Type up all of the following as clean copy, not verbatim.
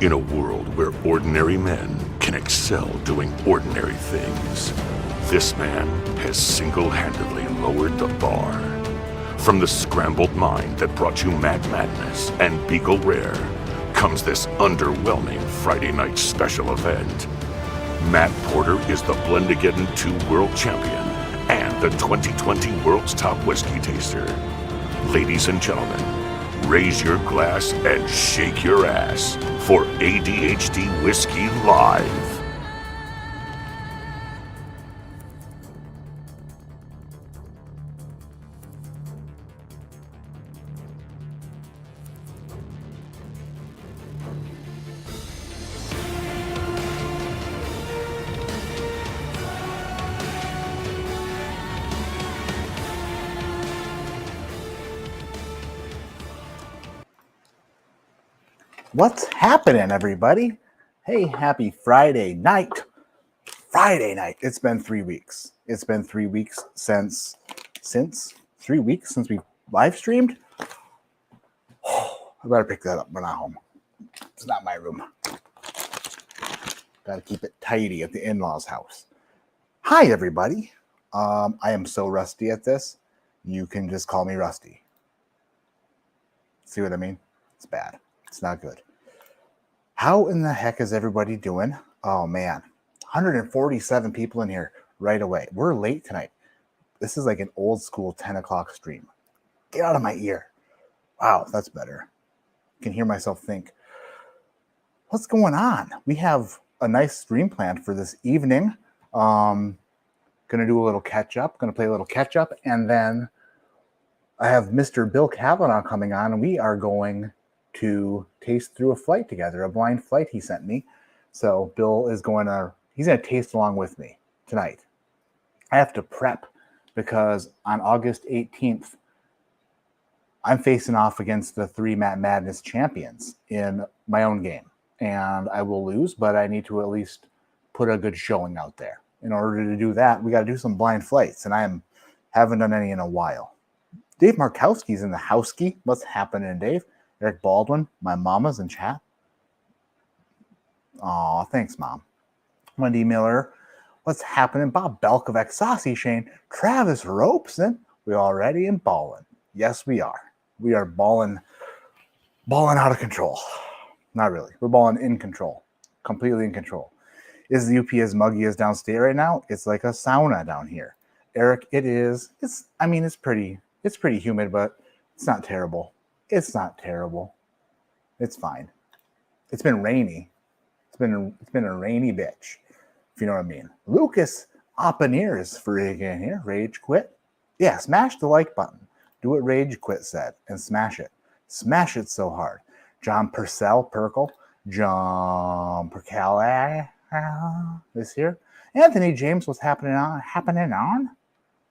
In a world where ordinary men can excel doing ordinary things, this man has single-handedly lowered the bar. From the scrambled mind that brought you Mad Madness and Beagle Rare comes this underwhelming Friday night special event. Matt Porter is the Blendigeddon 2 World Champion and the 2020 World's Top Whiskey Taster. Ladies and gentlemen, raise your glass and shake your ass for ADHD Whiskey Live. What's happening, everybody? Hey, happy Friday night. Friday night. It's been 3 weeks. It's been 3 weeks since 3 weeks since we live streamed. I better pick that up. We're not home. It's not my room. Got to keep it tidy at the in-laws' house. Hi, everybody. I am so rusty at this. You can just call me Rusty. See what I mean? It's bad. It's not good. How in the heck is everybody doing? Oh, man. 147 people in here right away. We're late tonight. This is like an old school 10 o'clock stream. Get out of my ear. Wow, that's better. I can hear myself think. What's going on? We have a nice stream planned for this evening. Going to do a little catch up. Going to play a little catch up. And then I have Mr. Bill Kavanaugh coming on. And we are going to taste through a flight together, a blind flight he sent me. So Bill is he's going to taste along with me tonight. I have to prep because on August 18th, I'm facing off against the 3 Matt Madness champions in my own game. And I will lose, but I need to at least put a good showing out there. In order to do that, we got to do some blind flights, and haven't done any in a while. Dave Markowski's in the housekeep. What's happening, Dave? Eric Baldwin, my mama's in chat. Aw, thanks, Mom. Wendy Miller, what's happening? Bob Belkovic, Saucy Shane, Travis Ropeson. We already in ballin'. Yes, we are. We are balling out of control. Not really. We're balling in control. Completely in control. Is the UP as muggy as downstate right now? It's like a sauna down here. Eric, it is. It's pretty humid, but it's not terrible. It's not terrible. It's fine. It's been rainy. It's been a rainy bitch, if you know what I mean. Lucas Oppeneer is free again here. Rage quit. Yeah, smash the like button. Do what Rage quit said and smash it. Smash it so hard. John Perkel. John Perkel is here. Anthony James, what's happening on?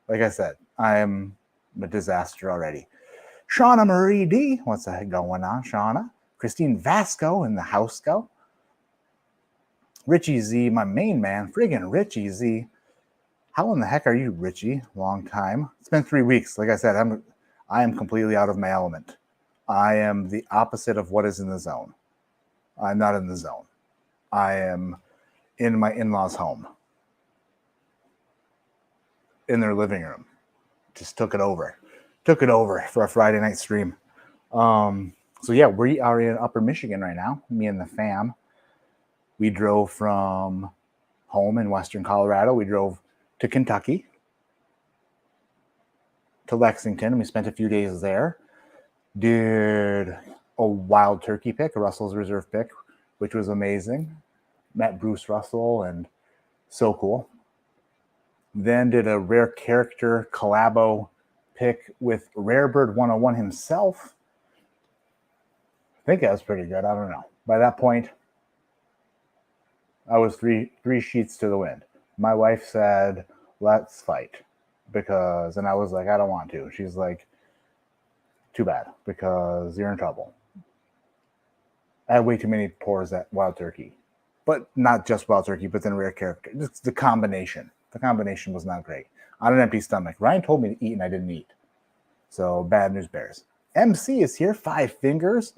Like I said, I'm a disaster already. Shauna Marie D. What's that going on, Shauna? Christine Vasco in the house go. Richie Z, my main man. Friggin' Richie Z. How in the heck are you, Richie? Long time. It's been 3 weeks. Like I said, I am completely out of my element. I am the opposite of what is in the zone. I'm not in the zone. I am in my in-laws' home. In their living room. Just took it over for a Friday night stream. So yeah, we are in Upper Michigan right now, me and the fam. We drove from home in Western Colorado. We drove to Kentucky, to Lexington, and we spent a few days there. Did a wild turkey pick, a Russell's Reserve pick, which was amazing. Met Bruce Russell, and so cool. Then did a rare character collabo pick with Rarebird 101 himself. I think that was pretty good. I don't know. By that point, I was three sheets to the wind. My wife said, let's fight. And I was like, I don't want to. She's like, too bad, because you're in trouble. I had way too many pours at Wild Turkey. But not just Wild Turkey, but then rare character. Just the combination. The combination was not great. On an empty stomach. Ryan told me to eat and I didn't eat. So bad news bears. MC is here. 5 fingers.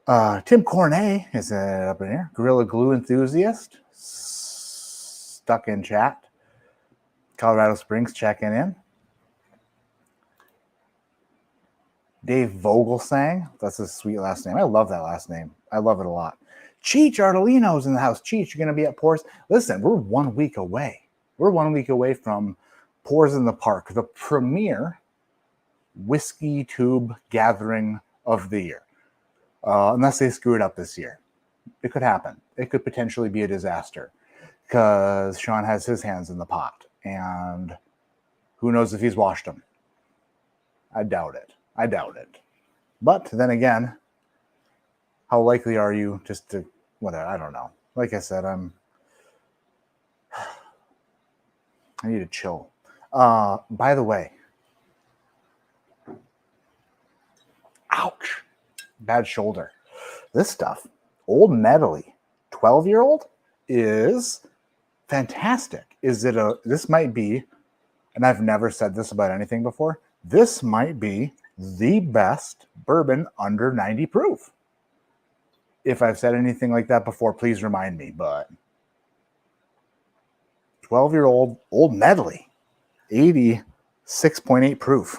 Tim Cornet is up in here. Gorilla Glue enthusiast. Stuck in chat. Colorado Springs checking in. Dave Vogelsang. That's a sweet last name. I love that last name. I love it a lot. Cheech Ardolino's in the house. Cheech, you're going to be at Pours. Listen, we're 1 week away. We're 1 week away from Pours in the Park, the premier whiskey tube gathering of the year. Unless they screw it up this year. It could happen. It could potentially be a disaster because Sean has his hands in the pot. And who knows if he's washed them. I doubt it. But then again, how likely are you just to, whatever, I don't know. Like I said, I need to chill. By the way, ouch, bad shoulder. This stuff, Old Medley, 12-year-old is fantastic. This might be, and I've never said this about anything before, this might be the best bourbon under 90 proof. If I've said anything like that before, please remind me. But 12-year-old Old Medley, 86.8 proof.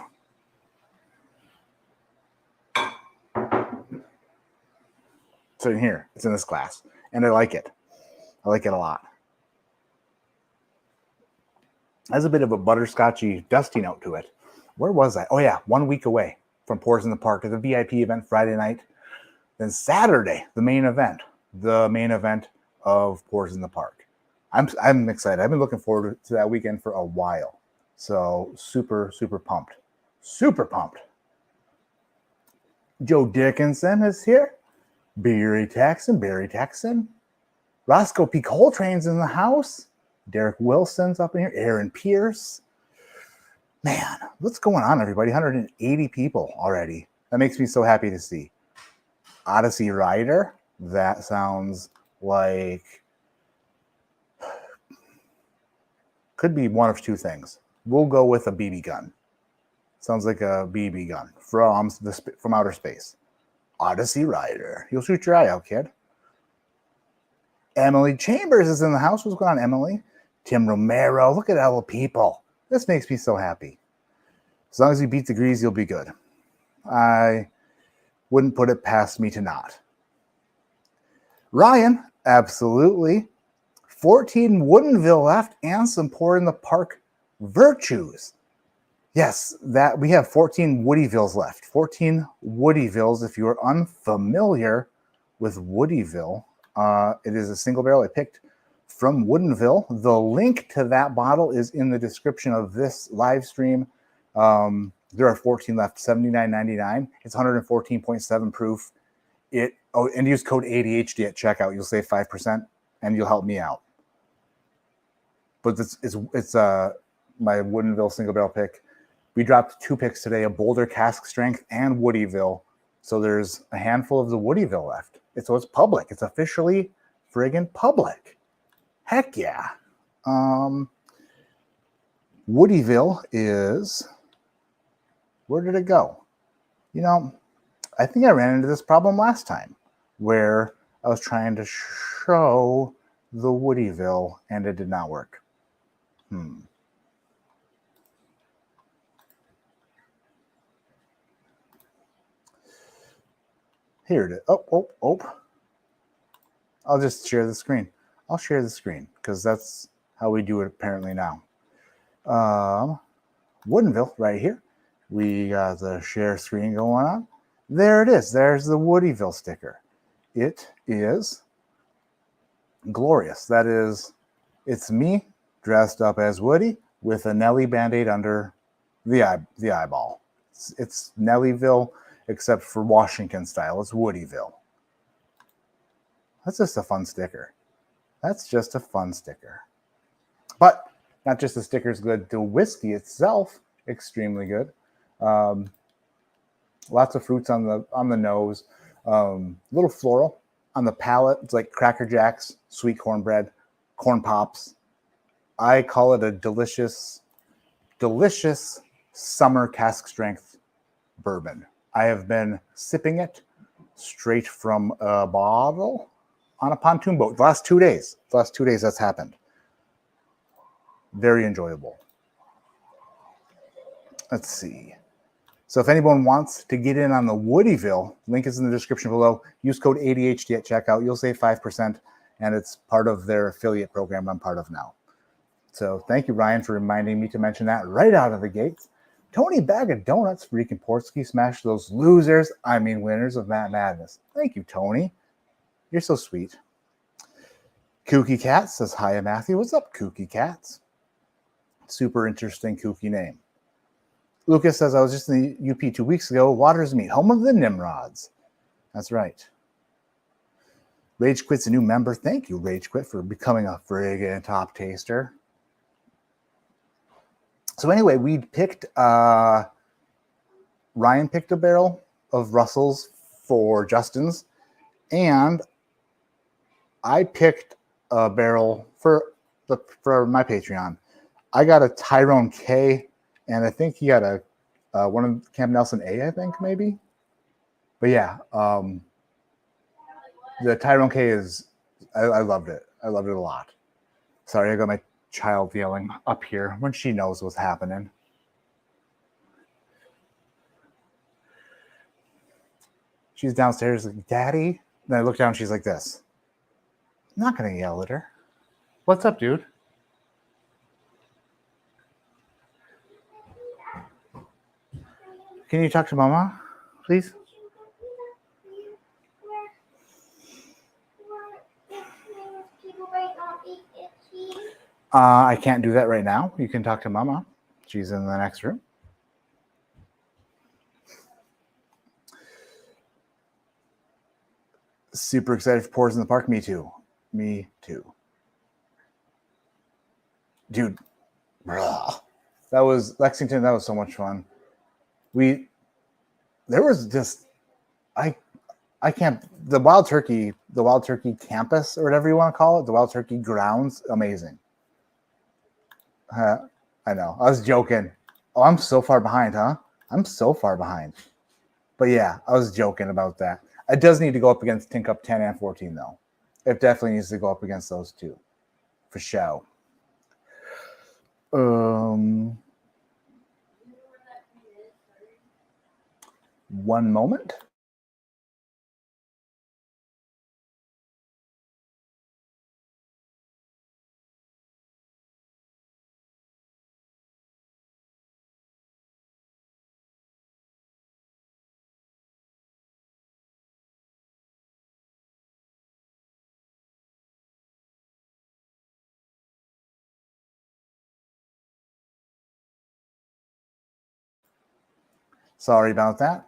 So in here, it's in this glass, and I like it. I like it a lot. Has a bit of a butterscotchy, dusty note to it. Where was I? Oh yeah, 1 week away from Pours in the Park. The VIP event Friday night. Then Saturday, the main event of Pours in the Park. I'm excited. I've been looking forward to that weekend for a while. So super, super pumped. Super pumped. Joe Dickinson is here. Barry Texan. Roscoe P. Coltrane's in the house. Derek Wilson's up in here. Aaron Pierce. Man, what's going on, everybody? 180 people already. That makes me so happy to see. Odyssey Rider. That sounds like could be one of two things. We'll go with a BB gun. Sounds like a BB gun from outer space. Odyssey Rider. You'll shoot your eye out, kid. Emily Chambers is in the house. What's going on, Emily? Tim Romero. Look at all the people. This makes me so happy. As long as you beat degrees, you'll be good. I wouldn't put it past me to not. Ryan, absolutely. 14 Woodyville left and some Pour in the Park Virtues. Yes, that we have 14 Woodyvilles left. 14 Woodyvilles. If you are unfamiliar with Woodyville, it is a single barrel I picked from Woodyville. The link to that bottle is in the description of this live stream. There are 14 left, $79.99. It's 114.7 proof. And use code ADHD at checkout. You'll save 5%, and you'll help me out. But it's my Woodyville single barrel pick. We dropped 2 picks today: a Boulder Cask Strength and Woodyville. So there's a handful of the Woodyville left. So it's public. It's officially friggin' public. Heck yeah. Woodyville is, where did it go? You know, I think I ran into this problem last time where I was trying to show the Woodyville and it did not work. Here it is. Oh. I'll just share the screen. I'll share the screen because that's how we do it apparently now. Woodyville right here. We got the share screen going on. There it is. There's the Woodyville sticker. It is glorious. That is, it's me dressed up as Woody with a Nelly Band-Aid under the eyeball. It's Nellyville, except for Washington style. It's Woodyville. That's just a fun sticker. But not just the sticker's good. The whiskey itself, extremely good. Lots of fruits on the nose. Little floral on the palate. It's like Cracker Jacks, sweet cornbread, corn pops. I call it a delicious summer cask strength bourbon. I have been sipping it straight from a bottle on a pontoon boat. The last 2 days that's happened. Very enjoyable. Let's see. So if anyone wants to get in on the Woodyville, link is in the description below. Use code ADHD at checkout. You'll save 5%, and it's part of their affiliate program I'm part of now. So thank you, Ryan, for reminding me to mention that right out of the gates. Tony Bag of Donuts, freaking Portsky, smash those losers. I mean winners of Matt Madness. Thank you, Tony. You're so sweet. Kooky Cat says, hi, Matthew. What's up, Kooky Cats? Super interesting kooky name. Lucas says, I was just in the UP 2 weeks ago. Waters Meet, home of the Nimrods. That's right. Rage Quit's a new member. Thank you, Rage Quit, for becoming a friggin' top taster. So anyway, we picked, Ryan picked a barrel of Russell's for Justin's, and I picked a barrel for my Patreon. I got a Tyrone K, and I think he got a one of Camp Nelson A, I think, maybe. But yeah, the Tyrone K is, I loved it. I loved it a lot. Sorry, I got my child yelling up here when she knows what's happening. She's downstairs like, Daddy. Then I look down, she's like this. I'm not going to yell at her. What's up, dude? Can you talk to Mama, please? I can't do that right now. You can talk to Mama. She's in the next room. Super excited for Pours in the Park. Me too. Me too. Dude, that was Lexington. That was so much fun. There was just, I can't, the Wild Turkey campus or whatever you want to call it, the Wild Turkey grounds, amazing. I know. I was joking. Oh, I'm so far behind, huh? I'm so far behind. But yeah, I was joking about that. It does need to go up against Tin Cup 10 and 14, though. It definitely needs to go up against those two. For sure. One moment. Sorry about that.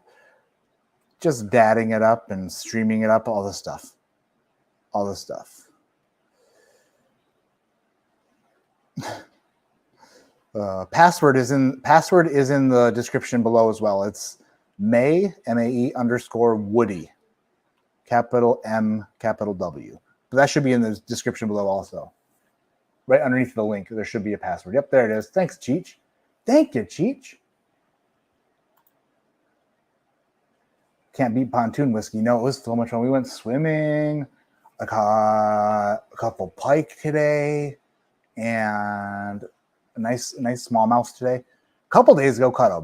Just dadding it up and streaming it up, all this stuff. All this stuff. Password is in the description below as well. It's May, M-A-E _Woody. Capital M, capital W. But that should be in the description below also. Right underneath the link, there should be a password. Yep, there it is. Thanks, Cheech. Thank you, Cheech. Can't beat pontoon whiskey. No, it was so much fun. We went swimming. I caught a couple pike today, and a nice smallmouth today. A couple days ago, caught a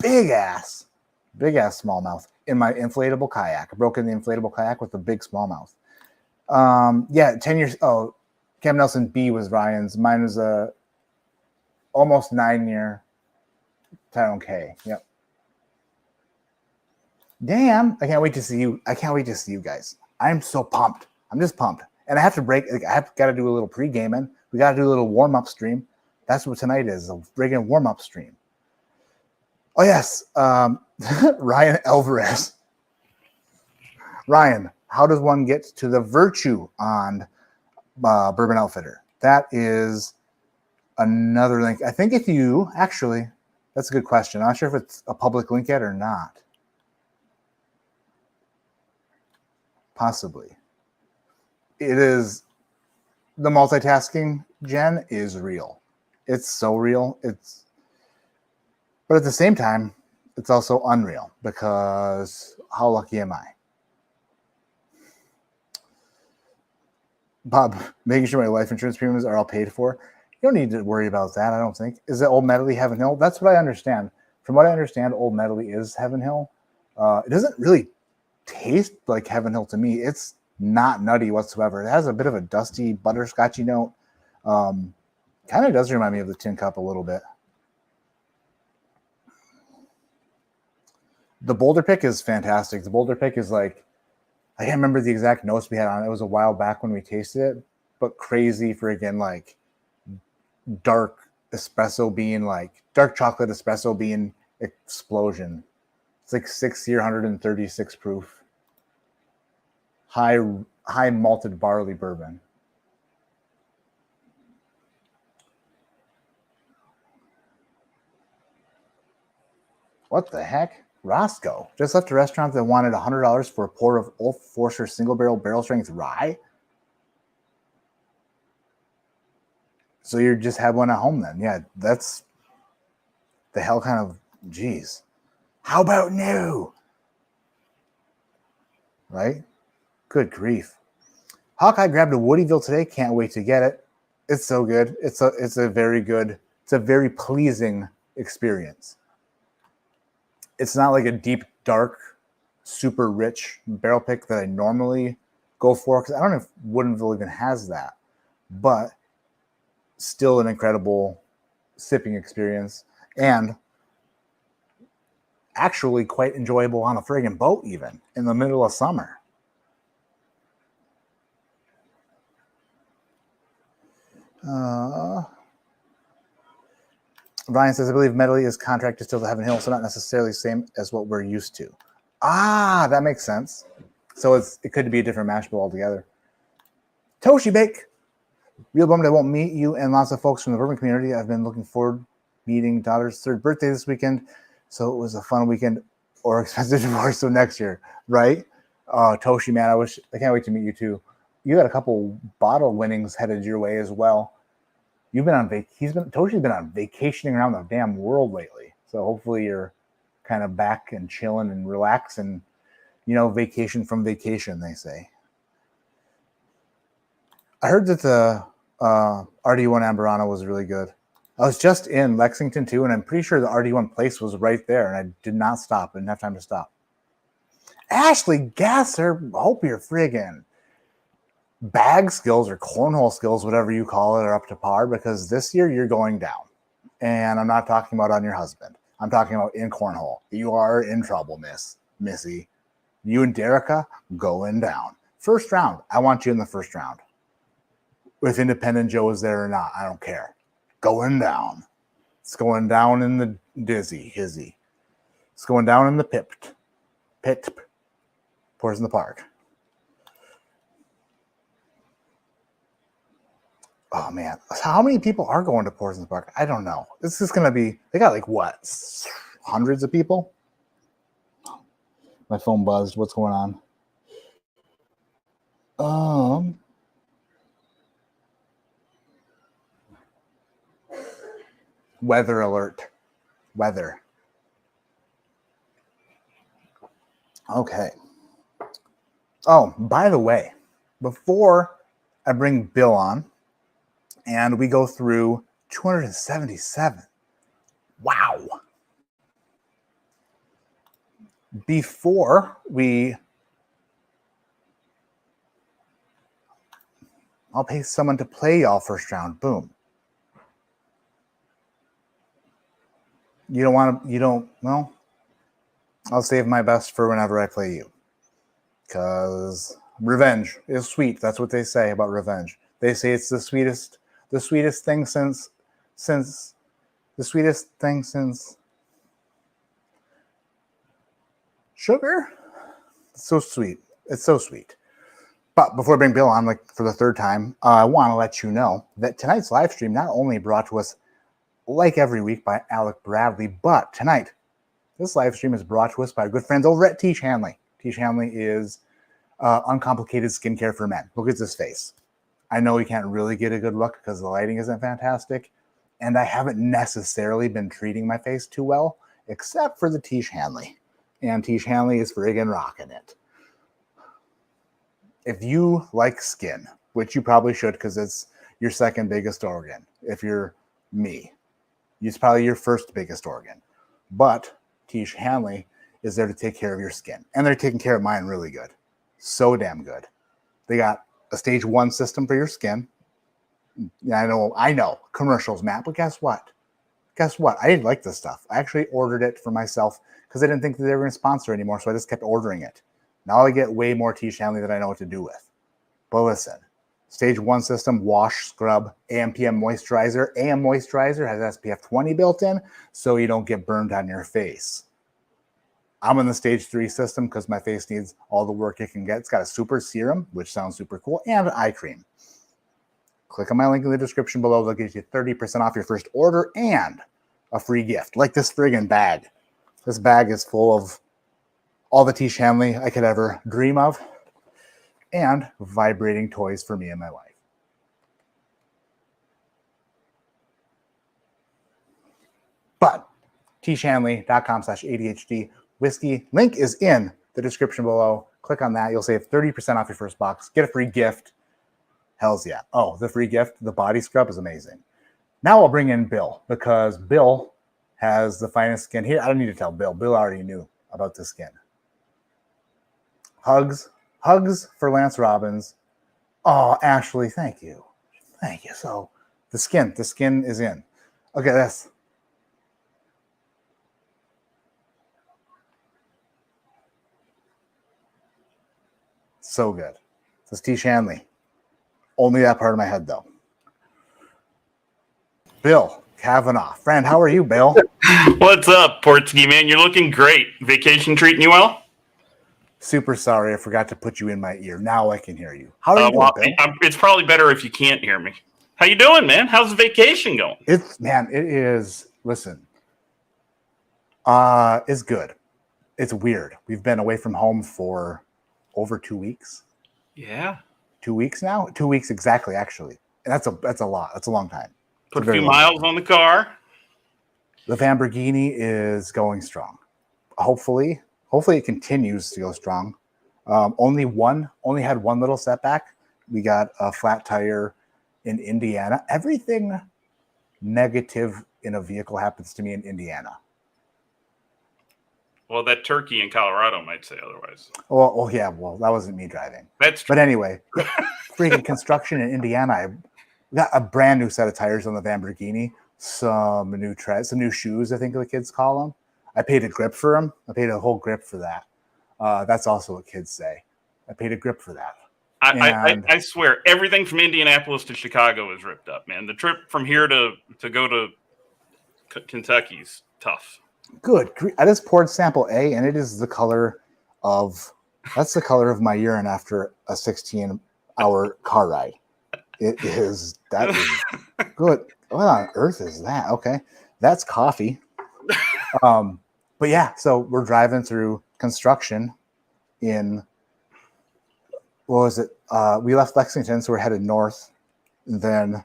big ass smallmouth in my inflatable kayak. I broke in the inflatable kayak with a big smallmouth. Yeah, 10 years. Oh, Cam Nelson B was Ryan's. Mine was a almost 9-year Tyrone K. Yep. Damn, I can't wait to see you. I can't wait to see you guys. I'm so pumped. I'm just pumped. And I have to break. I have got to do a little pre-gaming. We got to do a little warm-up stream. That's what tonight is, a friggin' warm-up stream. Oh, yes. Ryan Alvarez. Ryan, how does one get to the virtue on Bourbon Outfitter? That is another link. I think if you, actually, that's a good question. I'm not sure if it's a public link yet or not. Possibly. It is, the multitasking, Jen, is real. It's so real. But at the same time, it's also unreal because How lucky am I? Bob, making sure my life insurance premiums are all paid for. You don't need to worry about that, I don't think. Is it Old Medley Heaven Hill? That's what I understand. From what I understand, Old Medley is Heaven Hill. It doesn't really taste like Heaven Hill to me. It's not nutty whatsoever. It has a bit of a dusty, butterscotchy note. Kind of does remind me of the Tin Cup a little bit. The Boulder Pick is fantastic. The Boulder Pick is like, I can't remember the exact notes we had on it. It was a while back when we tasted it, but crazy friggin' like dark espresso bean, like dark chocolate espresso bean explosion. It's like 6 year, 136 proof. High malted barley bourbon. What the heck? Roscoe just left a restaurant that wanted $100 for a pour of Old Forester single barrel strength rye. So you just had one at home then? Yeah, that's the hell kind of, geez. How about no? Right? Good grief. Hawkeye grabbed a Woodyville today. Can't wait to get it. It's so good. It's a very pleasing experience. It's not like a deep, dark, super rich barrel pick that I normally go for, because I don't know if Woodyville even has that, but still an incredible sipping experience, and actually quite enjoyable on a friggin' boat even in the middle of summer. Ryan says, I believe Medley is contracted still to Heaven Hill, so not necessarily the same as what we're used to. Ah, that makes sense. So it could be a different mash bill altogether. Toshi Bake. Real bummed I won't meet you and lots of folks from the bourbon community. I've been looking forward to meeting daughter's 3rd birthday this weekend, so it was a fun weekend or expensive divorce, so next year, right? Toshi, man, I can't wait to meet you too. You got a couple bottle winnings headed your way as well. You've been on Toshi's been on vacationing around the damn world lately. So hopefully you're kind of back and chilling and relaxing, vacation from vacation, they say. I heard that the RD1 Amburano was really good. I was just in Lexington too, and I'm pretty sure the RD1 place was right there, and I did not stop. I didn't have time to stop. Ashley Gasser, hope you're friggin' bag skills or cornhole skills, whatever you call it, are up to par, because this year you're going down. And I'm not talking about on your husband. I'm talking about in cornhole. You are in trouble, Missy. You and Derica going down. First round. I want you in the first round. If Independent Joe is there or not, I don't care. Going down. It's going down in the hizzy. It's going down in the pit. Pours in the park. Oh, man. How many people are going to Pours in the Park? I don't know. This is going to be, they got like what? Hundreds of people? My phone buzzed. What's going on? Weather alert. Weather. Okay. Oh, by the way, before I bring Bill on, and we go through 277. Wow. Before I'll pay someone to play y'all first round. Boom. Well, I'll save my best for whenever I play you. Because revenge is sweet. That's what they say about revenge. They say it's the sweetest thing since sugar. It's so sweet. It's so sweet. But before I bring Bill on, like for the 3rd time, I want to let you know that tonight's live stream not only brought to us, like every week, by Alec Bradley, but tonight, this live stream is brought to us by our good friends over at Tish Hanley. Tish Hanley is uncomplicated skincare for men. Look at this face. I know we can't really get a good look because the lighting isn't fantastic, and I haven't necessarily been treating my face too well, except for the Tish Hanley. and Tish Hanley is friggin' rocking it. If you like skin, which you probably should because it's your second biggest organ, if you're me, it's probably your first biggest organ. But Tish Hanley is there to take care of your skin. And they're taking care of mine really good. So damn good. They got a stage 1 system for your skin. Yeah, I know. Commercials, Matt, but guess what? I didn't like this stuff. I actually ordered it for myself because I didn't think that they were going to sponsor anymore, so I just kept ordering it. Now I get way more Tish Hanley than I know what to do with. But listen, stage 1 system, wash, scrub, AM, PM moisturizer. AM moisturizer has SPF 20 built in, so you don't get burned on your face. I'm in the stage 3 system because my face needs all the work it can get. It's got a super serum, which sounds super cool, and an eye cream. Click on my link in the description below. They'll give you 30% off your first order and a free gift, like this friggin' bag. This bag is full of all the Tish Hanley I could ever dream of and vibrating toys for me and my wife. But tishhanley.com/ADHD Whiskey. Link is in the description below. Click on that. You'll save 30% off your first box. Get a free gift. Hells yeah. Oh, the free gift, the body scrub is amazing. Now I'll bring in Bill because Bill has the finest skin here. I don't need to tell Bill. Bill already knew about the skin. Hugs for Lance Robbins. Oh, Ashley, thank you. Thank you. So the skin is in. Okay, this. So good. This is Tish Hanley. Only that part of my head, though. Bill Kavanaugh. Friend, how are you, Bill? What's up, Portsky, man? You're looking great. Vacation treating you well? Super sorry. I forgot to put you in my ear. Now I can hear you. How are you doing, Bill? It's probably better if you can't hear me. How you doing, man? How's the vacation going? It is. Listen, it's good. It's weird. We've been away from home for over 2 weeks. Yeah. 2 weeks now? 2 weeks exactly, actually. And that's a lot. That's a long time. Put a few miles on the car. The Lamborghini is going strong. Hopefully it continues to go strong. Only had one little setback. We got a flat tire in Indiana. Everything negative in a vehicle happens to me in Indiana. Well, that turkey in Colorado might say otherwise. Well, yeah. Well, that wasn't me driving. That's true. But anyway, freaking construction in Indiana. I got a brand new set of tires on the Lamborghini. Some new shoes, I think the kids call them. I paid a grip for them. I paid a whole grip for that. That's also what kids say. I paid a grip for that. I swear, everything from Indianapolis to Chicago is ripped up, man. The trip from here to go to Kentucky's tough. Good. I just poured sample A, and it is the color of my urine after a 16-hour car ride. That is good. What on earth is that? Okay, that's coffee. But yeah, so we're driving through construction in, what was it? We left Lexington, so we're headed north. And then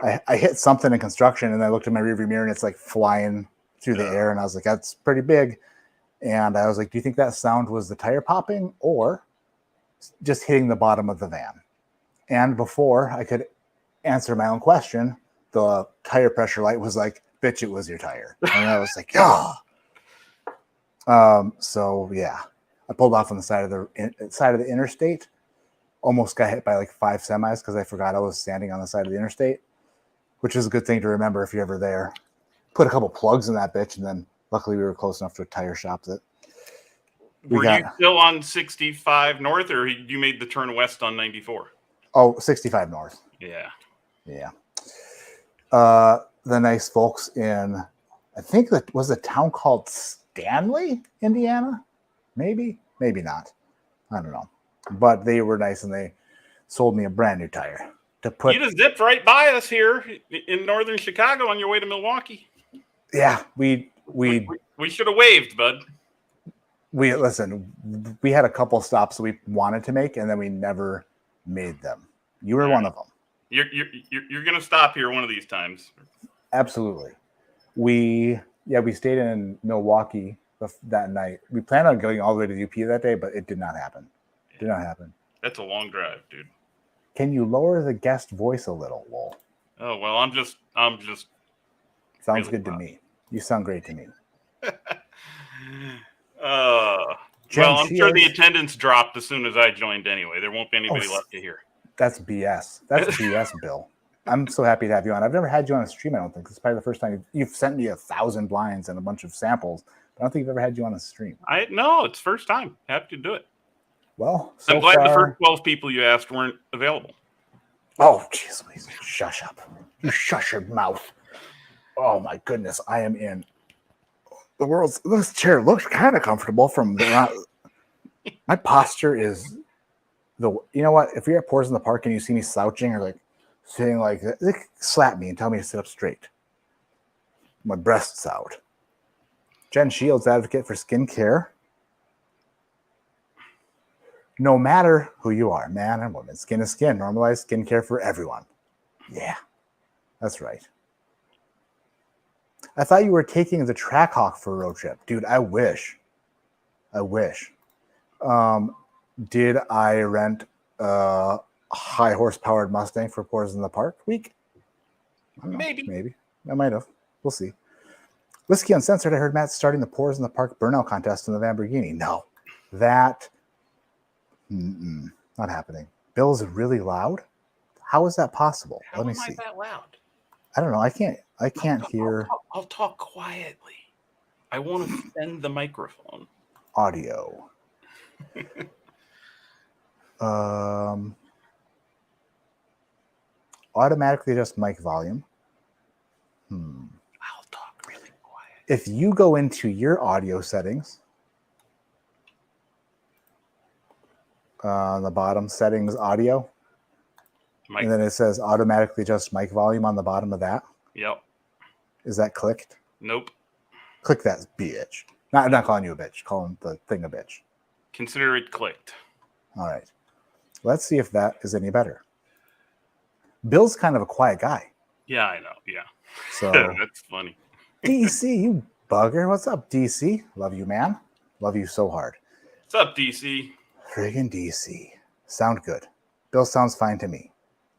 I hit something in construction, and I looked in my rearview mirror, and it's like flying through the air, and I was like, that's pretty big. And I was like, do you think that sound was the tire popping or just hitting the bottom of the van? And before I could answer my own question, the tire pressure light was like, bitch, it was your tire. And I was like, oh. So yeah, I pulled off on the side of the interstate, almost got hit by like 5 semis because I forgot I was standing on the side of the interstate, which is a good thing to remember if you're ever there. Put a couple plugs in that bitch, and then luckily we were close enough to a tire shop that Were you still on 65 north, or you made the turn west on 94? Oh, 65 north. Yeah. The nice folks in, I think that was a town called Stanley, Indiana. Maybe not. I don't know. But they were nice, and they sold me a brand new tire to put. You just zipped right by us here in northern Chicago on your way to Milwaukee. Yeah, we should have waved, bud. We had a couple stops that we wanted to make, and then we never made them. You were one of them. You're gonna stop here one of these times. Absolutely. We stayed in Milwaukee that night. We planned on going all the way to the UP that day, but it did not happen. Did not happen. That's a long drive, dude. Can you lower the guest voice a little, Lowell? Oh well, I'm just. Sounds really good to me. You sound great to me. Well, I'm sure the attendance dropped as soon as I joined anyway. There won't be anybody left to hear. That's BS. That's BS, Bill. I'm so happy to have you on. I've never had you on a stream, I don't think. It's probably the first time you've sent me 1,000 blinds and a bunch of samples, but I don't think I've ever had you on a stream. No, it's first time. Happy to do it. Well, I'm glad the first 12 people you asked weren't available. Oh, jeez, please shush up. You shush your mouth. Oh my goodness, I am in the world's. This chair looks kind of comfortable from the. My posture is the. You know what? If you're at Pours in the Park and you see me slouching or like sitting like that, slap me and tell me to sit up straight. My breast's out. Jen Shields, advocate for skincare. No matter who you are, man and woman, skin is skin. Normalize skincare for everyone. Yeah, that's right. I thought you were taking the Trackhawk for a road trip. Dude, I wish. Did I rent a high horsepowered Mustang for Pours in the Park week? Maybe. I might have. We'll see. Whiskey Uncensored, I heard Matt starting the Pours in the Park burnout contest in the Lamborghini. No, that... not happening. Bill's really loud. How is that possible? Let me see. How am I that loud? I don't know. I can't hear. I'll talk quietly. I want to send the microphone. Audio. Automatically adjust mic volume. I'll talk really quiet. If you go into your audio settings, on the bottom, settings audio, and then it says automatically adjust mic volume on the bottom of that. Yep. Is that clicked? Nope. Click that bitch. I'm not calling you a bitch. Calling the thing a bitch. Consider it clicked. All right. Let's see if that is any better. Bill's kind of a quiet guy. Yeah, I know. Yeah. So that's funny. DC, you bugger. What's up, DC? Love you, man. Love you so hard. What's up, DC? Friggin' DC. Sound good. Bill sounds fine to me.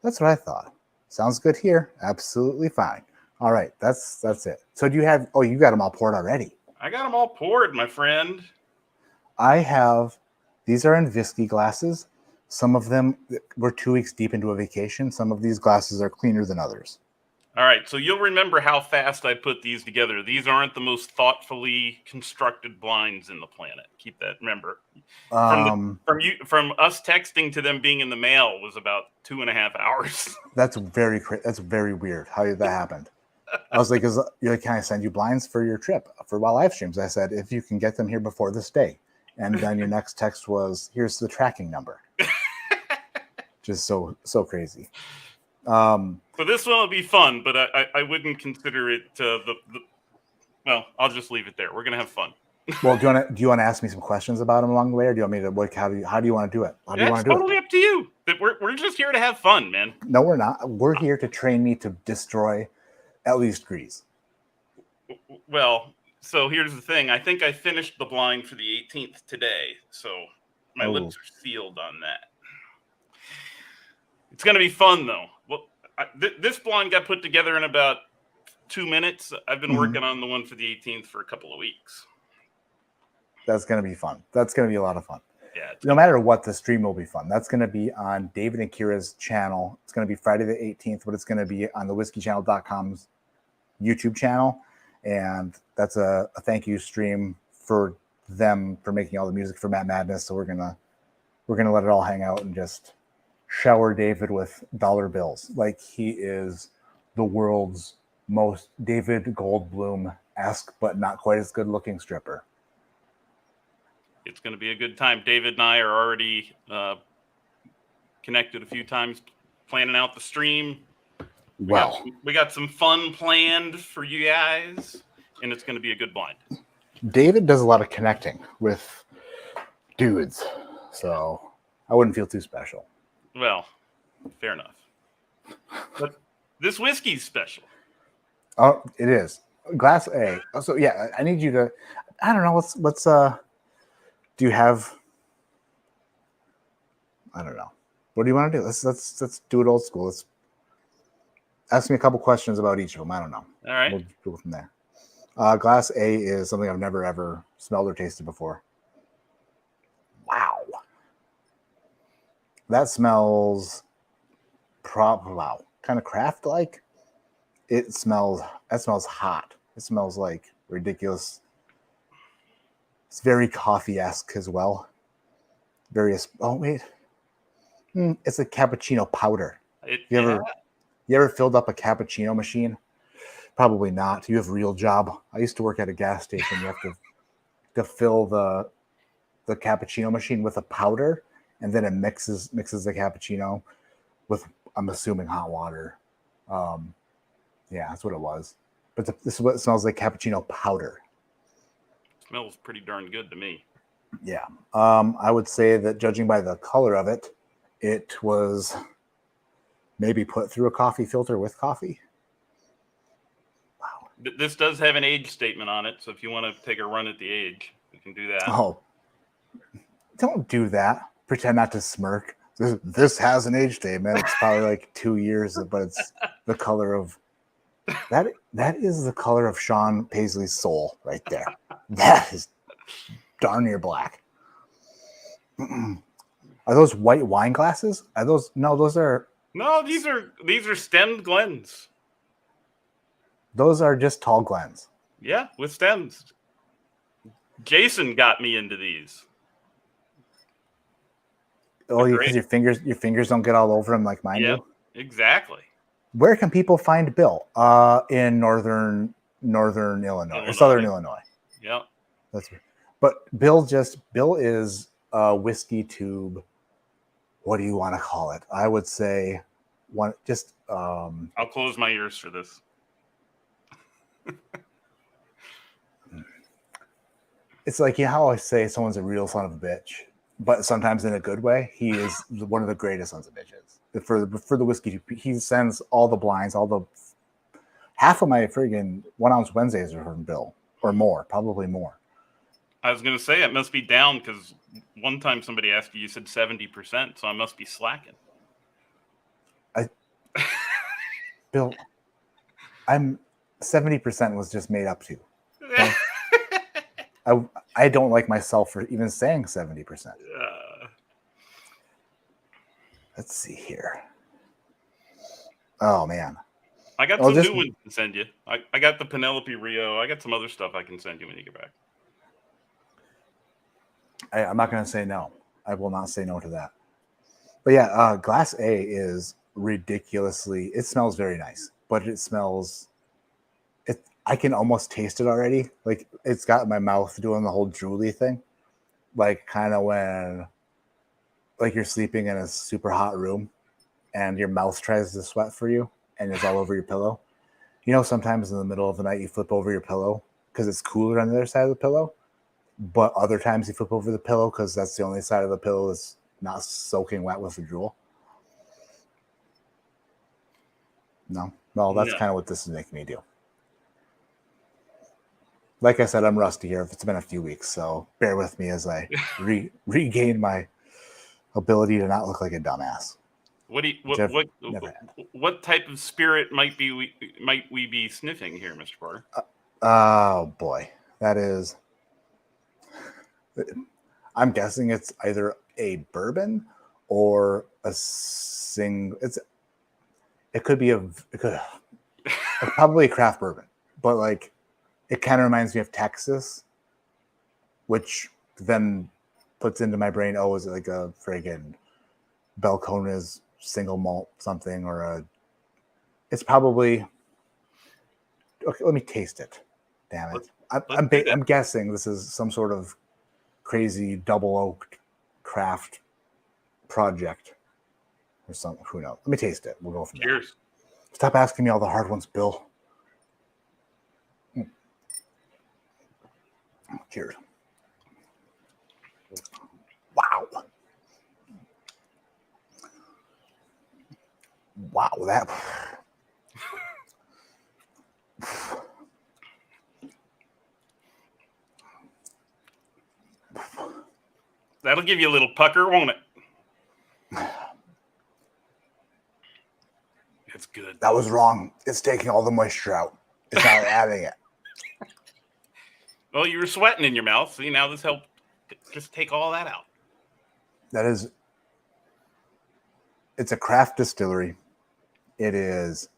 That's what I thought. Sounds good here. Absolutely fine. All right. That's it. So do you have... Oh, you got them all poured already. I got them all poured, my friend. I have... These are in whiskey glasses. Some of them, we're 2 weeks deep into a vacation. Some of these glasses are cleaner than others. All right. So you'll remember how fast I put these together. These aren't the most thoughtfully constructed blinds in the planet. Keep that. Remember, from us texting to them being in the mail was about 2.5 hours. That's very weird. How did that happen? I was like, you're like, can I send you blinds for your trip for live streams? I said, if you can get them here before this day. And then your next text was, here's the tracking number. Just so crazy. So this one will be fun, but I wouldn't consider it well, I'll just leave it there. We're gonna have fun. Well, do you want to ask me some questions about them along the way, or do you want me to how do you want to do it? It's totally up to you. We're just here to have fun, man. No, we're not. We're here to train me to destroy at least Grease. Well, so here's the thing. I think I finished the blind for the 18th today, so my lips are sealed on that. It's going to be fun, though. Well, this blind got put together in about 2 minutes. I've been working on the one for the 18th for a couple of weeks. That's going to be fun. That's going to be a lot of fun. Yeah. No matter what, the stream will be fun. That's going to be on David and Kira's channel. It's going to be Friday the 18th, but it's going to be on the whiskeychannel.com's YouTube channel. And that's a thank you stream for them for making all the music for Matt Madness. So we're gonna let it all hang out and just shower David with dollar bills, like he is the world's most David Goldblum-esque, but not quite as good looking stripper. It's going to be a good time. David and I are already connected a few times, planning out the stream. We got some fun planned for you guys, and it's going to be a good blind. David does a lot of connecting with dudes, so I wouldn't feel too special. Well, fair enough. But this whiskey's special. Oh, it is. Glass A. So, yeah, I need you to... I don't know. Let's do you have? I don't know. What do you want to do? Let's do it old school. Let's ask me a couple questions about each of them. I don't know. All right. We'll go from there. Glass A is something I've never ever smelled or tasted before. Wow. That smells kind of craft like. That smells hot. It smells like ridiculous. It's very coffee-esque as well. It's a cappuccino powder. You ever filled up a cappuccino machine? Probably not. You have a real job. I used to work at a gas station. You have to fill the cappuccino machine with a powder, and then it mixes the cappuccino with, I'm assuming, hot water. Yeah, that's what it was. But this is what it smells like, cappuccino powder. Smells pretty darn good to me. Yeah. I would say that judging by the color of it, it was maybe put through a coffee filter with coffee. Wow. This does have an age statement on it, so if you want to take a run at the age, we can do that. Oh, don't do that. Pretend not to smirk. This has an age statement. It's probably like 2 years, but it's the color of that. That is the color of Sean Paisley's soul right there. That is darn near black. Are those white wine glasses? Are those? No, those are. No, these are stemmed Glens. Those are just tall Glens. Yeah, with stems. Jason got me into these. Oh, because your fingers don't get all over them like mine do. Exactly. Where can people find Bill? In northern Illinois or southern Illinois. Yep. But Bill is a whiskey tube. What do you want to call it? I would say one. Just. I'll close my ears for this. It's like, you know how I say someone's a real son of a bitch, but sometimes in a good way. He is one of the greatest sons of bitches for the whiskey. He sends all the blinds, half of my friggin' 1 ounce Wednesdays are from Bill, or more, probably more. I was going to say it must be down because one time somebody asked you said 70%, so I must be slacking. Bill, I'm 70% was just made up to. Okay? I don't like myself for even saying 70%. Let's see here. Oh man, I got some new ones to send you. I got the Penelope Rio. I got some other stuff I can send you when you get back. I'm not going to say no. I will not say no to that. But yeah, Glass A is ridiculously. It smells very nice, but it smells. I can almost taste it already. Like, it's got my mouth doing the whole drooly thing. Like, kind of when, like, you're sleeping in a super hot room and your mouth tries to sweat for you and it's all over your pillow. You know, sometimes in the middle of the night you flip over your pillow because it's cooler on the other side of the pillow. But other times you flip over the pillow because that's the only side of the pillow that's not soaking wet with the drool. No, that's kind of what this is making me do. Like I said, I'm rusty here. It's been a few weeks, so bear with me as I regain my ability to not look like a dumbass. What type of spirit might we be sniffing here, Mr. Porter? Oh boy, that is. I'm guessing it's either a bourbon or a It could be probably a craft bourbon, but like. It kind of reminds me of Texas, which then puts into my brain, is it like a friggin' Belcona's single malt something it's probably, okay, let me taste it. Damn it. I'm guessing this is some sort of crazy double oak craft project or something. Who knows? Let me taste it. We'll go from there. Cheers. Stop asking me all the hard ones, Bill. Cheers. Wow. That. That'll give you a little pucker, won't it? It's good. That was wrong. It's taking all the moisture out. It's not adding it. Well, you were sweating in your mouth. See, now this helped just take all that out. It's a craft distillery. It is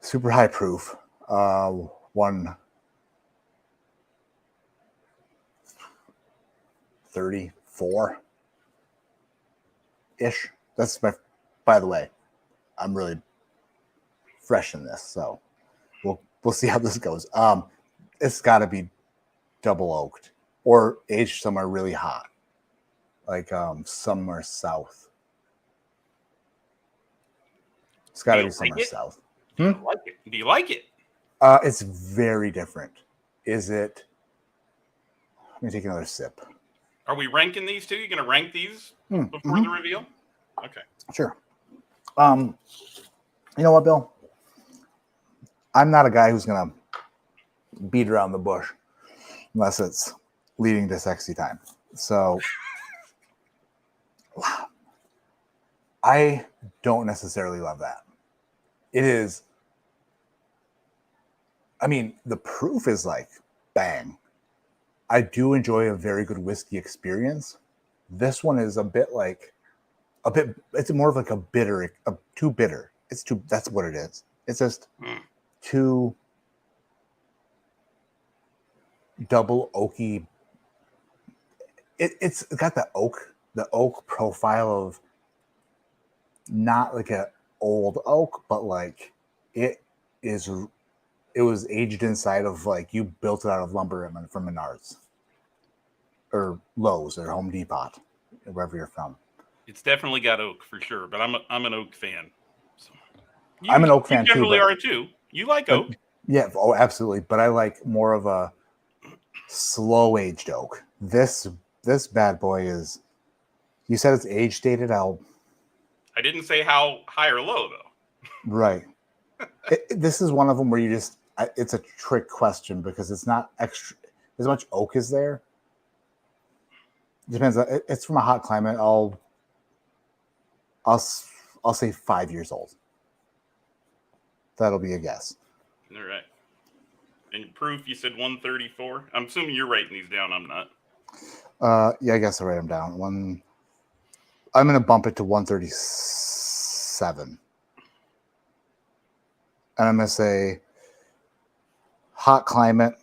super high proof. 134-ish. That's by the way, I'm really fresh in this, so we'll see how this goes. It's got to be double oaked or aged somewhere really hot, like somewhere south. It's got to be somewhere south. Do you like it? Do you like it? It's very different. Is it? Let me take another sip. Are we ranking these two? You going to rank these before the reveal? Okay. Sure. You know what, Bill? I'm not a guy who's going to beat around the bush unless it's leading to sexy time. So I don't necessarily love that. It is. I mean, the proof is like bang. I do enjoy a very good whiskey experience. This one is it's more of like too bitter. That's what it is. It's just too double oaky. It's got the oak profile of not like an old oak, but like it was aged inside of like you built it out of lumber from Menards or Lowe's or Home Depot, wherever you're from. It's definitely got oak for sure, but I'm an oak fan. So I'm an oak fan too. You generally are too. You like oak? Yeah. Oh, absolutely. But I like more of a slow aged oak. This bad boy is. You said it's age dated. I didn't say how high or low though. Right. This is one of them where you just. It's a trick question because it's not extra as much oak is there. It depends. It's from a hot climate. I'll say 5 years old. That'll be a guess. All right. And proof, you said 134. I'm assuming you're writing these down. I'm not. Yeah, I guess I'll write them down. I'm going to bump it to 137. And I'm going to say hot climate,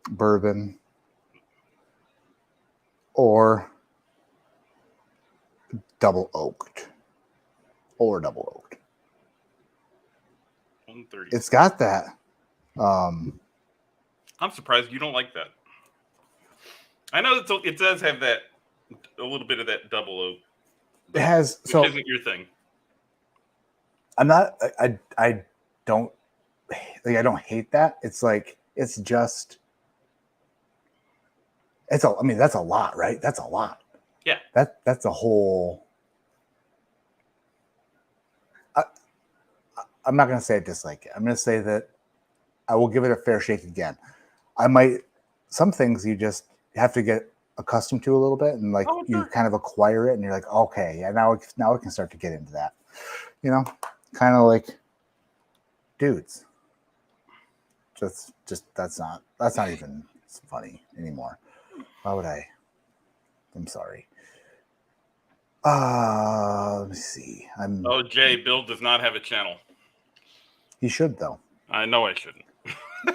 bourbon, or double oaked. 130. It's got that. I'm surprised you don't like that. I know it does have that a little bit of that double oak. It has. Which so isn't your thing. I'm not. I don't. Like, I don't hate that. It's like it's just. It's a. I mean, that's a lot, right? That's a lot. Yeah. That's a whole. I'm not going to say I dislike it. I'm going to say that I will give it a fair shake again. Some things you just have to get accustomed to a little bit, and like you kind of acquire it, and you're like, okay, yeah, now I can start to get into that. You know, kind of like dudes. Just that's not even funny anymore. Why would I? I'm sorry. Let me see. Oh, Jay, Bill does not have a channel. He should, though. I know I shouldn't.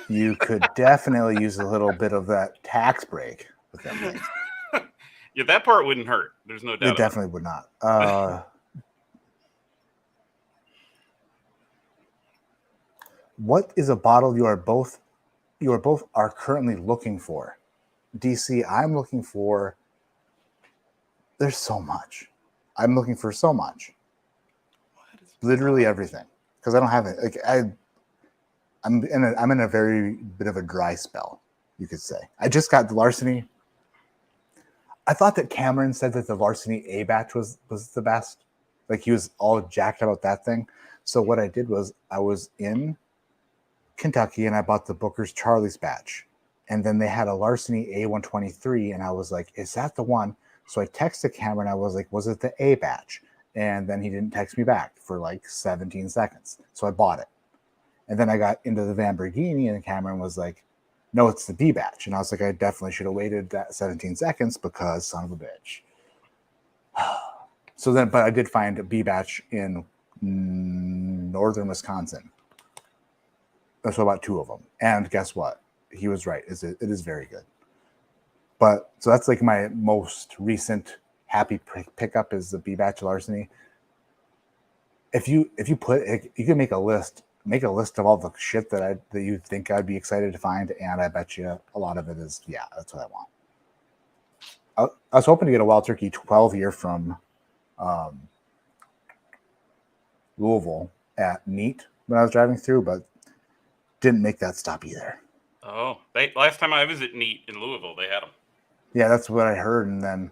You could definitely use a little bit of that tax break with them things. Yeah, that part wouldn't hurt. There's no doubt. It definitely would not. What is a bottle you are both currently looking for? DC, I'm looking for. There's so much. I'm looking for so much. Literally everything. Because I don't have it. Like I'm in a very bit of a dry spell, you could say. I just got the Larceny. I thought that Cameron said that the Larceny A batch was the best. Like he was all jacked about that thing. So what I did was I was in Kentucky and I bought the Booker's Charlie's batch. And then they had a Larceny A123, and I was like, is that the one? So I texted Cameron. I was like, was it the A batch? And then he didn't text me back for like 17 seconds. So I bought it. And then I got into the Lamborghini, and Cameron was like, no, it's the B batch. And I was like, I definitely should have waited that 17 seconds because son of a bitch. So then, but I did find a B batch in northern Wisconsin. That's about 2 of them. And guess what? He was right. It is very good. But so that's like my most recent happy pickup is the B batch Larceny. If you put it, you can make a list of all the shit that you think I'd be excited to find, and I bet you a lot of it is that's what I want. I was hoping to get a Wild Turkey 12 year from Louisville at Neat when I was driving through, but didn't make that stop either. Oh, last time I was at Neat in Louisville, they had them. Yeah, that's what I heard, and then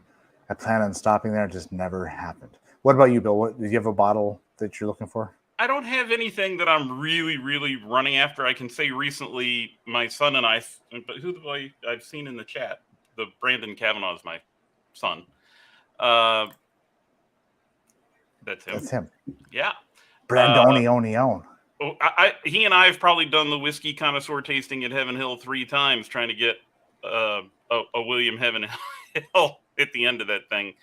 I planned on stopping there. It just never happened. What about you, Bill? Did you have a bottle that you're looking for? I don't have anything that I'm really, really running after. I can say recently, my son and I, but who have I've seen in the chat? The Brandon Kavanaugh is my son. That's him. That's him. Yeah. Brandoni. He and I have probably done the whiskey connoisseur tasting at Heaven Hill 3 times, trying to get a William Heaven Hill at the end of that thing.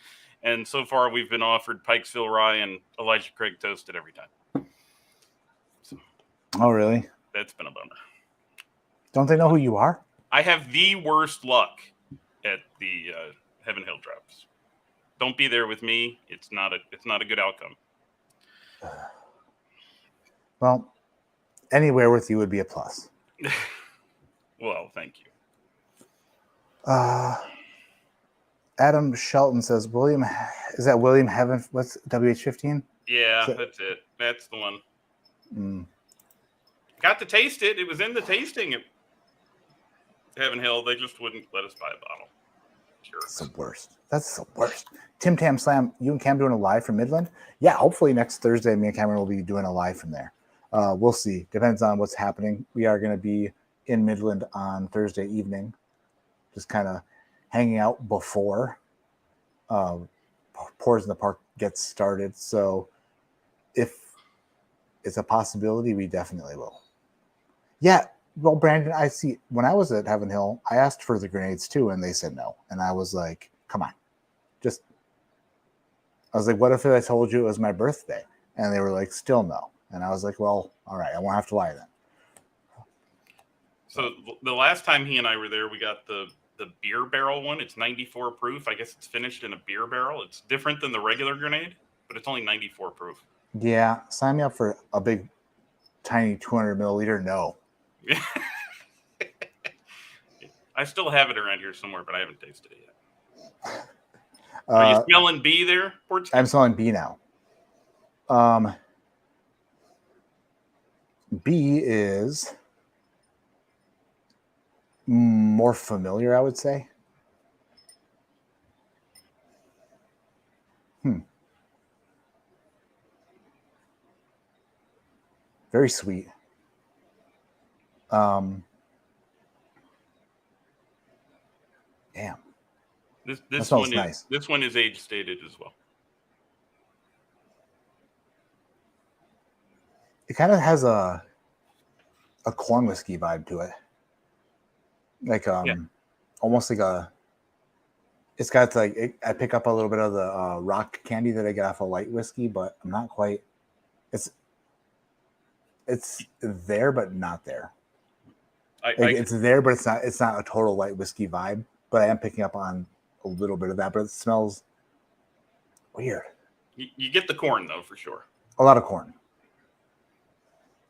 And so far, we've been offered Pikesville Rye and Elijah Craig Toasted every time. So, oh, really? That's been a bummer. Don't they know who you are? I have the worst luck at the Heaven Hill drops. Don't be there with me. It's not a good outcome. Well, anywhere with you would be a plus. Well, thank you. Adam Shelton says, is that William Heaven? What's WH15? Yeah, that's it. That's the one. Got to taste it. It was in the tasting at Heaven Hill. They just wouldn't let us buy a bottle. That's the worst. That's the worst. Tim Tam Slam, you and Cam doing a live from Midland? Yeah, hopefully next Thursday, me and Cameron will be doing a live from there. We'll see. Depends on what's happening. We are going to be in Midland on Thursday evening, just kind of hanging out before Pours in the Park gets started. So if it's a possibility, we definitely will. Yeah. Well, Brandon, I see. When I was at Heaven Hill, I asked for the grenades too, and they said no. And I was like, come on. I was like, what if I told you it was my birthday? And they were like, still no. And I was like, well, all right, I won't have to lie then. So the last time he and I were there, we got the beer barrel one. It's 94 proof. I guess it's finished in a beer barrel. It's different than the regular grenade, but it's only 94 proof. Yeah, sign me up for a big, tiny 200 milliliter. No. I still have it around here somewhere, but I haven't tasted it yet. Are you smelling B there, Portsky? I'm smelling B now. B is more familiar, I would say. Very sweet. Damn. This one is nice. This one is age stated as well. It kind of has a corn whiskey vibe to it. Like almost like it's got like I pick up a little bit of the rock candy that I get off a light whiskey, but I'm not quite. It's there, but not there. It's there, but it's not a total light whiskey vibe. But I am picking up on a little bit of that. But it smells weird. You get the corn though, for sure. A lot of corn.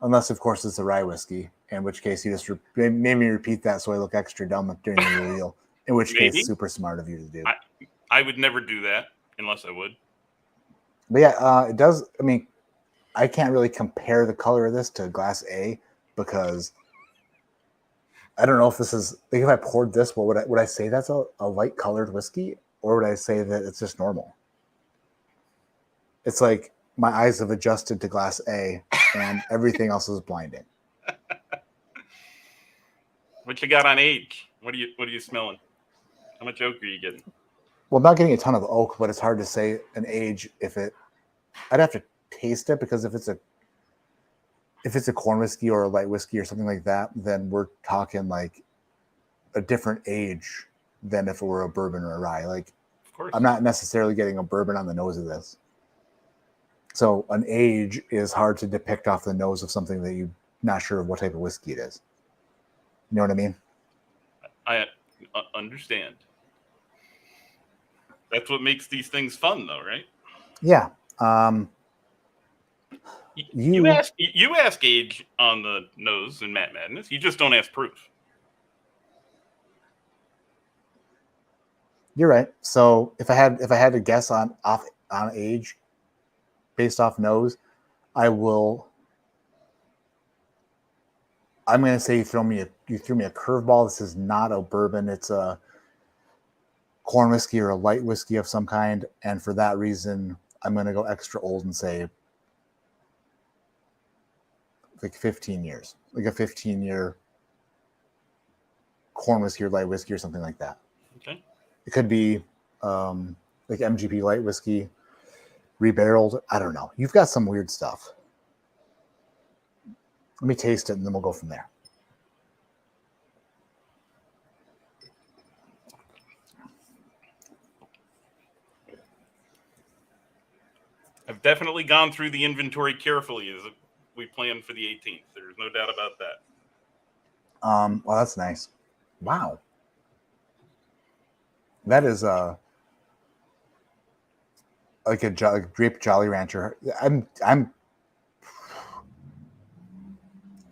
Unless, of course, it's a rye whiskey, in which case you just made me repeat that so I look extra dumb during the reveal. In which case, super smart of you to do. I would never do that unless I would. But yeah, it does. I mean, I can't really compare the color of this to Glass A because I don't know if this is like if I poured this, what would I say that's a light colored whiskey, or would I say that it's just normal? It's like my eyes have adjusted to Glass A, and everything else is blinding. What you got on age? What are you smelling? How much oak are you getting? Well, I'm not getting a ton of oak, but it's hard to say an age I'd have to taste it, because if it's a corn whiskey or a light whiskey or something like that, then we're talking like a different age than if it were a bourbon or a rye. Like, Of course. I'm not necessarily getting a bourbon on the nose of this. So an age is hard to depict off the nose of something that you're not sure of what type of whiskey it is. You know what I mean? I understand. That's what makes these things fun, though, right? Yeah. You ask age on the nose in Matt Madness. You just don't ask proof. You're right. So if I had to guess on age based off nose, I'm going to say you threw me a curveball. This is not a bourbon. It's a corn whiskey or a light whiskey of some kind, and for that reason, I'm going to go extra old and say like 15 years, like a 15-year corn whiskey or light whiskey or something like that. Okay. It could be like MGP light whiskey, rebarreled. I don't know. You've got some weird stuff. Let me taste it, and then we'll go from there. I've definitely gone through the inventory carefully as we plan for the 18th. There's no doubt about that. Well, that's nice. Wow. That is like a grape Jolly Rancher. I'm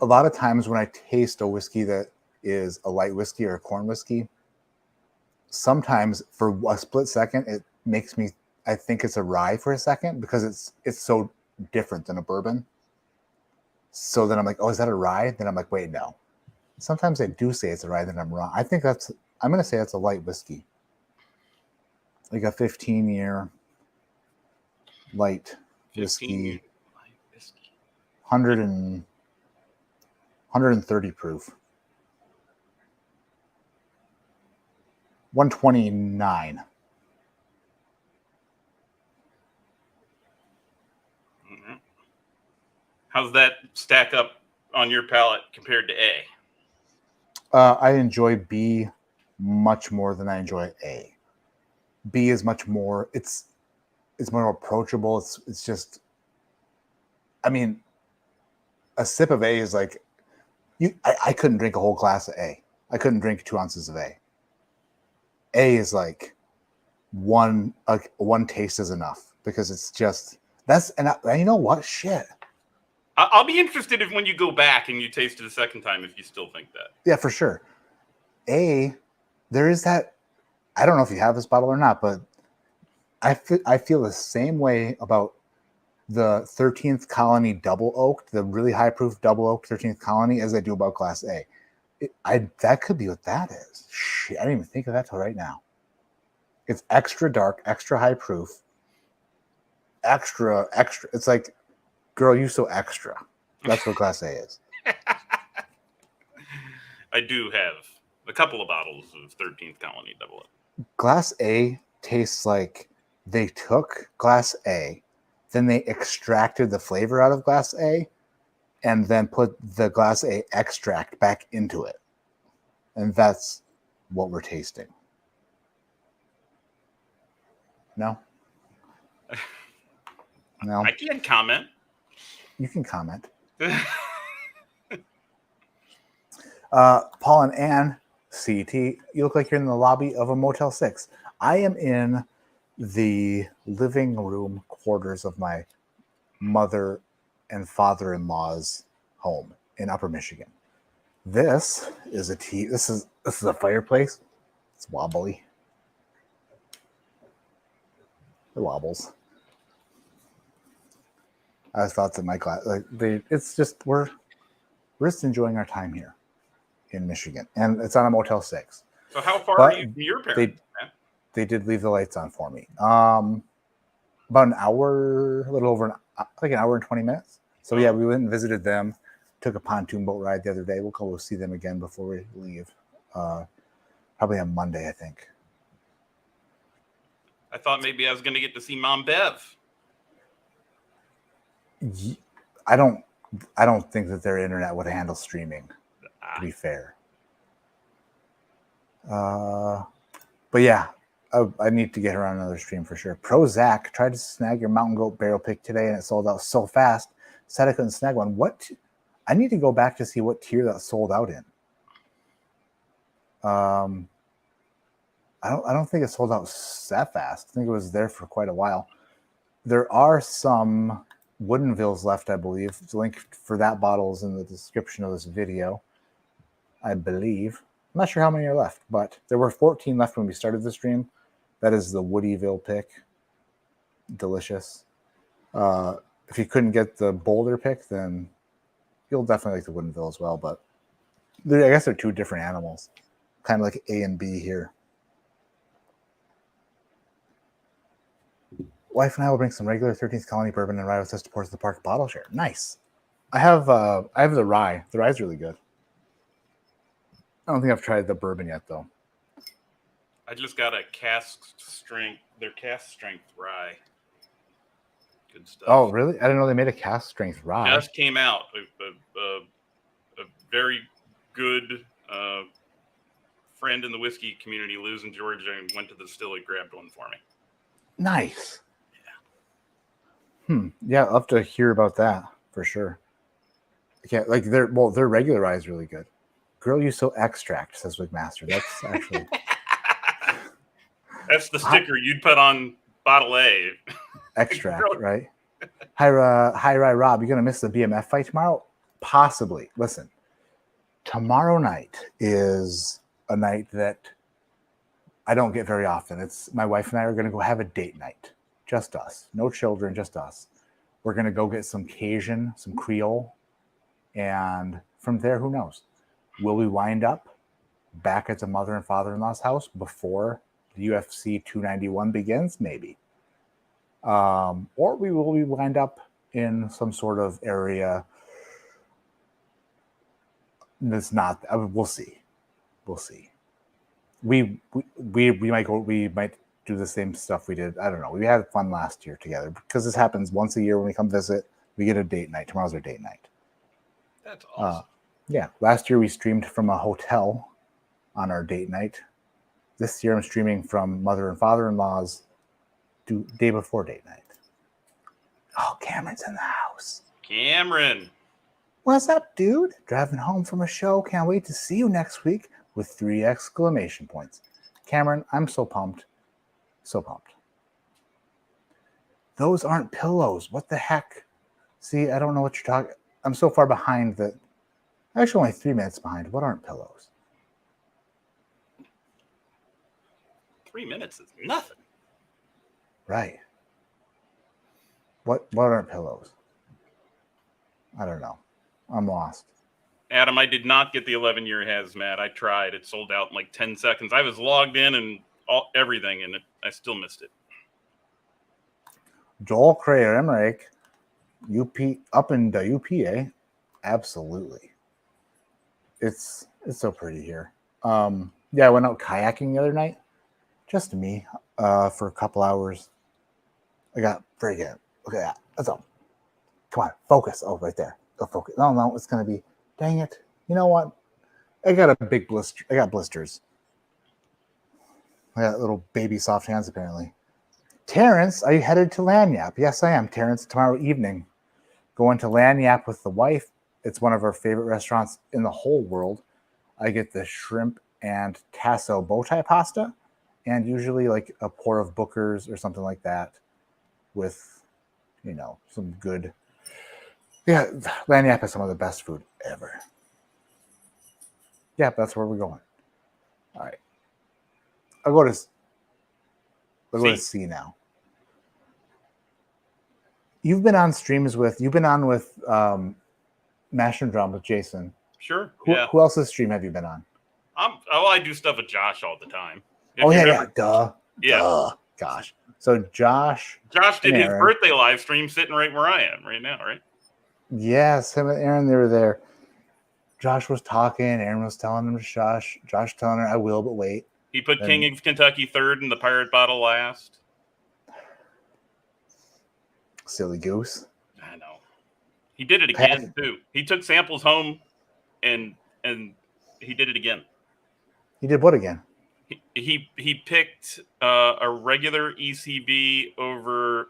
a lot of times when I taste a whiskey that is a light whiskey or a corn whiskey, sometimes for a split second it makes me, I think it's a rye for a second, because it's so different than a bourbon. So then I'm like, oh, is that a rye? Then I'm like, wait, no. Sometimes I do say it's a rye, then I'm wrong. I'm going to say that's a light whiskey. Like a 15-year light whiskey. 130 proof. 129. How's that stack up on your palate compared to A? I enjoy B much more than I enjoy A. B is much more, it's more approachable. It's just, I mean, a sip of A is like, I couldn't drink a whole glass of A. I couldn't drink 2 ounces of A. A is like one taste is enough, because it's just, and you know what? Shit. I'll be interested if when you go back and you taste it a second time, if you still think that. Yeah, for sure. There is that, I don't know if you have this bottle or not, but I feel the same way about the 13th Colony Double Oaked, the really high proof Double Oaked 13th Colony, as I do about Class A. That could be what that is. Shit, I didn't even think of that till right now. It's extra dark, extra high proof, extra. It's like, girl, you so extra. That's what Class A is. I do have a couple of bottles of 13th Colony Double Oaked. Class A tastes like they took Class A, then they extracted the flavor out of Class A, and then put the Class A extract back into it. And that's what we're tasting. No? No? I can't comment. You can comment. Paul and Ann, CT, you look like you're in the lobby of a Motel 6. I am in the living room quarters of my mother and father-in-law's home in Upper Michigan. This is a this is a fireplace. It's wobbly. It wobbles. I thought that my class, it's just we're just enjoying our time here in Michigan, and it's on a Motel 6. So how far are you from your parents? They did leave the lights on for me. About an hour, a little over like an hour and 20 minutes. So yeah, we went and visited them. Took a pontoon boat ride the other day. We'll go see them again before we leave. Probably on Monday, I think. I thought maybe I was going to get to see Mom Bev. I don't think that their internet would handle streaming, to be fair. But yeah, I need to get her on another stream for sure. Pro Zach tried to snag your Mountain Goat barrel pick today, and it sold out so fast. Said I couldn't snag one. What? I need to go back to see what tier that sold out in. I don't think it sold out that fast. I think it was there for quite a while. There are some Woodyvilles left, I believe. The link for that bottle is in the description of this video, I believe. I'm not sure how many are left, but there were 14 left when we started the stream. That is the Woodyville pick. Delicious. If you couldn't get the Boulder pick, then you'll definitely like the Woodyville as well. But I guess they're two different animals. Kind of like A and B here. Wife and I will bring some regular 13th Colony bourbon and rye with us to Ports of the Park bottle share. Nice. I have the rye. The rye's really good. I don't think I've tried the bourbon yet, though. I just got a cask strength. Their cask strength rye. Good stuff. Oh, really? I didn't know they made a cask strength rye. Just came out. A very good friend in the whiskey community lives in Georgia and went to the distillery, grabbed one for me. Nice. Yeah, I'll have to hear about that for sure. Yeah, like their regular rye is really good. Girl, you so extract, says Wigmaster. That's actually that's the sticker you'd put on bottle A. Extract, right? Hi, Rob. You gonna miss the BMF fight tomorrow? Possibly. Listen, tomorrow night is a night that I don't get very often. It's my wife and I are gonna go have a date night. Just us. No children, just us. We're going to go get some Cajun, some Creole. And from there, who knows? Will we wind up back at the mother and father-in-law's house before the UFC 291 begins? Maybe. Or we will wind up in some sort of area that's not. We'll see. We'll see. We might go. We might do the same stuff we did. I don't know. We had fun last year together because this happens once a year when we come visit. We get a date night. Tomorrow's our date night. That's awesome. Yeah. Last year we streamed from a hotel on our date night. This year I'm streaming from mother and father-in-law's day before date night. Oh, Cameron's in the house. Cameron. What's up, dude? Driving home from a show. Can't wait to see you next week with 3 exclamation points. Cameron, I'm so pumped. So pumped. Those aren't pillows. What the heck? See, I don't know what you're talking. I'm so far behind that. Actually, only 3 minutes behind. What aren't pillows? 3 minutes is nothing. Right. What aren't pillows? I don't know. I'm lost. Adam, I did not get the 11-year hazmat. I tried. It sold out in like 10 seconds. I was logged in and everything, and I still missed it. Joel Crayer, Emmerich, UP up in the UPA. Absolutely. It's so pretty here. Yeah, I went out kayaking the other night. Just me. For a couple hours. I got friggin'. Look at that. That's all. Come on, focus. Oh, right there. Go focus. No, it's gonna be. Dang it. You know what? I got a big blister. I got blisters. I got little baby soft hands, apparently. Terrence, are you headed to Lanyap? Yes, I am, Terrence. Tomorrow evening. Going to Lanyap with the wife. It's one of our favorite restaurants in the whole world. I get the shrimp and tasso bow tie pasta, and usually like a pour of Booker's or something like that with, some good. Yeah, Lanyap has some of the best food ever. Yeah, that's where we're going. All right. I'll go to C now. You've been on with Mash and Drum with Jason. Sure. Who else's stream have you been on? I do stuff with Josh all the time. Duh. Gosh. So Josh did his birthday live stream sitting right where I am right now, right? Yes, him and Aaron, they were there. Josh was talking, Aaron was telling him to shush. Josh telling her, I will, but wait. He put King of Kentucky third and the Pirate Bottle last. Silly goose. I know. He did it again too. He took samples home, and he did it again. He did what again? He picked a regular ECB over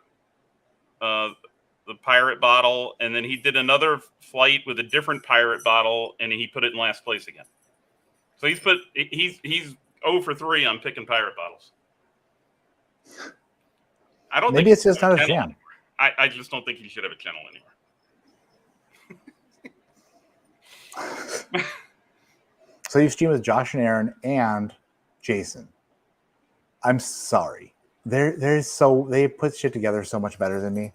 the Pirate Bottle, and then he did another flight with a different Pirate Bottle, and he put it in last place again. So he's 0 for 3 on picking Pirate Bottles. I don't. Maybe it's just not a jam. I just don't think he should have a channel anymore. So you stream with Josh and Aaron and Jason. I'm sorry. They put shit together so much better than me.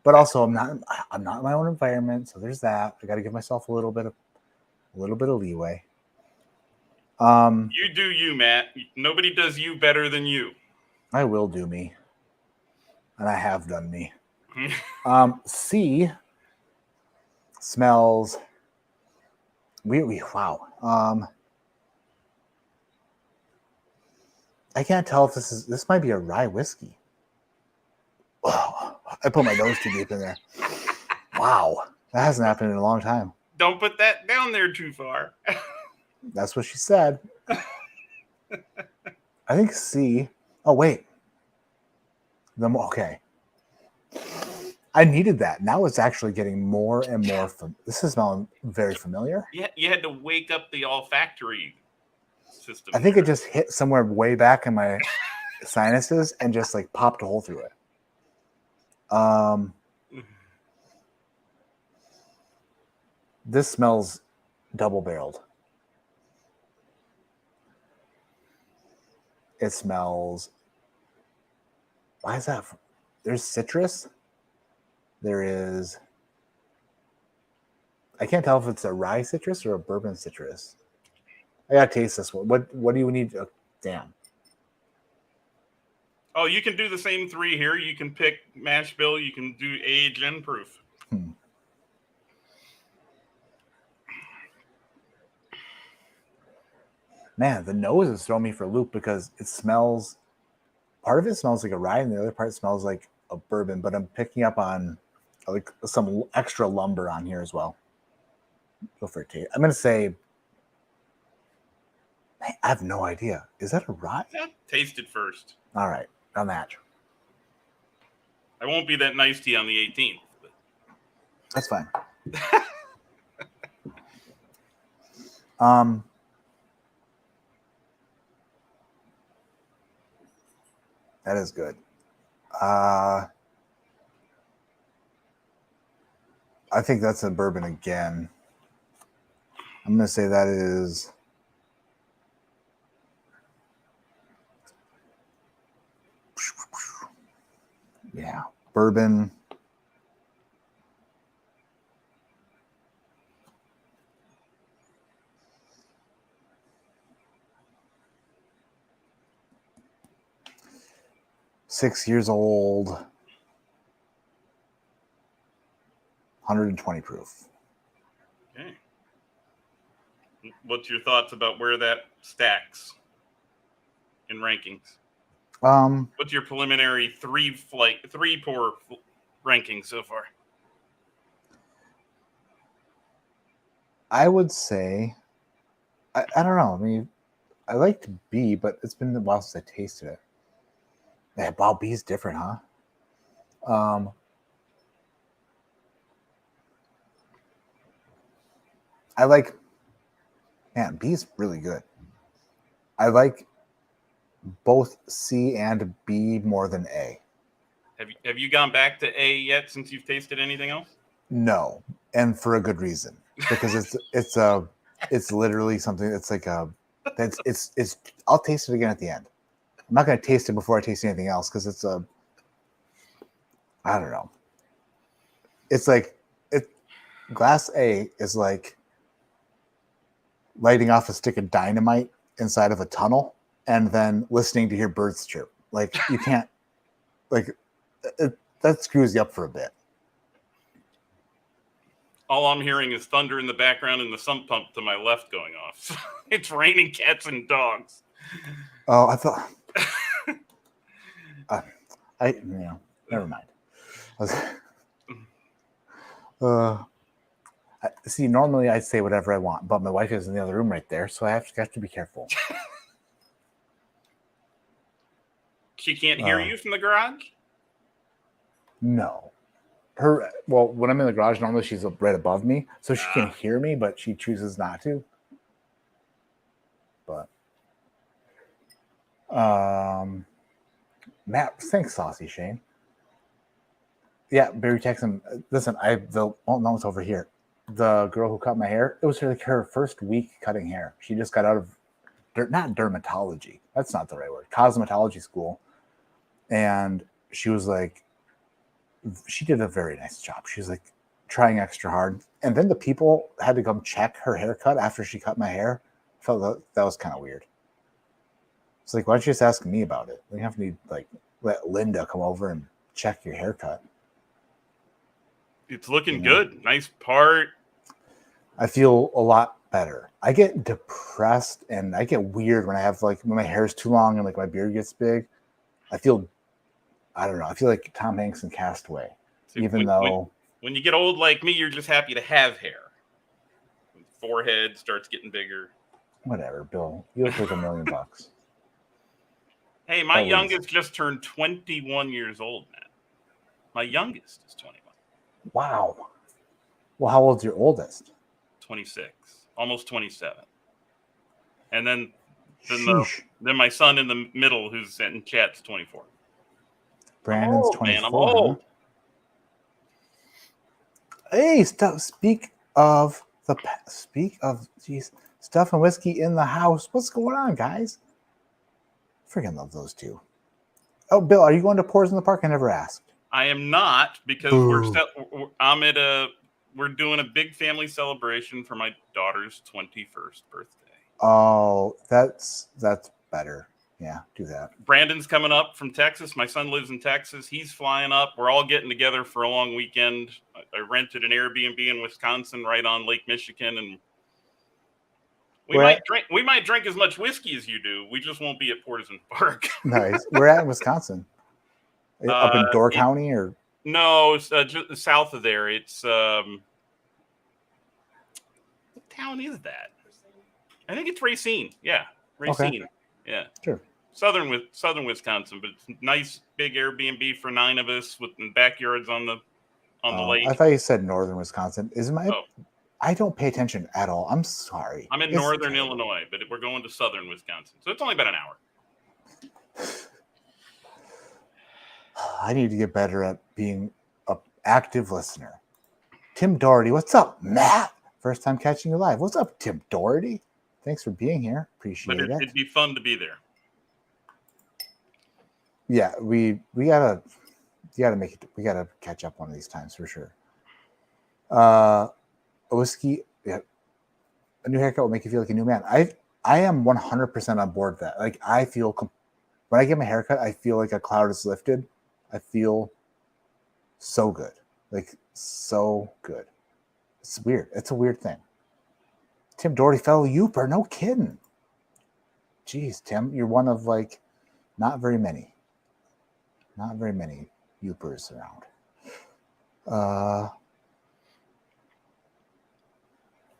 But also I'm not in my own environment, so there's that. I got to give myself a little bit of leeway. You do you, Matt. Nobody does you better than you. I will do me, and I have done me. C smells. Wow. I can't tell if this might be a rye whiskey. Oh, I put my nose too deep in there. Wow, that hasn't happened in a long time. Don't put that down there too far. That's what she said. I think C. Oh wait. Okay. I needed that. Now it's actually getting more and more. This is smelling very familiar. Yeah, you had to wake up the olfactory system. I think it just hit somewhere way back in my sinuses and just like popped a hole through it. This smells double barreled. It smells. Why is that? There's citrus. There is. I can't tell if it's a rye citrus or a bourbon citrus. I gotta taste this one. What do you need? Damn. Oh, you can do the same 3 here. You can pick mash bill. You can do age and proof. Man, the nose is throwing me for a loop because it smells. Part of it smells like a rye, and the other part smells like a bourbon. But I'm picking up on like some extra lumber on here as well. Go for a taste. I'm gonna say. I have no idea. Is that a rye? Yeah, taste it first. All right, I'll match. I won't be that nice to you on the 18th. But... That's fine. That is good. I think that's a bourbon again. I'm going to say that is. Yeah, bourbon. Six years old, 120 proof. Okay. What's your thoughts about where that stacks in rankings? What's your preliminary 3-pour ranking so far? I would say, I don't know. I mean, I liked B, but it's been a while since I tasted it. Yeah, wow, B is different, huh? I like, man, B is really good. I like both C and B more than A. Have you gone back to A yet since you've tasted anything else? No, and for a good reason, because it's literally something that's like it's I'll taste it again at the end. I'm not going to taste it before I taste anything else because I don't know. It's like glass A is like lighting off a stick of dynamite inside of a tunnel and then listening to hear birds chirp. Like you can't, like that screws you up for a bit. All I'm hearing is thunder in the background and the sump pump to my left going off. It's raining cats and dogs. Oh, I thought. Never mind. See, normally I'd say whatever I want, but my wife is in the other room right there, so I have to be careful. She can't hear you from the garage? No. When I'm in the garage, normally she's right above me, so she can hear me, but she chooses not to. But Matt, thanks, Saucy Shane. Yeah, Barry texted him. Listen, it's over here. The girl who cut my hair, it was her first week cutting hair. She just got out of not dermatology. That's not the right word. Cosmetology school. And she was like, she did a very nice job. She was like trying extra hard. And then the people had to come check her haircut after she cut my hair. I felt that was kind of weird. It's like, why don't you just ask me about it? We have to let Linda come over and check your haircut. It's looking good. Nice part. I feel a lot better. I get depressed and I get weird when I have when my hair is too long and my beard gets big. I don't know. I feel like Tom Hanks in Castaway. So when you get old like me, you're just happy to have hair. When the forehead starts getting bigger. Whatever, Bill. You look like $1 million. Hey, my youngest just turned 21 years old, Matt. My youngest is 21. Wow. Well, how old's your oldest? 26, almost 27. And then my son in the middle, who's in chat's 24. Brandon's 24. Man, I'm old. Hey, speak of stuff and whiskey in the house. What's going on, guys? Freaking love those two. Oh, Bill, are you going to Pours in the Park? I never asked. I am not, because we're doing a big family celebration for my daughter's 21st birthday. Oh, that's better. Yeah, do that. Brandon's coming up from Texas. My son lives in Texas. He's flying up. We're all getting together for a long weekend. I rented an Airbnb in Wisconsin right on Lake Michigan, and we might drink as much whiskey as you do. We just won't be at Pours in the Park. Nice. We're at Wisconsin. Up in Door County, or no? It's just south of there. It's what town is that? I think it's Racine. Yeah, Racine. Okay. Yeah, sure. Southern Wisconsin, but it's nice big Airbnb for 9 of us with backyards on the lake. I thought you said northern Wisconsin. I don't pay attention at all. I'm sorry. I'm in northern Illinois, but we're going to southern Wisconsin, so it's only about an hour. I need to get better at being an active listener. Tim Doherty, what's up, Matt? First time catching you live. What's up, Tim Doherty? Thanks for being here. Appreciate it. It'd be fun to be there. Yeah, we gotta make it. We gotta catch up one of these times for sure. A whiskey, yeah, a new haircut will make you feel like a new man. I am 100% on board with that. I feel when I get my haircut, I feel like a cloud is lifted. I feel so good, so good. It's weird. It's a weird thing. Tim Doherty, fellow Youper, no kidding. Jeez, Tim, you're one of not very many Youpers around.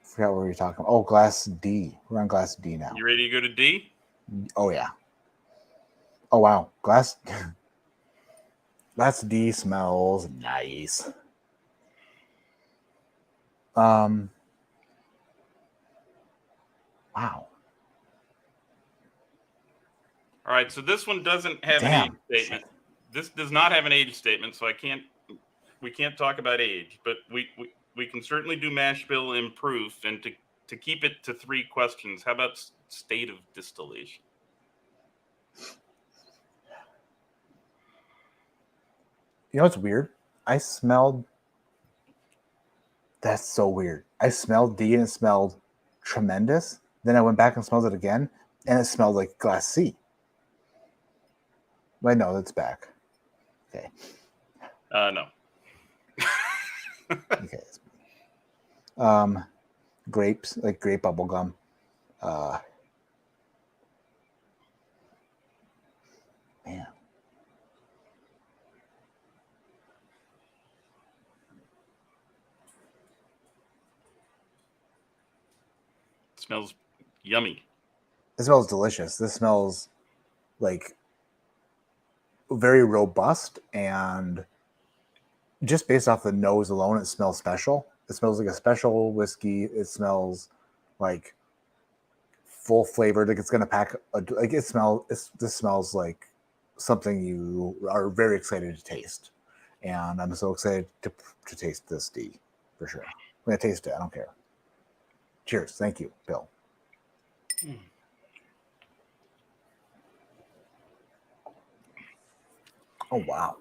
Forgot what we were talking about. Oh, Glass D. We're on Glass D now. You ready to go to D? Oh yeah. Oh wow, Glass D smells nice. Wow. All right, so this one doesn't have an age statement. This does not have an age statement, so we can't talk about age, but we can certainly do mash bill and proof, and to keep it to 3 questions, how about state of distillation? You know what's weird? That's so weird. I smelled D and it smelled tremendous. Then I went back and smelled it again, and it smelled like Glass C. Wait, no, that's back. Okay. No. Okay. Grapes, like grape bubble gum. Man. It smells yummy. It smells delicious. This smells like very robust, and just based off the nose alone, it smells special. It smells like a special whiskey. It smells like full flavored. Like it's gonna pack. This smells like something you are very excited to taste, and I'm so excited to taste this D for sure. I'm gonna taste it. I don't care. Cheers. Thank you, Bill. Oh wow.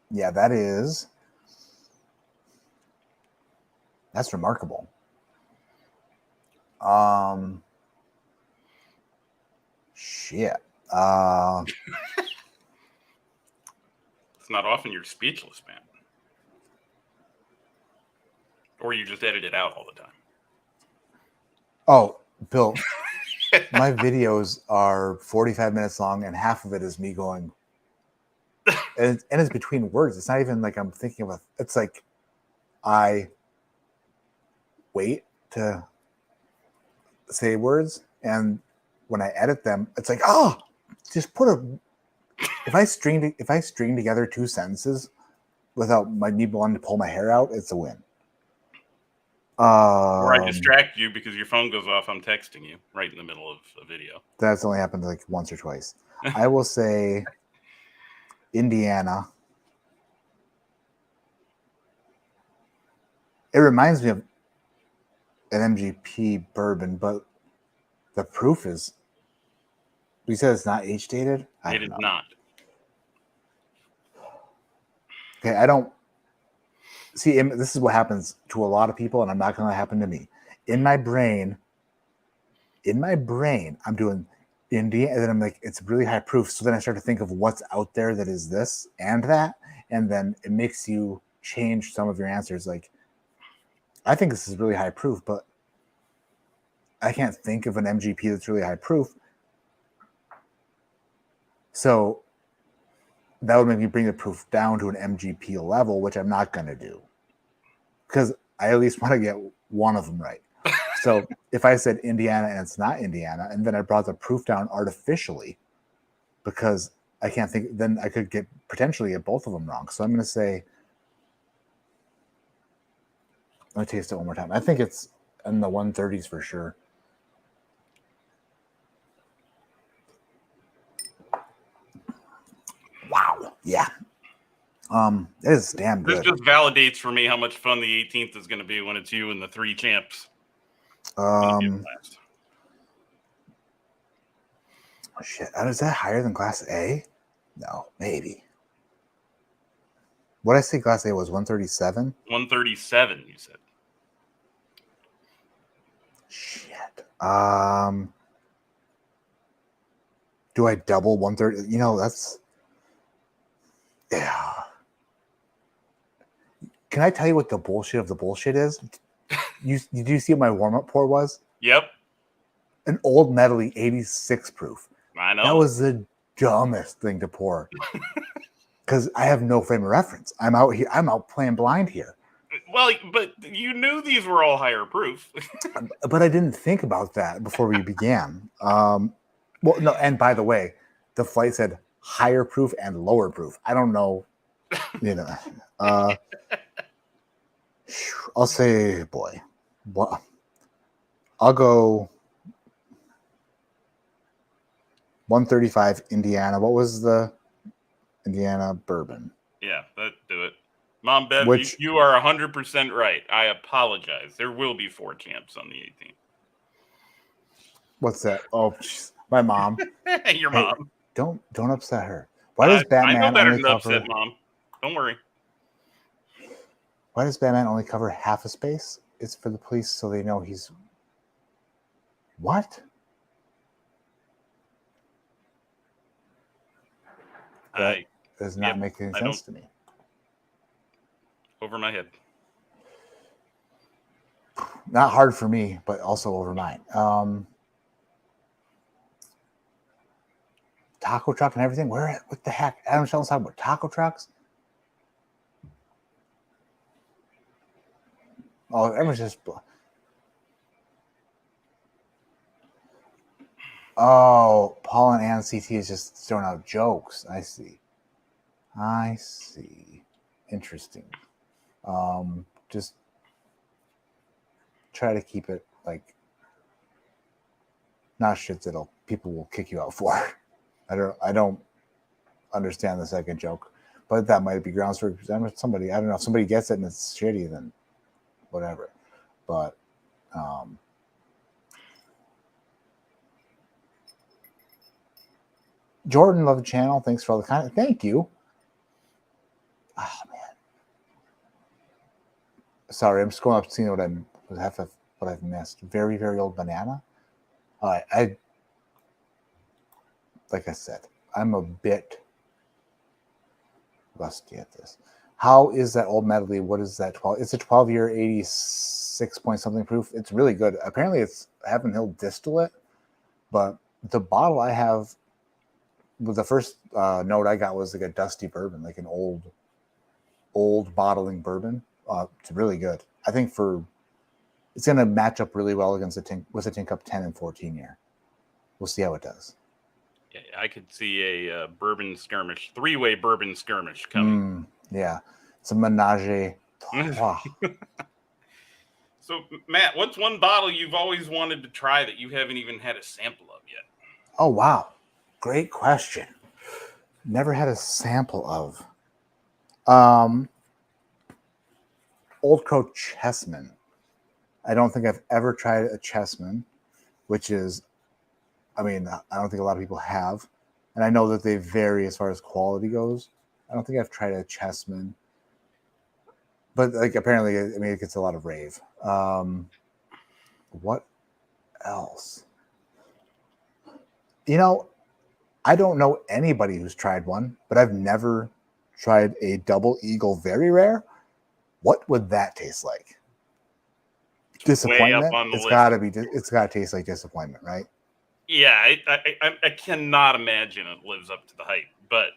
Yeah, that's remarkable. Shit. It's not often you're speechless, man. Or you just edit it out all the time. Oh, Bill, my videos are 45 minutes long, and half of it is me going, and it's between words. It's not even like I'm thinking of it's like I wait to say words, and when I edit them, it's like, oh, just if I string together two sentences without me wanting to pull my hair out, it's a win. Or I distract you because your phone goes off. I'm texting you right in the middle of a video. That's only happened like once or twice. I will say Indiana. It reminds me of an MGP bourbon, but the proof is. We said it's not age dated. It is not. Okay, I don't see. This is what happens to a lot of people, and I'm not going to happen to me. In my brain, I'm doing Indiana, and then I'm like, it's really high proof. So then I start to think of what's out there that is this and that, and then it makes you change some of your answers. Like, I think this is really high proof, but I can't think of an MGP that's really high proof. So that would make me bring the proof down to an MGP level, which I'm not going to do because I at least want to get one of them right. So if I said Indiana and it's not Indiana, and then I brought the proof down artificially because I can't think, then I could potentially get both of them wrong. So I'm going to say, let me taste it one more time. I think it's in the 130s for sure. Wow. Yeah. It is damn good. This just validates for me how much fun the 18th is going to be when it's you and the three champs. Shit. Is that higher than Class A? No, maybe. What I say Class A was 137? 137, you said. Shit. Do I double 130? You know, that's. Yeah. Can I tell you what the bullshit of the bullshit is? Did you see what my warm-up pour was? Yep. An old medley 86 proof. I know. That was the dumbest thing to pour. Because I have no frame of reference. I'm out playing blind here. Well, but you knew these were all higher proof. But I didn't think about that before we began. Well, no, and by the way, the flight said higher proof and lower proof. I don't know. You know. I'll say, boy. Well, I'll go 135 Indiana. What was the Indiana bourbon? Yeah, that do it. Mom, Bev, you are 100% right. I apologize. There will be 4 champs on the 18th. What's that? Oh, my mom. Your mom. Don't upset her. Why does Batman I know better only than cover? upset Mom. Don't worry. Why does Batman only cover half a space? It's for the police so they know he's. What? That does not make any sense to me. Over my head. Not hard for me, but also over mine. Taco truck and everything. What the heck? Adam Sheldon's talking about taco trucks. Oh, everyone's just. Oh, Paul and Ann CT is just throwing out jokes. I see. Interesting. Just try to keep it like not shit that people will kick you out for. I don't understand the second joke, but that might be grounds for somebody. I don't know if somebody gets it and it's shitty, then whatever. But Jordan, love the channel. Thanks for all the content. Thank you. Oh man. Sorry, I'm just going up seeing what I've missed. Very, very old banana. I like I said, I'm a bit rusty at this. How is that old medley? What is that? 12? It's a 12-year, 86 point something proof. It's really good. Apparently, it's Heaven Hill distillate, but the bottle I have, the first note I got was like a dusty bourbon, like an old bottling bourbon. It's really good. I think it's going to match up really well against a Tin Cup 10 and 14 year. We'll see how it does. Yeah, I could see a bourbon skirmish, 3-way bourbon skirmish coming. Yeah, it's a menage. So, Matt, what's one bottle you've always wanted to try that you haven't even had a sample of yet? Oh, wow. Great question. Never had a sample of. Old Crow Chessman. I don't think I've ever tried a Chessman, which is, I don't think a lot of people have. And I know that they vary as far as quality goes. I don't think I've tried a Chessman. But like apparently, it gets a lot of rave. What else? I don't know anybody who's tried one, but I've never tried a Double Eagle Very Rare. What would that taste like? Disappointment. It's got to taste like disappointment, right? Yeah, I cannot imagine it lives up to the hype, but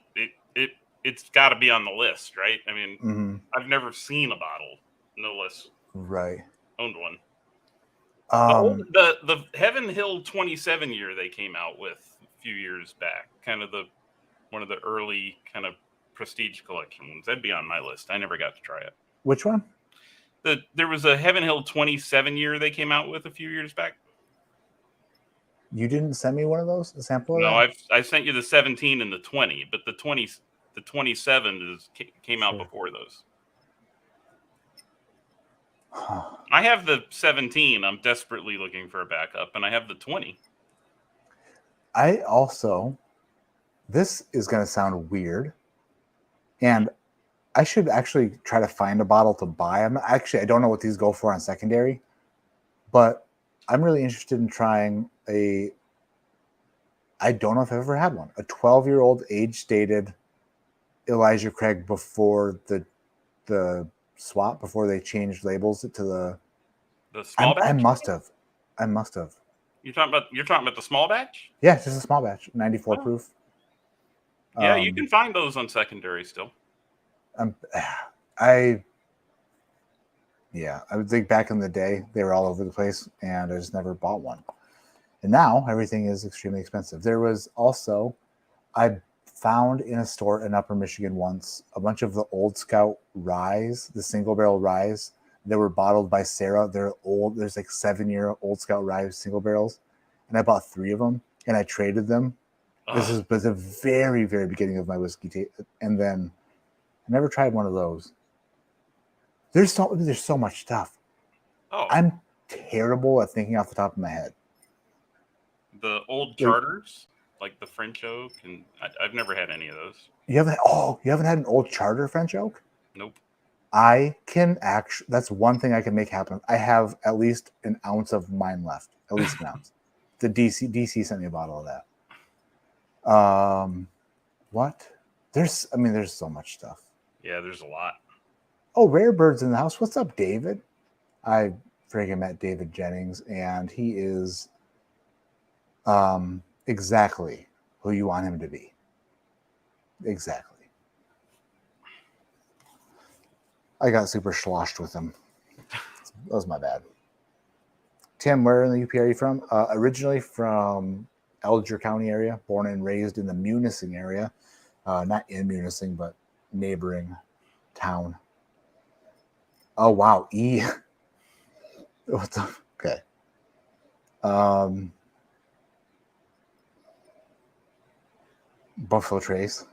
it's got to be on the list, right? I mean, I've never seen a bottle, no less. Right. Owned one. The Heaven Hill 27 year they came out with a few years back, kind of one of the early kind of prestige collection ones. That'd be on my list. I never got to try it. Which one? There was a Heaven Hill 27 year they came out with a few years back. You didn't send me one of those, a sample of that? No, I sent you the 17 and the 20, but the 27 came out before those. Huh. I have the 17. I'm desperately looking for a backup, and I have the 20. This is going to sound weird, and I should actually try to find a bottle to buy. I don't know what these go for on secondary, but I'm really interested in trying I don't know if I've ever had one, a 12-year-old age-stated Elijah Craig before the swap, before they changed labels to the small batch? I must have. You're talking about the small batch? Yeah, just a small batch, 94 proof. Yeah, you can find those on secondary still. I would think back in the day they were all over the place, and I just never bought one. And now everything is extremely expensive. There was also, I found in a store in Upper Michigan once a bunch of the Old Scout ryes, the single barrel ryes that were bottled by Sarah. They're old. There's like 7-year Old Scout rye single barrels, and I bought 3 of them and I traded them. This was the very, very beginning of my whiskey and then I never tried one of those. There's so much stuff. I'm terrible at thinking off the top of my head. The old charters, like the French oak, and I've never had any of those. You haven't had an old charter French oak? Nope. That's one thing I can make happen. I have at least an ounce of mine left. At least an ounce. The DC sent me a bottle of that. What? There's so much stuff. Yeah, there's a lot. Oh, Rare Bird's in the house. What's up, David? I freaking met David Jennings, and he is exactly who you want him to be. Exactly. I got super sloshed with him. That was my bad. Tim, where in the UP are you from? Originally from Alger County area, born and raised in the Munising area. Not in Munising, but neighboring town. Oh, wow. E. What's up? Okay. Buffalo Trace.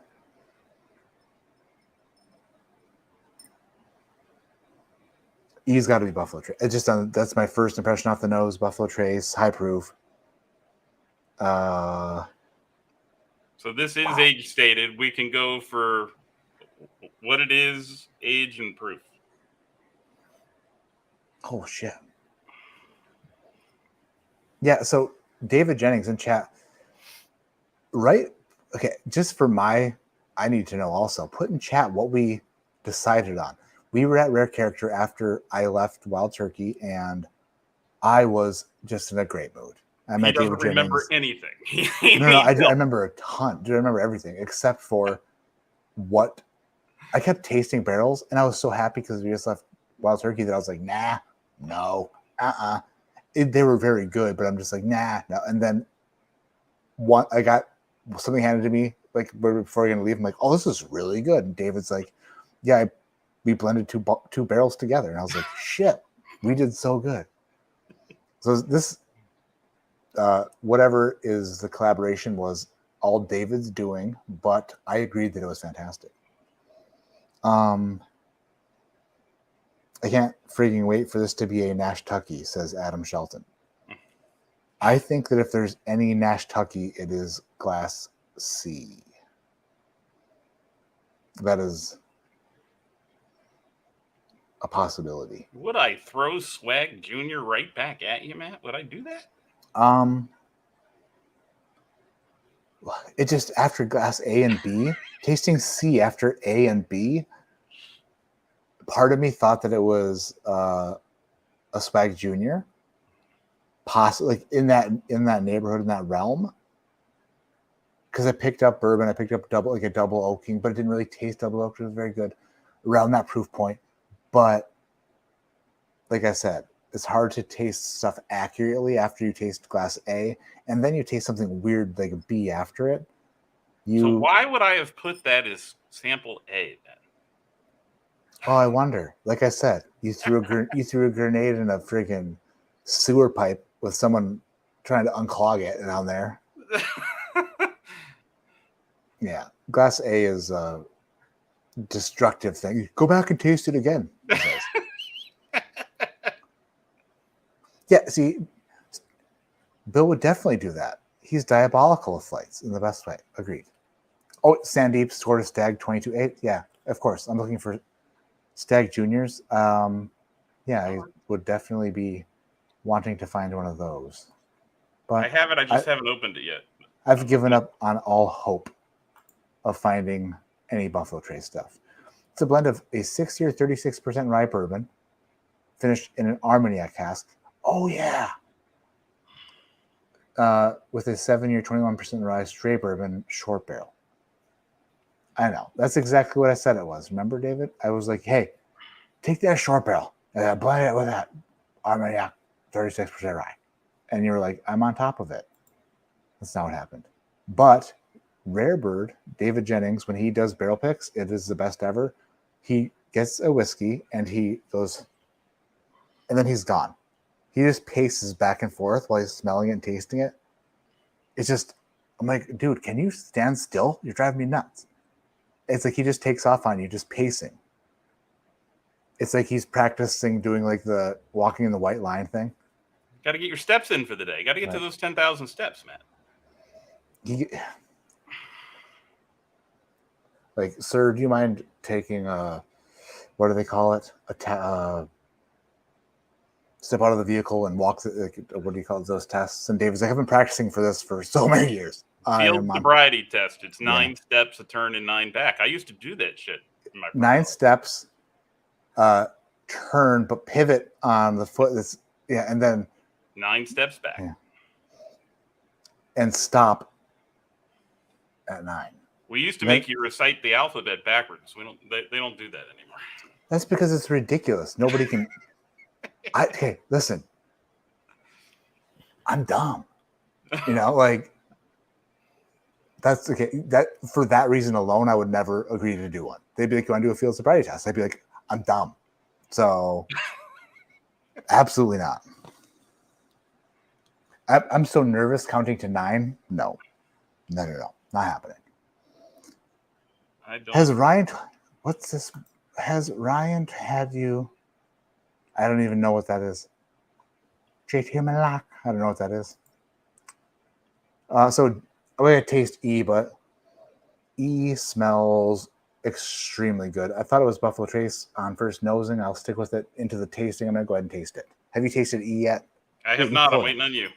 E's got to be Buffalo Trace. It's just that's my first impression off the nose. Buffalo Trace, high proof. So this is age stated. We can go for what it is, age, and proof. Oh shit. Yeah. So David Jennings in chat. Right. Okay. Just for I need to know also. Put in chat what we decided on. We were at Rare Character after I left Wild Turkey, and I was just in a great mood. I met David Jennings. Remember anything. No, I remember a ton. Dude, I remember everything except for what I kept tasting barrels, and I was so happy because we just left Wild Turkey that I was like, nah, no, they were very good, but I'm just like, nah, no. And then I got something handed to me like before we're gonna leave. I'm like, oh, this is really good. And David's like, yeah, we blended two barrels together, and I was like, shit, we did so good. So this, whatever is the collaboration was all David's doing, but I agreed that it was fantastic. I can't freaking wait for this to be a Nash Tucky, says Adam Shelton. I think that if there's any Nash Tucky, it is Glass C. That is a possibility. Would I throw Swag Junior right back at you, Matt? Would I do that? It just after Glass A and B, tasting C after A and B. Part of me thought that it was a Swag Junior, possibly like in that neighborhood, in that realm. Because I picked up bourbon, I picked up a double oaking, but it didn't really taste double oaked. It was very good around that proof point. But like I said, it's hard to taste stuff accurately after you taste Glass A, and then you taste something weird like a B after it. So why would I have put that as sample A then? Oh, I wonder. Like I said, you threw a grenade in a freaking sewer pipe with someone trying to unclog it down there. Yeah, Glass A is a destructive thing. Go back and taste it again. Yeah, see, Bill would definitely do that. He's diabolical with flights in the best way. Agreed. Oh, Sandeep, Sword of Stag 22.8. Yeah, of course. I'm looking for Stag Juniors. Yeah, I would definitely be wanting to find one of those. But I have it. I just haven't opened it yet. I've given up on all hope of finding any Buffalo Trace stuff. It's a blend of a 6-year, 36% rye bourbon, finished in an Armagnac cask. Oh, yeah. With a 7-year, 21% rye straight bourbon short barrel. I know. That's exactly what I said it was. Remember, David? I was like, hey, take that short barrel and blend it with that Armagnac 36% rye. And you were like, I'm on top of it. That's not what happened. But Rare Bird, David Jennings, when he does barrel picks, it is the best ever. He gets a whiskey and he goes, and then he's gone. He just paces back and forth while he's smelling it and tasting it. It's just, I'm like, dude, can you stand still? You're driving me nuts. It's like he just takes off on you, just pacing. It's like he's practicing doing like the walking in the white line thing. Got to get your steps in for the day. Got to get to those 10,000 steps, man. Like, sir, do you mind taking what do they call it? Step out of the vehicle and walk. What do you call those tests? And David's like, I've been practicing for this for so many years. Field sobriety test. It's 9 steps, a turn, and 9 back. I used to do that shit. 9 steps, turn but pivot on the foot. That's and then 9 steps back. Yeah. And stop at 9. We used to make you recite the alphabet backwards. They don't do that anymore. That's because it's ridiculous. Nobody can. Okay, listen. I'm dumb. That's okay. That for that reason alone, I would never agree to do one. They'd be like, "You want to do a field sobriety test?" I'd be like, "I'm dumb." So, absolutely not. I'm so nervous counting to 9. No, not happening. I don't. Has Ryan? What's this? Has Ryan had you? I don't even know what that is. JT Malak. I don't know what that is. So I'm going to taste E, but E smells extremely good. I thought it was Buffalo Trace on first nosing. I'll stick with it into the tasting. I'm going to go ahead and taste it. Have you tasted E yet? I have not. I'm waiting on you.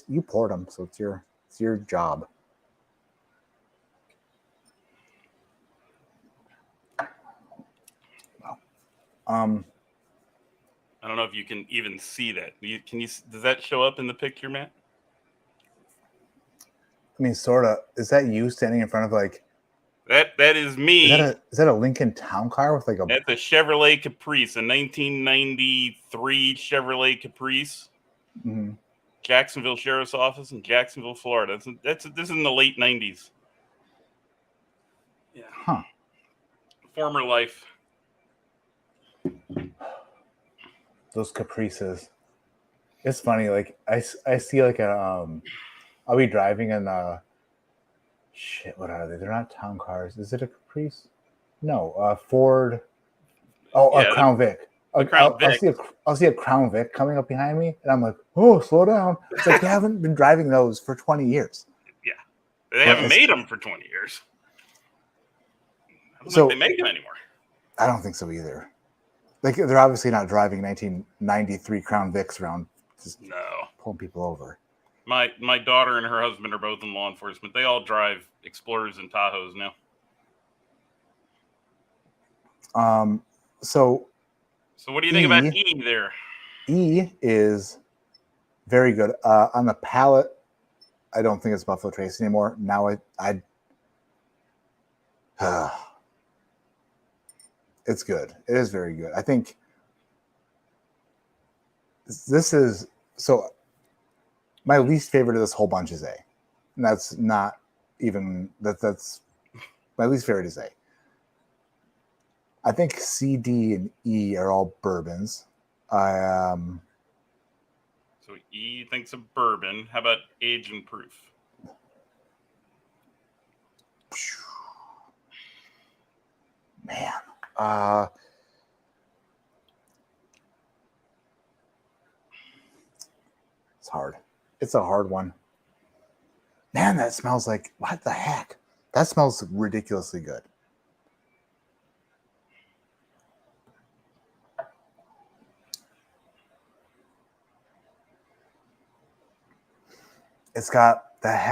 You poured them, so it's your job. I don't know if you can even see that. Does that show up in the picture, Matt? I mean, sort of. Is that you standing in front of like that? That is me. Is that a Lincoln Town Car with like a? That's a Chevrolet Caprice, a 1993 Chevrolet Caprice. Mm-hmm. Jacksonville Sheriff's Office in Jacksonville, Florida. This is in the late 90s. Yeah. Huh. Former life. Those Caprices. It's funny. Like I see like a I'll be driving and shit. What are they? They're not town cars. Is it a Caprice? No. Ford. Oh, a Crown Vic. I'll see a Crown Vic coming up behind me, and I'm like, "Oh, slow down!" It's like you haven't been driving those for 20 years. Yeah, they haven't made them for 20 years. I don't think they make them anymore. I don't think so either. Like they're obviously not driving 1993 Crown Vics around, just pulling people over. My daughter and her husband are both in law enforcement. They all drive Explorers and Tahoes now. So what do you think about E there? E is very good. On the palate, I don't think it's Buffalo Trace anymore. Now it's good. It is very good. I think this is my least favorite of this whole bunch is A. And that's not even that's my least favorite is A. I think C, D, and E are all bourbons. So E thinks of bourbon. How about age and proof? Man. It's hard. It's a hard one. Man, that smells like, what the heck? That smells ridiculously good. That's got that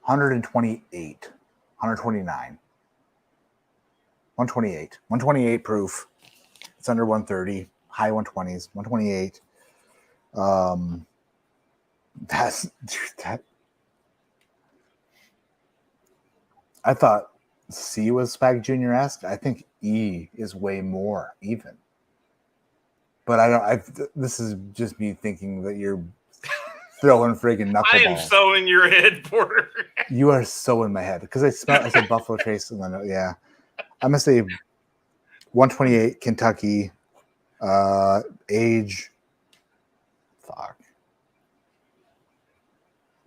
128, 129, 128 proof. It's under 130, high 120s, 128. That. I thought C was Spag Jr.-esque. I think E is way more even. But this is just me thinking that you're throwing friggin' knuckleballs. I am so in your head, Porter. You are so in my head because I said Buffalo Trace and then yeah. I'm gonna say 128 Kentucky, age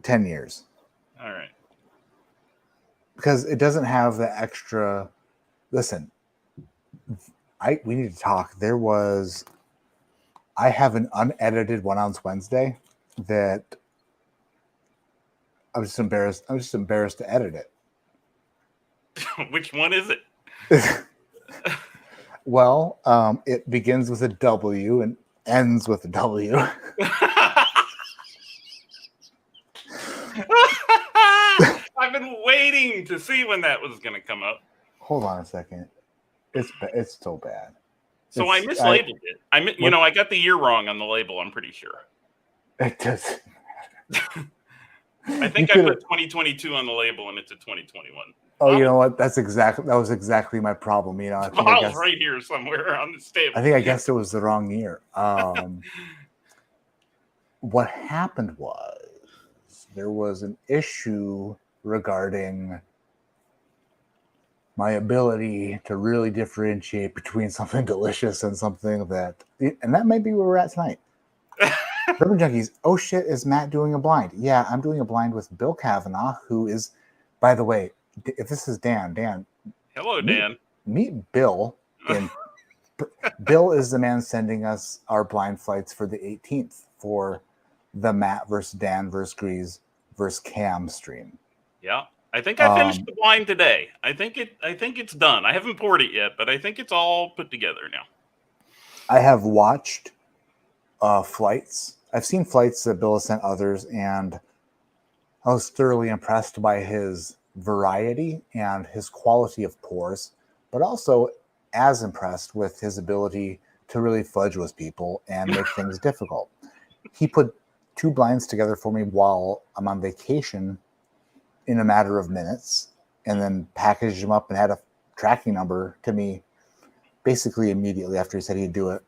10 years. All right. Because it doesn't have the extra. Listen, we need to talk. I have an unedited 1 ounce Wednesday that I was just embarrassed. I'm just embarrassed to edit it. Which one is it? Well, it begins with a W and ends with a W. I've been waiting to see when that was going to come up. Hold on a second. It's so bad. So I mislabeled it. I got the year wrong on the label. I'm pretty sure. It doesn't. I think I put 2022 on the label, and it's a 2021. Oh, you know what? That was exactly my problem. You know, I think bottle's right here somewhere on this table. I think I guessed it was the wrong year. What happened was there was an issue regarding my ability to really differentiate between something delicious and something and that might be where we're at tonight. Bourbon Junkies, oh shit, is Matt doing a blind? Yeah, I'm doing a blind with Bill Kavanaugh, who is, by the way, if this is Dan. Hello, Dan. Meet Bill. Bill is the man sending us our blind flights for the 18th for the Matt versus Dan versus Grease versus Cam stream. Yeah. I think I finished the blind today. I think it's done. I haven't poured it yet, but I think it's all put together now. I have watched flights. I've seen flights that Bill has sent others, and I was thoroughly impressed by his variety and his quality of pours, but also as impressed with his ability to really fudge with people and make things difficult. He put 2 blinds together for me while I'm on vacation in a matter of minutes, and then packaged them up and had a tracking number to me basically immediately after he said he'd do it.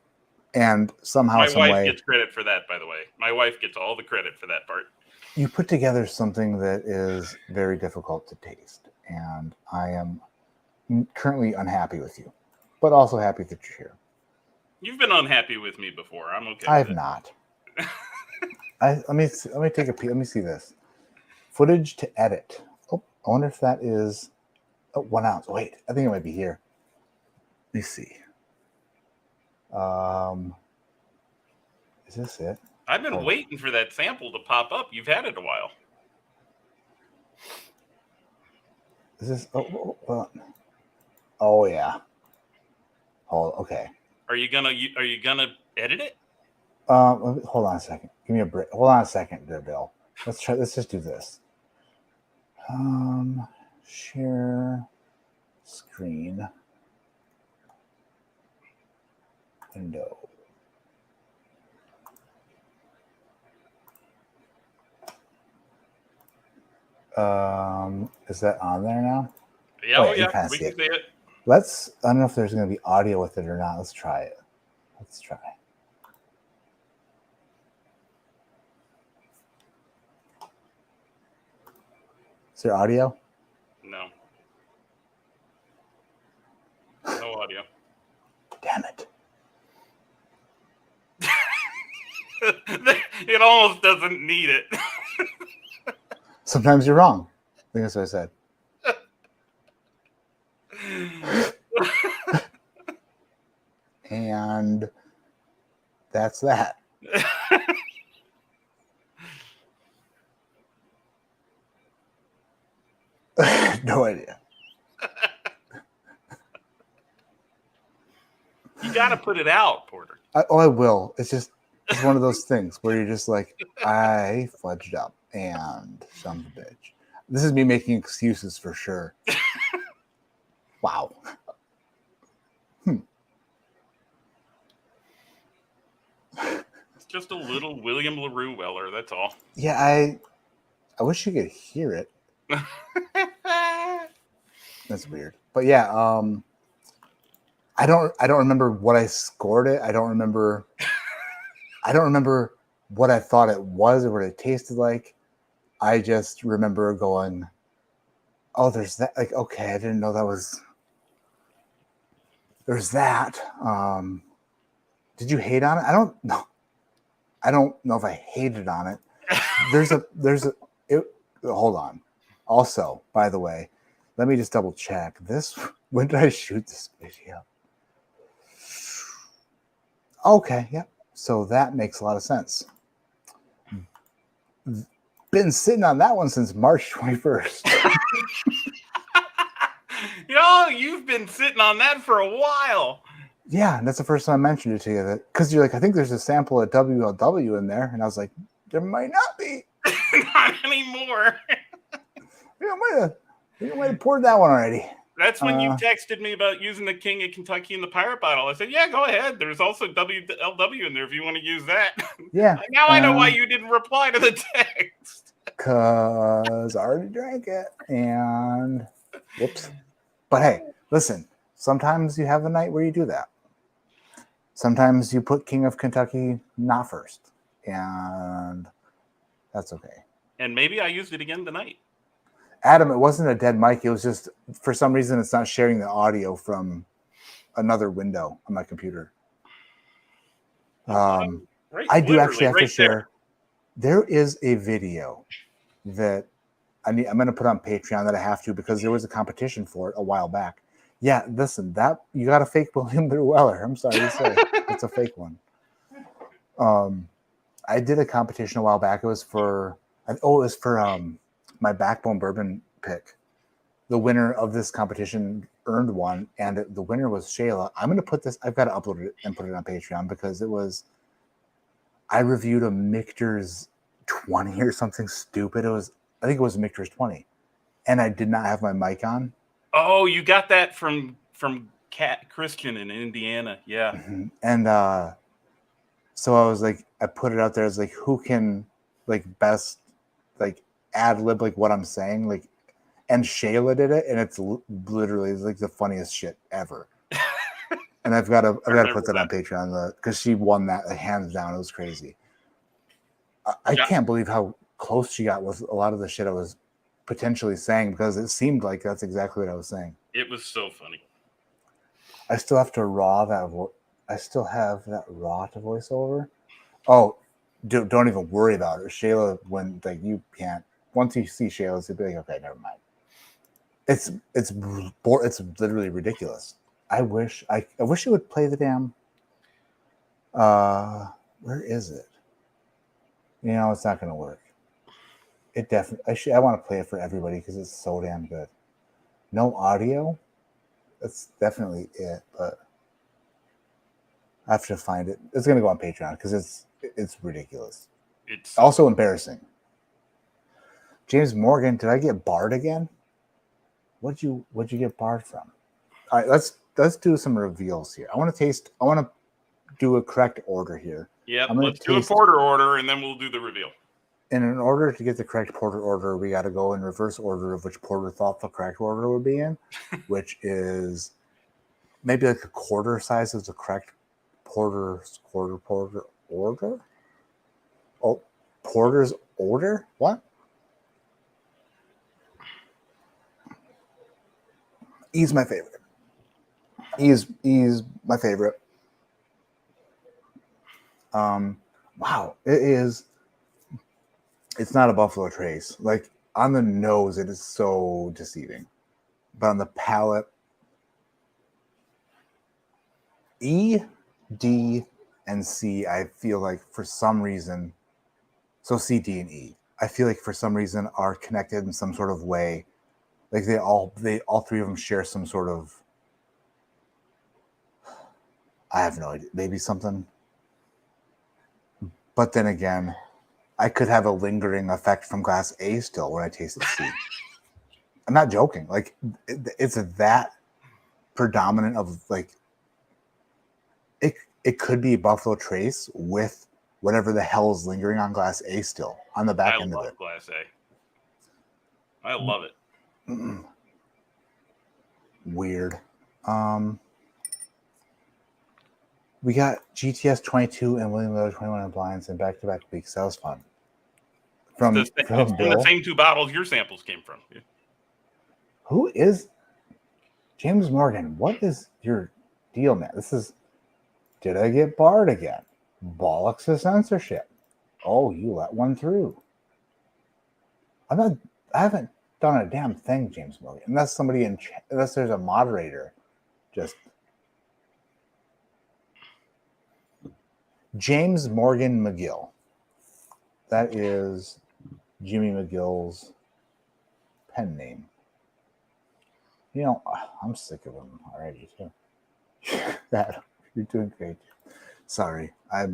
And somehow, my wife gets credit for that, by the way. My wife gets all the credit for that part. You put together something that is very difficult to taste, and I am currently unhappy with you, but also happy that you're here. You've been unhappy with me before. I'm okay. I have not. Let me take a peek. Let me see this. Footage to edit. Oh, I wonder if that is 1 ounce. Wait, I think it might be here. Let me see. Is this it? I've been waiting for that sample to pop up. You've had it a while. Is this? Oh yeah. Okay. Are you gonna edit it? Hold on a second. Give me a break. Hold on a second, there, Bill. Let's just do this. Share screen window. Is that on there now? Yeah, yeah, we can see it. I don't know if there's going to be audio with it or not. Let's try it. Let's try. Is there audio? No. No audio. Damn it. It almost doesn't need it. Sometimes you're wrong. I think that's what I said. And that's that. No idea. You got to put it out, Porter. I will. It's one of those things where you're just like, I fudged up and son of a bitch. This is me making excuses for sure. Wow. It's just a little William LaRue Weller, that's all. Yeah, I wish you could hear it. That's weird. But yeah, I don't remember what I scored it. I don't remember what I thought it was or what it tasted like. I just remember going, oh, there's that. Like, okay, I didn't know that was. There's that. Did you hate on it? I don't know. I don't know if I hated on it. Hold on. Also, by the way, let me just double check this. When did I shoot this video? Okay, yep. So that makes a lot of sense. Been sitting on that one since March 21st. Yo, you've been sitting on that for a while. Yeah, and that's the first time I mentioned it to you. Because you're like, I think there's a sample of WLW in there. And I was like, there might not be. Not anymore. I might have poured that one already. That's when you texted me about using the King of Kentucky in the pirate bottle. I said, yeah, go ahead. There's also WLW in there if you want to use that. Yeah. Now I know why you didn't reply to the text. Because I already drank it. And whoops. But hey, listen, sometimes you have a night where you do that. Sometimes you put King of Kentucky not first. And that's okay. And maybe I used it again tonight. Adam, it wasn't a dead mic. It was just, for some reason, it's not sharing the audio from another window on my computer. I do actually have to share. There is a video that I'm going to put on Patreon that I have to, because there was a competition for it a while back. Yeah, listen, that you got a fake William Weller. I'm sorry to say, it's a fake one. I did a competition a while back. It was for my Backbone Bourbon pick. The winner of this competition earned one, and the winner was Shayla. I'm going to put this, I've got to upload it and put it on Patreon, because I reviewed a Michter's 20 or something stupid. I think it was Michter's 20, and I did not have my mic on. Oh, you got that from Cat Christian in Indiana. Yeah. Mm-hmm. And so I was like, I put it out there as like, who can like best like ad lib like what I'm saying, like, and Shayla did it, and it's literally like the funniest shit ever. And I've got to put that on Patreon, because she won that hands down. It was crazy. I can't believe how close she got with a lot of the shit I was potentially saying, because it seemed like that's exactly what I was saying. It was so funny. I still have to raw that. I still have that raw to voice over. Oh, don't even worry about it. Shayla, when like you can't. Once you see Shayla's, you'll be like, okay, never mind. It's literally ridiculous. I wish it would play the damn. Where is it? You know, it's not going to work. It definitely. I want to play it for everybody because it's so damn good. No audio. That's definitely it, but I have to find it. It's going to go on Patreon because it's ridiculous. It's also embarrassing. James Morgan, did I get barred again? What'd you get barred from? All right, let's do some reveals here. I want to do a correct order here. Yeah, let's do a porter order, and then we'll do the reveal. And in order to get the correct porter order, we got to go in reverse order of which porter thought the correct order would be in, which is maybe like a quarter size is the correct porter order. Oh, porter's order? What? E's my favorite. E's my favorite. Wow, it's not a Buffalo Trace. Like on the nose, it is so deceiving, but on the palate, E, D, and C, I feel like for some reason, so C, D, and E, I feel like for some reason are connected in some sort of way. Like all three of them share some sort of, I have no idea, maybe something. But then again, I could have a lingering effect from Glass A still when I taste the C. I'm not joking. Like it's that predominant of like, it could be Buffalo Trace with whatever the hell is lingering on Glass A still on the back end of it. I love Glass A. I love it. Weird. We got GTS 22 and William Miller 21 in blinds in back-to-back weeks. That was fun. From the same two bottles your samples came from. Yeah. Who is James Morgan? What is your deal, man? Did I get barred again? Bollocks of censorship. Oh, you let one through. I haven't done a damn thing, James Morgan. Unless there's a moderator. Just James Morgan McGill. That is Jimmy McGill's pen name. You know, I'm sick of him already too. You're doing great. Sorry, I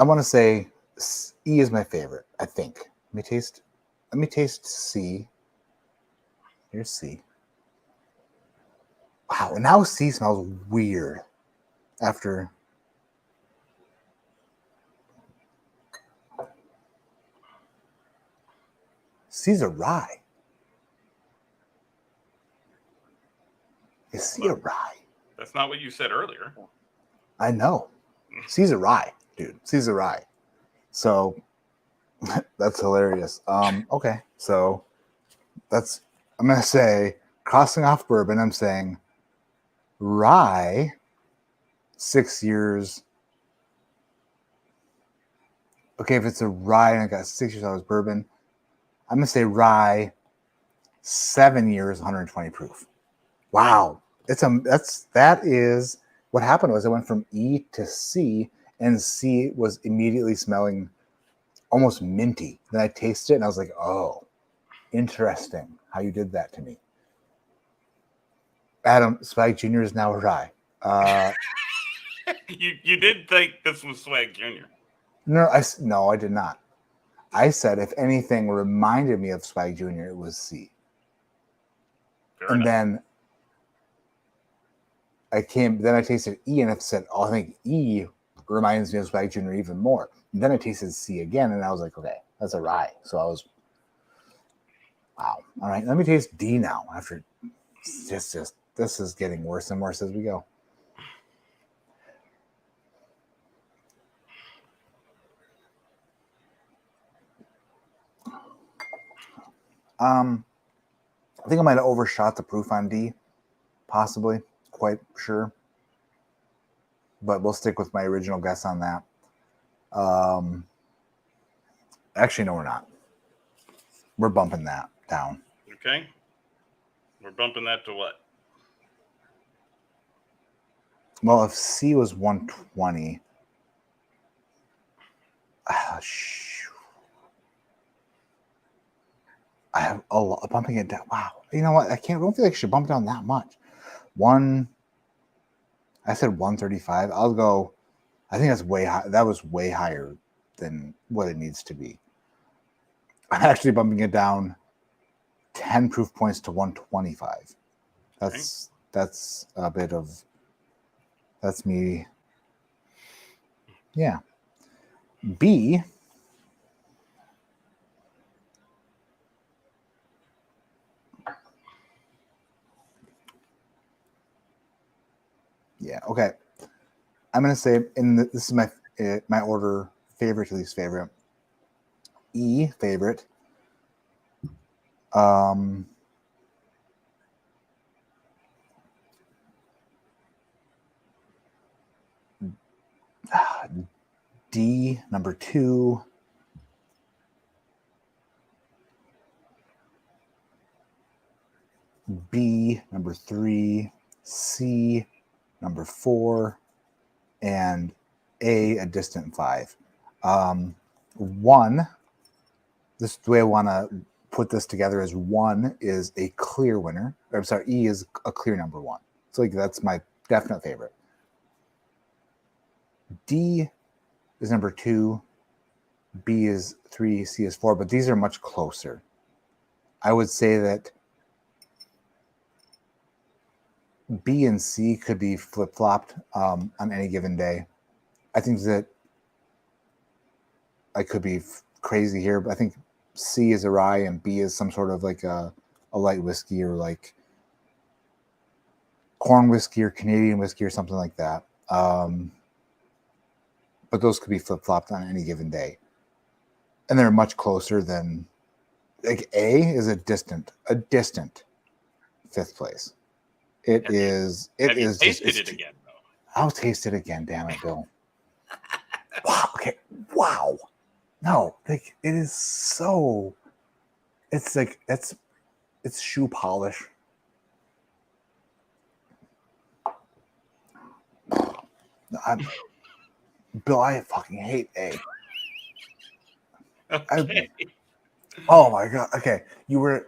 want to say E is my favorite, I think. Let me taste C. Here's C. Wow, and now C smells weird after. C's a rye. Is C a rye? That's not what you said earlier. I know. C's a rye, dude. C's a rye. So that's hilarious. Okay, so I'm gonna say crossing off bourbon. I'm saying rye, 6 years. Okay, if it's a rye and I got 6 years out of bourbon, I'm gonna say rye, 7 years, 120 proof. Wow, that is what happened. Was it went from E to C, and C was immediately smelling almost minty. Then I tasted it and I was like, oh, interesting how you did that to me. Adam, Spike Jr. is now a rye. You did think this was Swag Jr. No, I did not. I said if anything reminded me of Swag Jr., it was C. Fair enough. Then I tasted E and I said, oh, I think E reminds me of Swag Jr. even more. And then I tasted C again and I was like, okay, that's a rye. So I was, wow. All right, let me taste D now. After this is getting worse and worse as we go. I think I might have overshot the proof on D, possibly, quite sure. But we'll stick with my original guess on that. Actually, no, we're not. We're bumping that down. Okay. We're bumping that to what? Well, if C was 120, I have a lot bumping it down. Wow. You know what? I don't feel like I should bump it down that much. I said 135. I'll go. I think that's way high. That was way higher than what it needs to be. I'm actually bumping it down 10 proof points to 125. That's a bit of. That's me. Yeah. B. Yeah. Okay. I'm gonna say this is my order: favorite to least favorite. E, favorite. D, number 2. B, number 3. C, number 4. And a distant 5. 1, this the way I want to put this together is 1 is a clear winner. I'm sorry, E is a clear number 1. So like that's my definite favorite. D is number 2. B is 3. C is 4. But these are much closer. I would say that B and C could be flip-flopped on any given day. I think that I could be crazy here, but I think C is a rye and B is some sort of like a light whiskey or like corn whiskey or Canadian whiskey or something like that. But those could be flip-flopped on any given day. And they're much closer than like A is a distant 5th place. It is Tasted it again, though. I'll taste it again, damn it, Bill. Wow, okay. Wow. No, like it is so it's like it's shoe polish. Bill, I fucking hate A. Okay. Oh my god. Okay. You were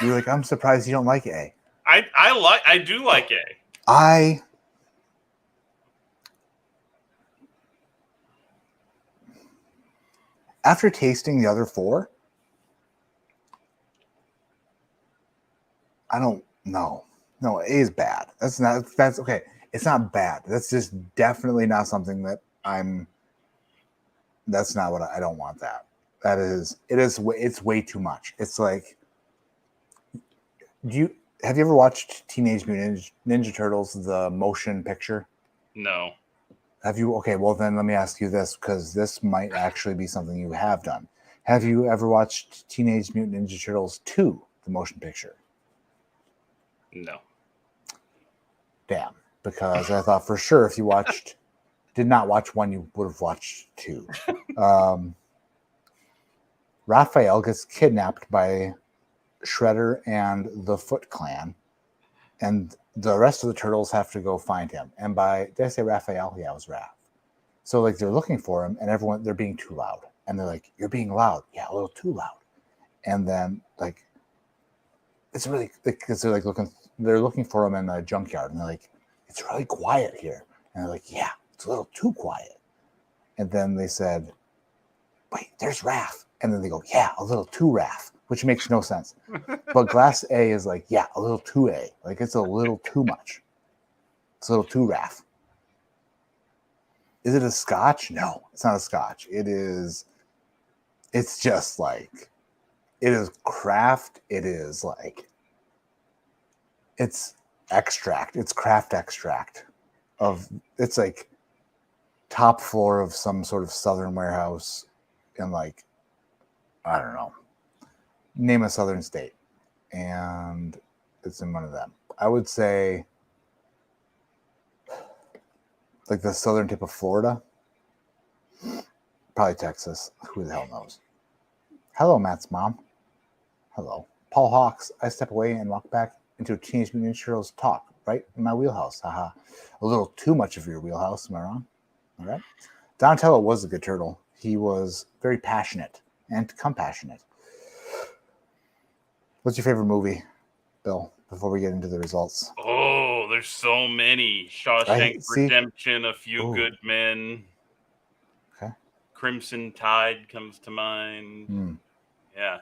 like, I'm surprised you don't like A. I do like A. after tasting the other 4, I don't know. No, it is bad. That's okay. It's not bad. That's just definitely not something that that's not what I don't want that. It's way too much. It's like, have you ever watched Teenage Mutant Ninja Turtles, the motion picture? No. Have you? Okay, well then let me ask you this, because this might actually be something you have done. Have you ever watched Teenage Mutant Ninja Turtles 2, the motion picture? No. Damn, because I thought for sure if you did not watch 1, you would have watched 2. Raphael gets kidnapped by Shredder and the Foot Clan, and the rest of the turtles have to go find him. And did I say Raphael? Yeah, it was Raph. So like they're looking for him, and they're being too loud, and they're like, "You're being loud, yeah, a little too loud." And then like it's really because they're looking for him in a junkyard, and they're like, "It's really quiet here," and they're like, "Yeah, it's a little too quiet." And then they said, "Wait, there's Raph," and then they go, "Yeah, a little too Raph," which makes no sense. But Glass A is like, "Yeah, a little too A," like it's a little too much. It's a little too Raph. Is it a scotch? No, it's not a scotch. It's just like, it is craft. It is like, it's extract. It's craft extract it's like top floor of some sort of southern warehouse in like, I don't know, name a southern state. And it's in one of them. I would say like the southern tip of Florida, probably Texas. Who the hell knows? Hello, Matt's mom. Hello. Paul Hawks. I step away and walk back into Teenage Mutant Ninja Turtles talk, right in my wheelhouse. Haha. A little too much of your wheelhouse. Am I wrong? All right. Donatello was a good turtle. He was very passionate and compassionate. What's your favorite movie, Bill, before we get into the results? Oh, there's so many. Shawshank Redemption, A Few Good Men. Okay. Crimson Tide comes to mind. Yeah.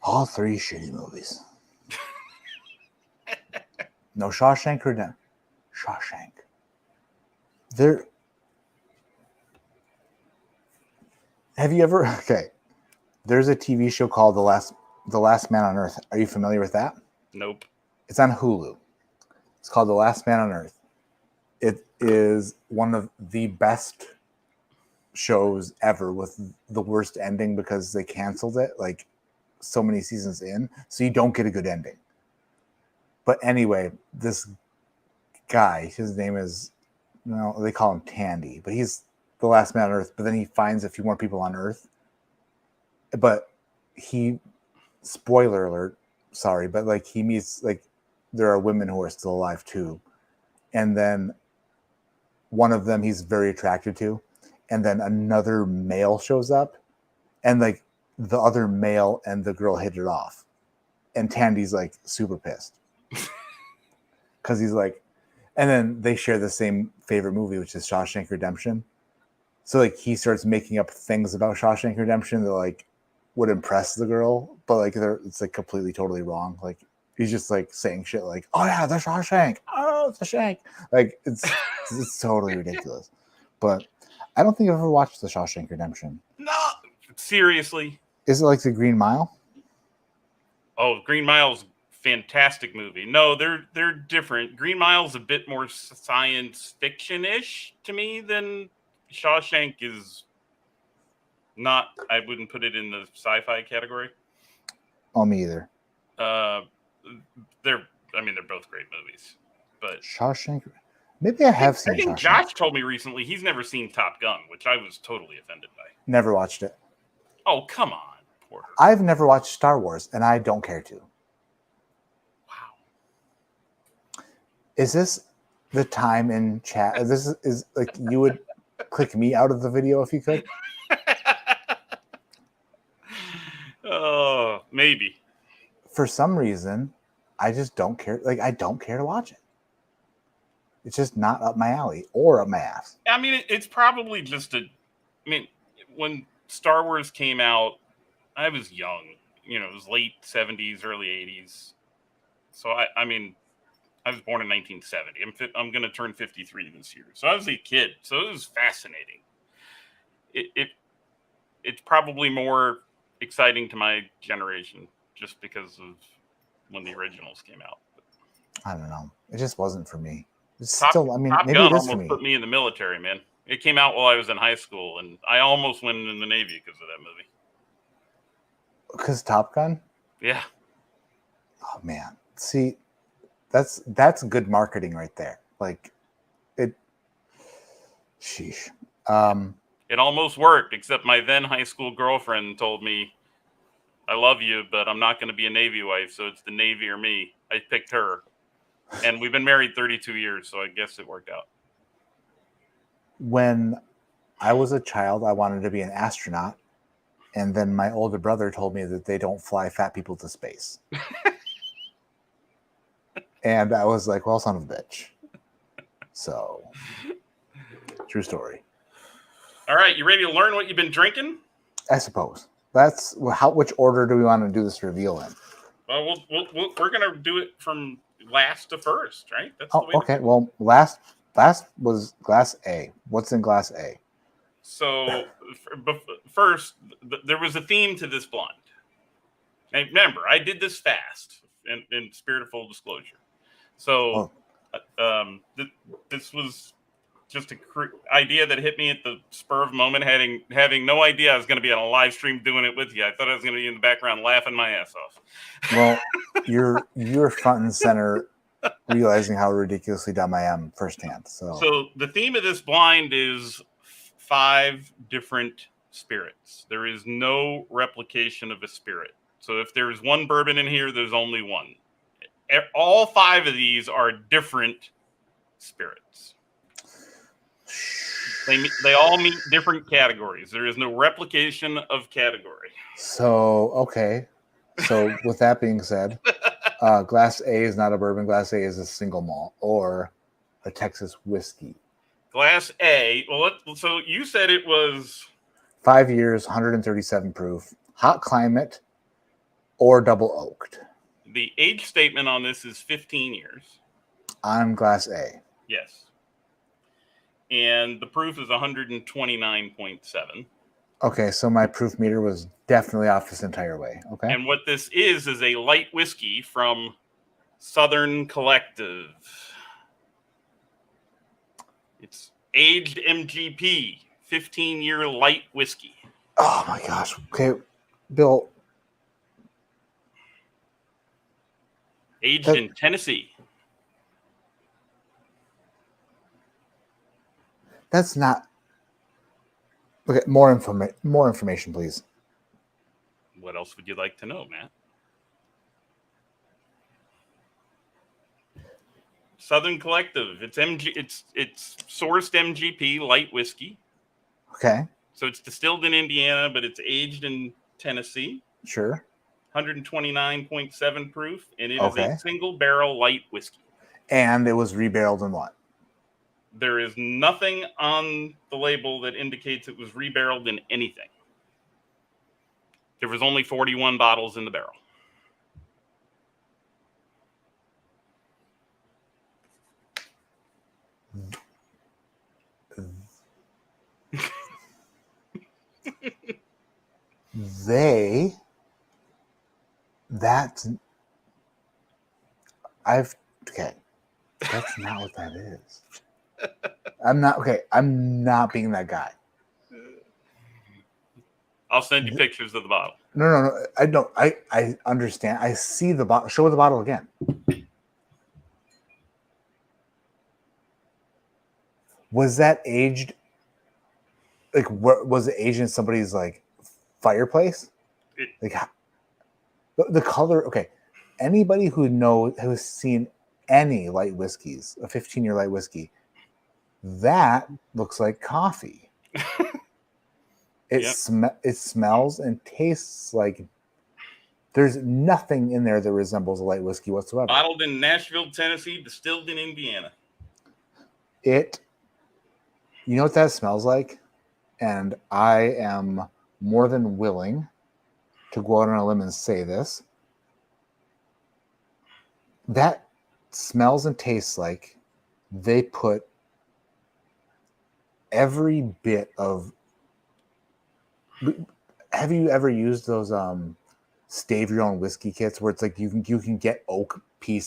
All 3 shitty movies. No, Shawshank Redemption. Shawshank. Have you ever? Okay. There's a TV show called The Last Man on Earth. Are you familiar with that? Nope. It's on Hulu. It's called The Last Man on Earth. It is one of the best shows ever with the worst ending because they canceled it like so many seasons in. So you don't get a good ending. But anyway, this guy, his name is, they call him Tandy, but he's the last man on Earth. But then he finds a few more people on Earth. But spoiler alert, sorry, but like he meets, like, there are women who are still alive too. And then one of them he's very attracted to. And then another male shows up. And like the other male and the girl hit it off. And Tandy's like super pissed. Because he's like, and then they share the same favorite movie, which is Shawshank Redemption. So like he starts making up things about Shawshank Redemption that like would impress the girl, but like it's like completely totally wrong. Like he's just like saying shit like, "Oh yeah, the Shawshank. Oh, it's a shank." Like it's totally ridiculous. But I don't think I've ever watched the Shawshank Redemption. No, seriously. Is it like the Green Mile? Oh, Green Mile's fantastic movie. No, they're different. Green Mile's a bit more science fiction-ish to me than Shawshank is. Not, I wouldn't put it in the sci-fi category. Oh, me either. They're both great movies, but Shawshank. Maybe I have seen. I think Shawshank. Josh told me recently he's never seen Top Gun, which I was totally offended by. Never watched it. Oh, come on, Porter. I've never watched Star Wars, and I don't care to. Wow. Is this the time in chat? This is like you would click me out of the video if you could. Oh, maybe. For some reason, I just don't care. Like, I don't care to watch it. It's just not up my alley or up my ass. I mean, it's probably just I mean, when Star Wars came out, I was young. It was late 70s, early 80s. So I mean, I was born in 1970. I'm going to turn 53 this year. So I was a kid. So it was fascinating. It's probably more exciting to my generation just because of when the originals came out. I don't know. It just wasn't for me. It's Top maybe Gun it is for almost me. put me in the military, man. It came out while I was in high school, and I almost went in the Navy because of that movie. Because Top Gun? Yeah. Oh man. See, that's good marketing right there. Like it. Sheesh. It almost worked, except my then high school girlfriend told me, "I love you, but I'm not going to be a Navy wife, so it's the Navy or me." I picked her, and we've been married 32 years, so I guess it worked out. When I was a child, I wanted to be an astronaut, and then my older brother told me that they don't fly fat people to space. And I was like, well, son of a bitch. So, true story. All right, you ready to learn what you've been drinking? I suppose. That's which order do we want to do this reveal in? Well, we're going to do it from last to first, right? That's the way okay. Well, last was glass A. What's in glass A? So, first, there was a theme to this blind. And remember, I did this fast in spirit of full disclosure. So, this was just an idea that hit me at the spur of the moment, having no idea I was going to be on a live stream doing it with you. I thought I was going to be in the background laughing my ass off. Well, you're front and center, realizing how ridiculously dumb I am firsthand. So the theme of this blind is 5 different spirits. There is no replication of a spirit. So if there's one bourbon in here, there's only one. All 5 of these are different spirits. They all meet different categories. There is no replication of category. So, okay. So with that being said, glass A is not a bourbon. Glass A is a single malt or a Texas whiskey. Glass A. Well, so you said it was 5 years, 137 proof, hot climate, or double oaked. The age statement on this is 15 years. On glass A. Yes. And the proof is 129.7. Okay, so my proof meter was definitely off this entire way. Okay. And what this is a light whiskey from Southern Collective. It's aged MGP, 15-year light whiskey. Oh my gosh. Okay, Bill. Aged in Tennessee. That's not. Okay, more information, please. What else would you like to know, Matt? Southern Collective. It's sourced MGP light whiskey. Okay. So it's distilled in Indiana, but it's aged in Tennessee. Sure. 129.7 proof, and it is a single barrel light whiskey. And it was rebarreled in what? There is nothing on the label that indicates it was rebarreled in anything. There was only 41 bottles in the barrel. That's not what that is. I'm not being that guy. I'll send you pictures of the bottle. No. I don't. I understand. I see the bottle. Show the bottle again. Was that aged? Like, what was it aged in somebody's like fireplace? The color. Okay, anybody who's seen any light whiskeys, a 15-year light whiskey, that looks like coffee. It smells and tastes like there's nothing in there that resembles a light whiskey whatsoever. Bottled in Nashville, Tennessee, distilled in Indiana. You know what that smells like? and I am more than willing to go out on a limb and say this. That smells and tastes like they put every bit of. Have you ever used those stave your own whiskey kits where it's like you can get oak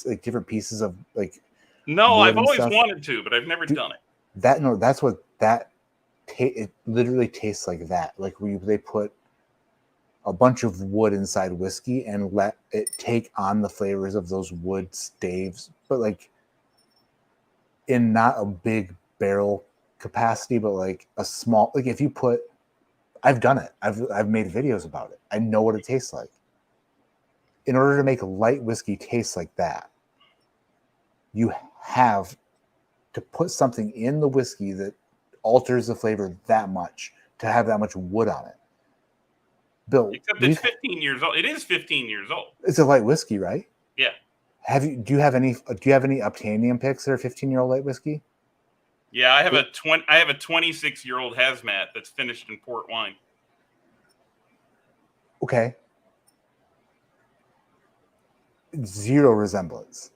like different pieces of like. No, I've always stuff? wanted to, but I've never done it. That's what that. It literally tastes like that. Like they put a bunch of wood inside whiskey and let it take on the flavors of those wood staves, but like in not a big barrel capacity, but like a small. Like if you put, I've done it. I've made videos about it. I know what it tastes like. In order to make light whiskey taste like that, you have to put something in the whiskey that alters the flavor that much to have that much wood on it. Bill, except it's 15 years old. It is 15 years old. It's a light whiskey, right? Yeah. Do you have any Obtainium picks that are 15-year-old light whiskey? Yeah, I have a 26-year-old hazmat that's finished in port wine. Okay. Zero resemblance.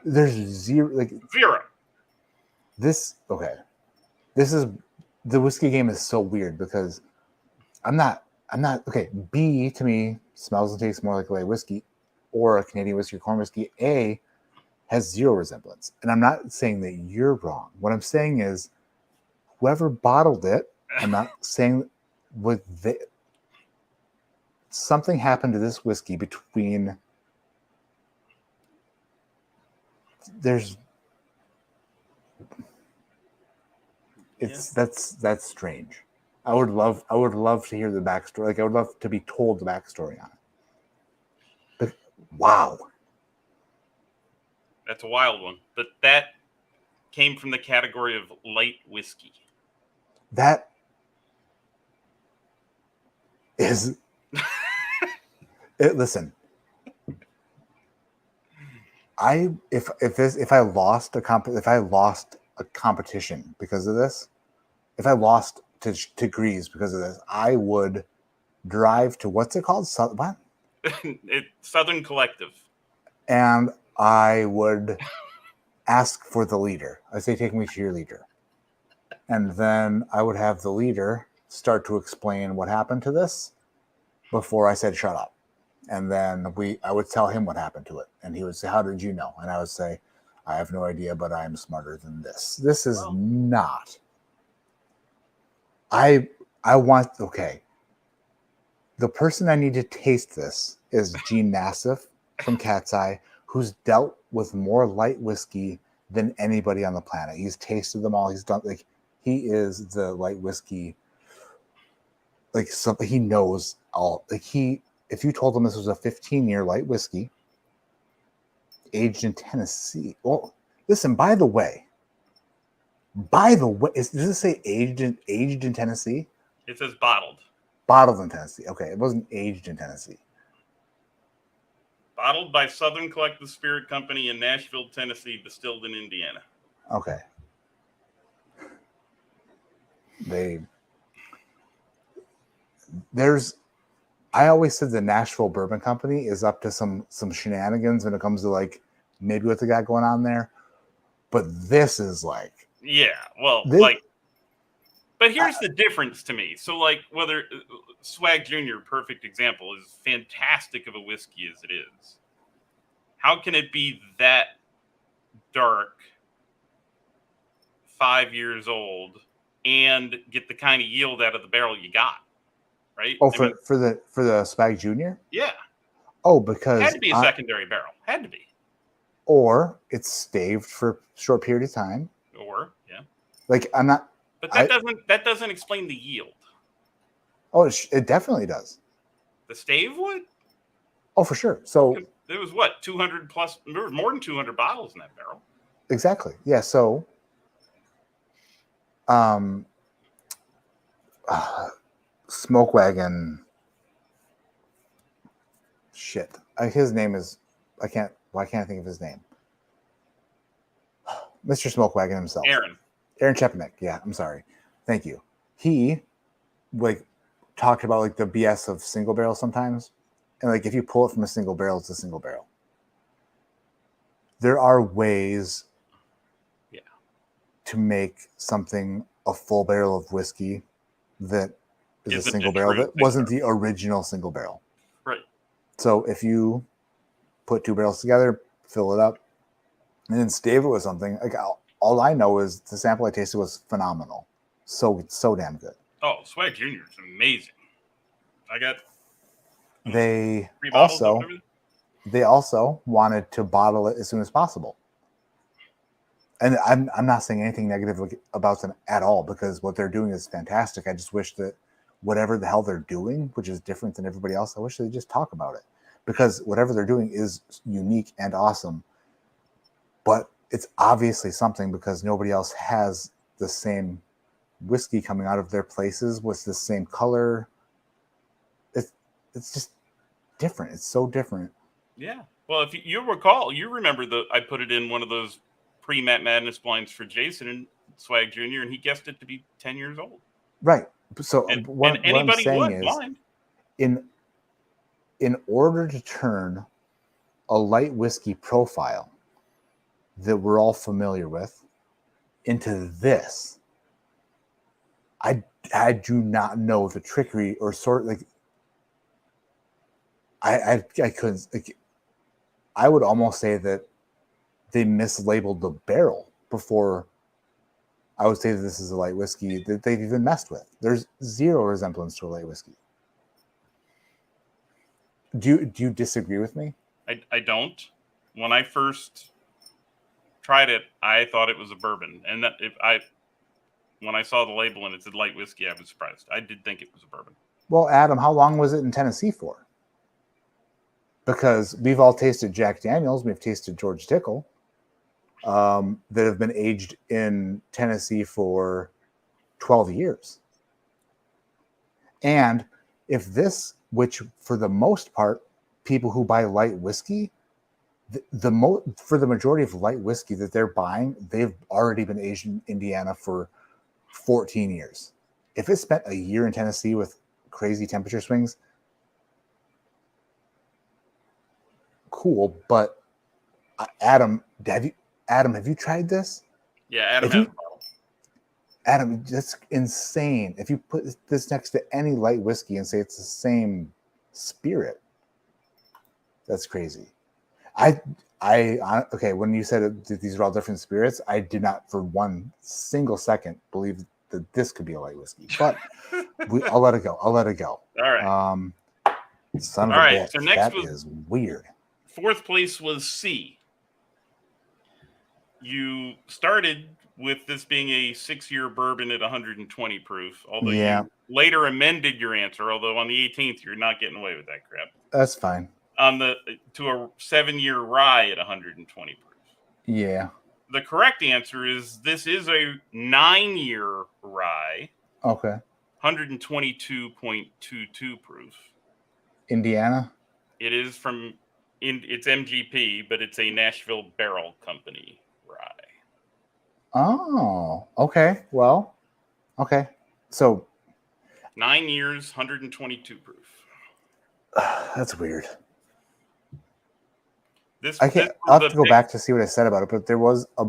There's zero. This is the whiskey game is so weird because I'm not okay. B to me smells and tastes more like a light whiskey or a Canadian whiskey or corn whiskey. A has zero resemblance. And I'm not saying that you're wrong. What I'm saying is whoever bottled it, I'm not saying something happened to this whiskey between that's strange. I would love to hear the backstory. Like I would love to be told the backstory on it. But wow. That's a wild one. But that came from the category of light whiskey. That is listen. If I lost a competition because of this, if I lost to degrees because of this, I would drive to what's it called? What? Southern Collective. And I would ask for the leader. I say, take me to your leader. And then I would have the leader start to explain what happened to this before I said, shut up. And then I would tell him what happened to it. And he would say, how did you know? And I would say, I have no idea, but I am smarter than this. This is not. I want, okay. The person I need to taste this is Gene Nassif from Cat's Eye, who's dealt with more light whiskey than anybody on the planet. He's tasted them all. He's done, like, he is the light whiskey. Like, something he knows all. Like, if you told him this was a 15-year light whiskey aged in Tennessee. Well, listen, by the way, does this say aged in Tennessee? It says bottled. Bottled in Tennessee. Okay, it wasn't aged in Tennessee. Bottled by Southern Collective Spirit Company in Nashville, Tennessee, distilled in Indiana. Okay. I always said the Nashville Bourbon Company is up to some shenanigans when it comes to like maybe what they got going on there. But this is like, yeah, well, but here's the difference to me. So like whether Swag Jr., perfect example, is fantastic of a whiskey as it is. How can it be that dark, 5 years old, and get the kind of yield out of the barrel you got? Right? Oh, for the Swag Jr.? Yeah. Oh, because it had to be a secondary barrel. Had to be. Or it's staved for a short period of time. Or, yeah. Like, I'm not. But that doesn't explain the yield. Oh, it definitely does. The stave would? Oh, for sure. So there was what, 200 plus? There was more than 200 bottles in that barrel. Exactly. Yeah. So, Smoke Wagon. Shit. His name is. Why can't I think of his name? Mr. Smoke Wagon himself. Aaron Chepnick. Yeah, I'm sorry. Thank you. he like talked about like the BS of single barrel sometimes. And like if you pull it from a single barrel, it's a single barrel. There are ways to make something a full barrel of whiskey that is a single barrel that wasn't the original single barrel. Right. So if you put 2 barrels together, fill it up, and then stave it with something, like all I know is the sample I tasted was phenomenal. So damn good. Oh, Swag Junior is amazing. I got. They 3 bottles also wanted to bottle it as soon as possible. And I'm not saying anything negative about them at all, because what they're doing is fantastic. I just wish that whatever the hell they're doing, which is different than everybody else, I wish they'd just talk about it, because whatever they're doing is unique and awesome. But it's obviously something, because nobody else has the same whiskey coming out of their places with the same color. It's just different. It's so different. Yeah. Well, if you recall, you remember I put it in one of those pre-Matt Madness blinds for Jason and Swag Jr., and he guessed it to be 10 years old. Right. So what I'm saying is, in order to turn a light whiskey profile that we're all familiar with into this, I do not know the trickery or sort of like I couldn't, like, I would almost say that they mislabeled the barrel before I would say that this is a light whiskey that they've even messed with. There's zero resemblance to a light whiskey. Do you disagree with me? I don't. When I first tried it, I thought it was a bourbon, and that when I saw the label and it said light whiskey, I was surprised. I did think it was a bourbon. Well, Adam, how long was it in Tennessee for? Because we've all tasted Jack Daniels, we've tasted George Tickle, that have been aged in Tennessee for 12 years. And if this, which for the most part, people who buy light whiskey, for the majority of light whiskey that they're buying, they've already been aged in Indiana for 14 years. If it spent a year in Tennessee with crazy temperature swings, cool. But Adam, have you tried this? Yeah, Adam has a bottle. Adam, that's insane. If you put this next to any light whiskey and say it's the same spirit, that's crazy. Okay, when you said that these are all different spirits, I did not for one single second believe that this could be a light whiskey. But I'll let it go. All right. Son of a bitch. So next is weird. 4th place was C. You started with this being a 6-year bourbon at 120 proof, although you later amended your answer, although on the 18th, you're not getting away with that crap. That's fine. To a 7-year rye at 120 proof. Yeah. The correct answer is this is a 9-year rye. Okay. 122.22 proof. Indiana? It is it's MGP, but it's a Nashville Barrel Company rye. Oh, okay. Well, okay. So 9 years, 122 proof. That's weird. I'll have to go back to see what I said about it, but there was I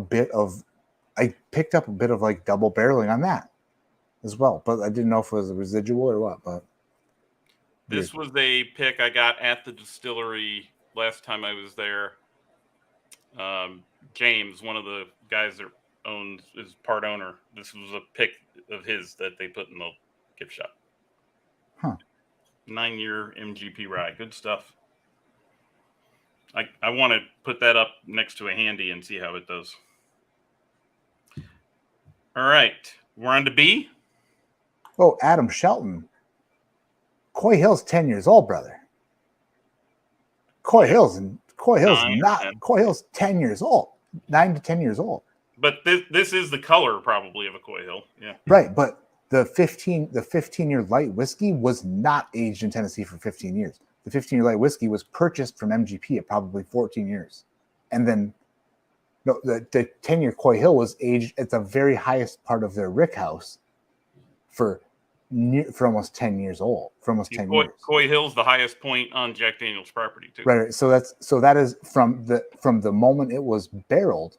picked up a bit of like double barreling on that as well, but I didn't know if it was a residual or what. But this was a pick I got at the distillery last time I was there. James, one of the guys that is part owner. This was a pick of his that they put in the gift shop. Huh. 9-year MGP rye. Good stuff. I want to put that up next to a handy and see how it does. All right. We're on to B. Oh, Adam Shelton. Coy Hill's 10 years old, brother. Coy Hill's 10 years old. 9 to 10 years old. But this is the color probably of a Coy Hill. Yeah. Right, but the 15-year light whiskey was not aged in Tennessee for 15 years. The 15-year light whiskey was purchased from MGP at probably 14 years. And then the 10-year Coy Hill was aged at the very highest part of their rick house for almost 10 years old. For almost 10 years. Coy Hill's the highest point on Jack Daniel's property too. Right. So that is from the moment it was barreled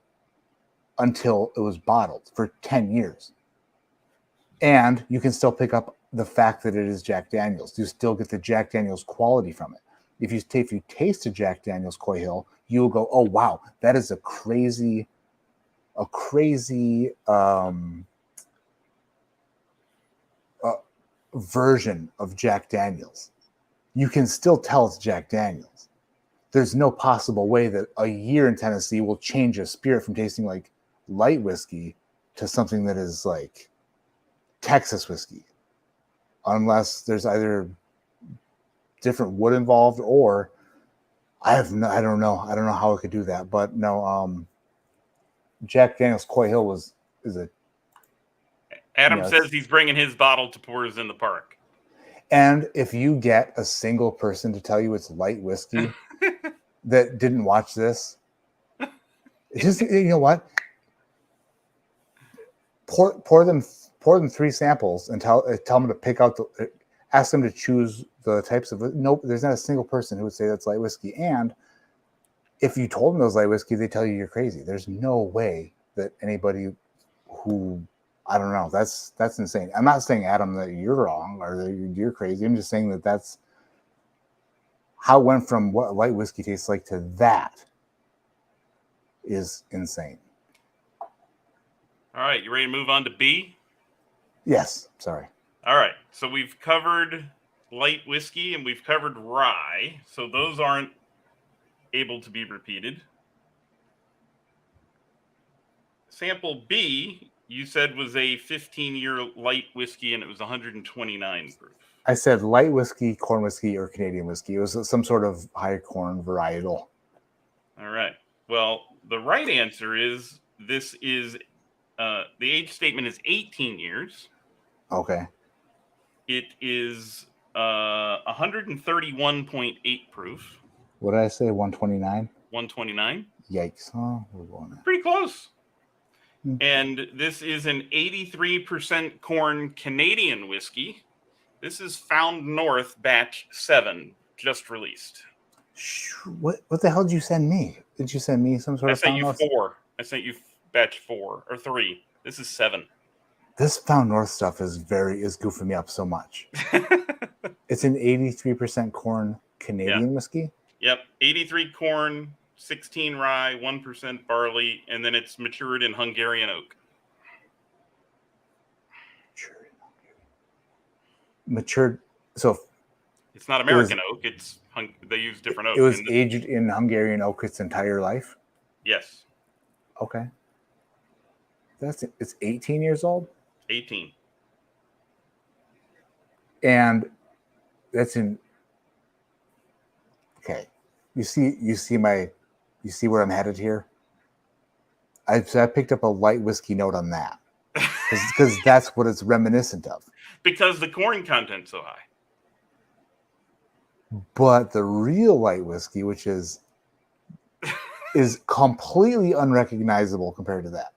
until it was bottled for 10 years. And you can still pick up the fact that it is Jack Daniel's. You still get the Jack Daniel's quality from it. If you taste a Jack Daniel's Coy Hill, you will go, oh wow, that is a crazy version of Jack Daniel's. You can still tell it's Jack Daniel's. There's no possible way that a year in Tennessee will change a spirit from tasting like light whiskey to something that is like Texas whiskey, unless there's either different wood involved or I don't know how it could do that. But no, Jack Daniel's Coy Hill is a. Adam says he's bringing his bottle to Pours in the Park. And if you get a single person to tell you it's light whiskey that didn't watch this, just, you know what? Pour them 3 samples and tell them to pick out ask them to choose the types of. Nope, there's not a single person who would say that's light whiskey. And if you told them it was light whiskey, they tell you you're crazy. There's no way that anybody who, I don't know, that's insane. I'm not saying, Adam, that you're wrong or that you're crazy. I'm just saying that that's how it went from what light whiskey tastes like to that is insane. All right, you ready to move on to B? Yes, sorry. All right, so we've covered light whiskey and we've covered rye, so those aren't able to be repeated. Sample B, you said was a 15-year light whiskey and it was 129 proof. I said light whiskey, corn whiskey, or Canadian whiskey. It was some sort of high corn varietal. All right. Well, the right answer is this is the age statement is 18 years. Okay. It is 131.8 proof. What did I say? 129? 129. Yikes. Oh, we're going there. Pretty close. And this is an 83% corn Canadian whiskey. This is Found North Batch 7, just released. What the hell did you send me? Did you send me some sort of Found North? I sent you 4. I sent you batch 4 or 3. This is 7. This Found North stuff is goofing me up so much. It's an 83% corn Canadian whiskey? Yep. 83 corn, 16 rye, 1% barley, and then it's matured in Hungarian oak. Matured, so it's not American oak. It's they use different oak. It was aged in Hungarian oak its entire life? Yes. Okay. It's 18 years old? 18. And that's in. Okay, you see where I'm headed here. I picked up a light whiskey note on that because that's what it's reminiscent of. Because the corn content's so high. But the real light whiskey, which is completely unrecognizable compared to that,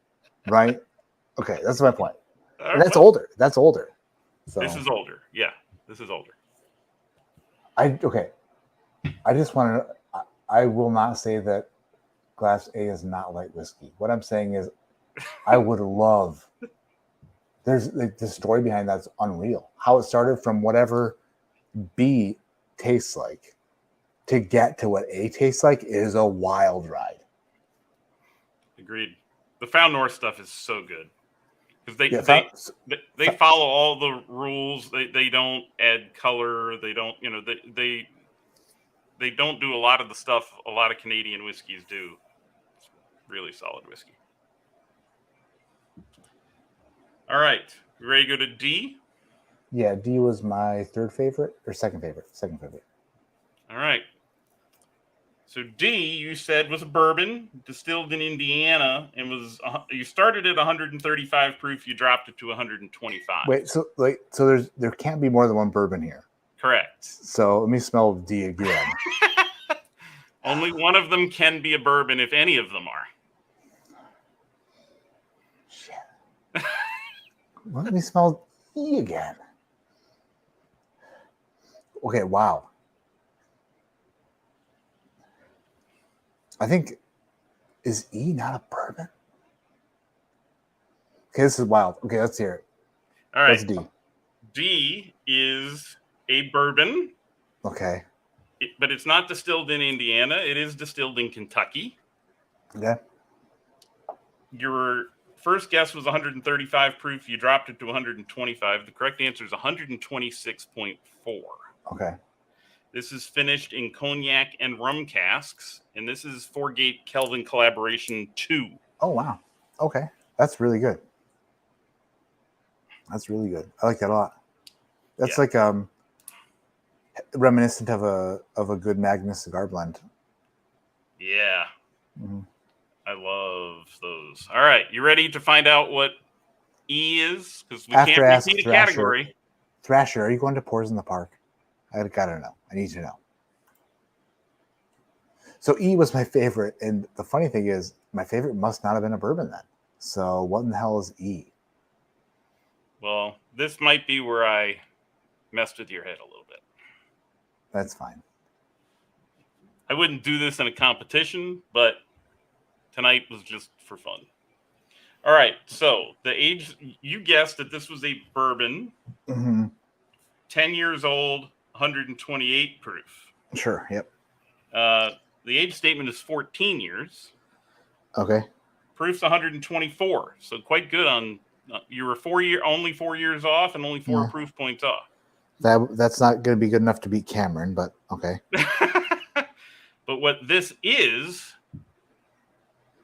right? Okay, that's my point. That's older. That's older. So, this is older. Yeah, this is older. I just want to. I will not say that Glass A is not light whiskey. What I'm saying is, I would love. There's the story behind that's unreal. How it started from whatever B tastes like to get to what A tastes like is a wild ride. Agreed. The Found North stuff is so good because they follow all the rules. They don't add color. They don't they don't do a lot of the stuff a lot of Canadian whiskeys do. It's really solid whiskey. All right, you ready to go to D? Yeah, D was my third favorite or second favorite. Second favorite. All right. So D, you said, was a bourbon distilled in Indiana, and you started at 135 proof. You dropped it to 125. Wait, so there can't be more than one bourbon here. Correct. So let me smell D again. Only one of them can be a bourbon if any of them are. Shit. Let me smell E again. Okay, wow. I think, is E not a bourbon? Okay, this is wild. Okay, let's hear it. All right. What's D? D is a bourbon. Okay. But it's not distilled in Indiana. It is distilled in Kentucky. Yeah. Your first guess was 135 proof. You dropped it to 125. The correct answer is 126.4. Okay. This is finished in cognac and rum casks, and this is 4-Gate Kelvin Collaboration 2. Oh, wow. Okay. That's really good. That's really good. I like that a lot. That's like reminiscent of a good Magnus cigar blend. Yeah. Mm-hmm. I love those. All right. You ready to find out what E is? Because we can't repeat a category. Thrasher, are you going to Pours in the Park? I gotta know. I need to know. So E was my favorite, and the funny thing is, my favorite must not have been a bourbon then. So what in the hell is E? Well, this might be where I messed with your head a little bit. That's fine. I wouldn't do this in a competition, but tonight was just for fun. All right, so the age, you guessed that this was a bourbon, 10 years old, 128 proof. Sure, yep. The age statement is 14 years. Okay. Proof's 124, so quite good on. You were only 4 years off, and only 4 proof points off. That's not going to be good enough to beat Cameron, but okay. But what this is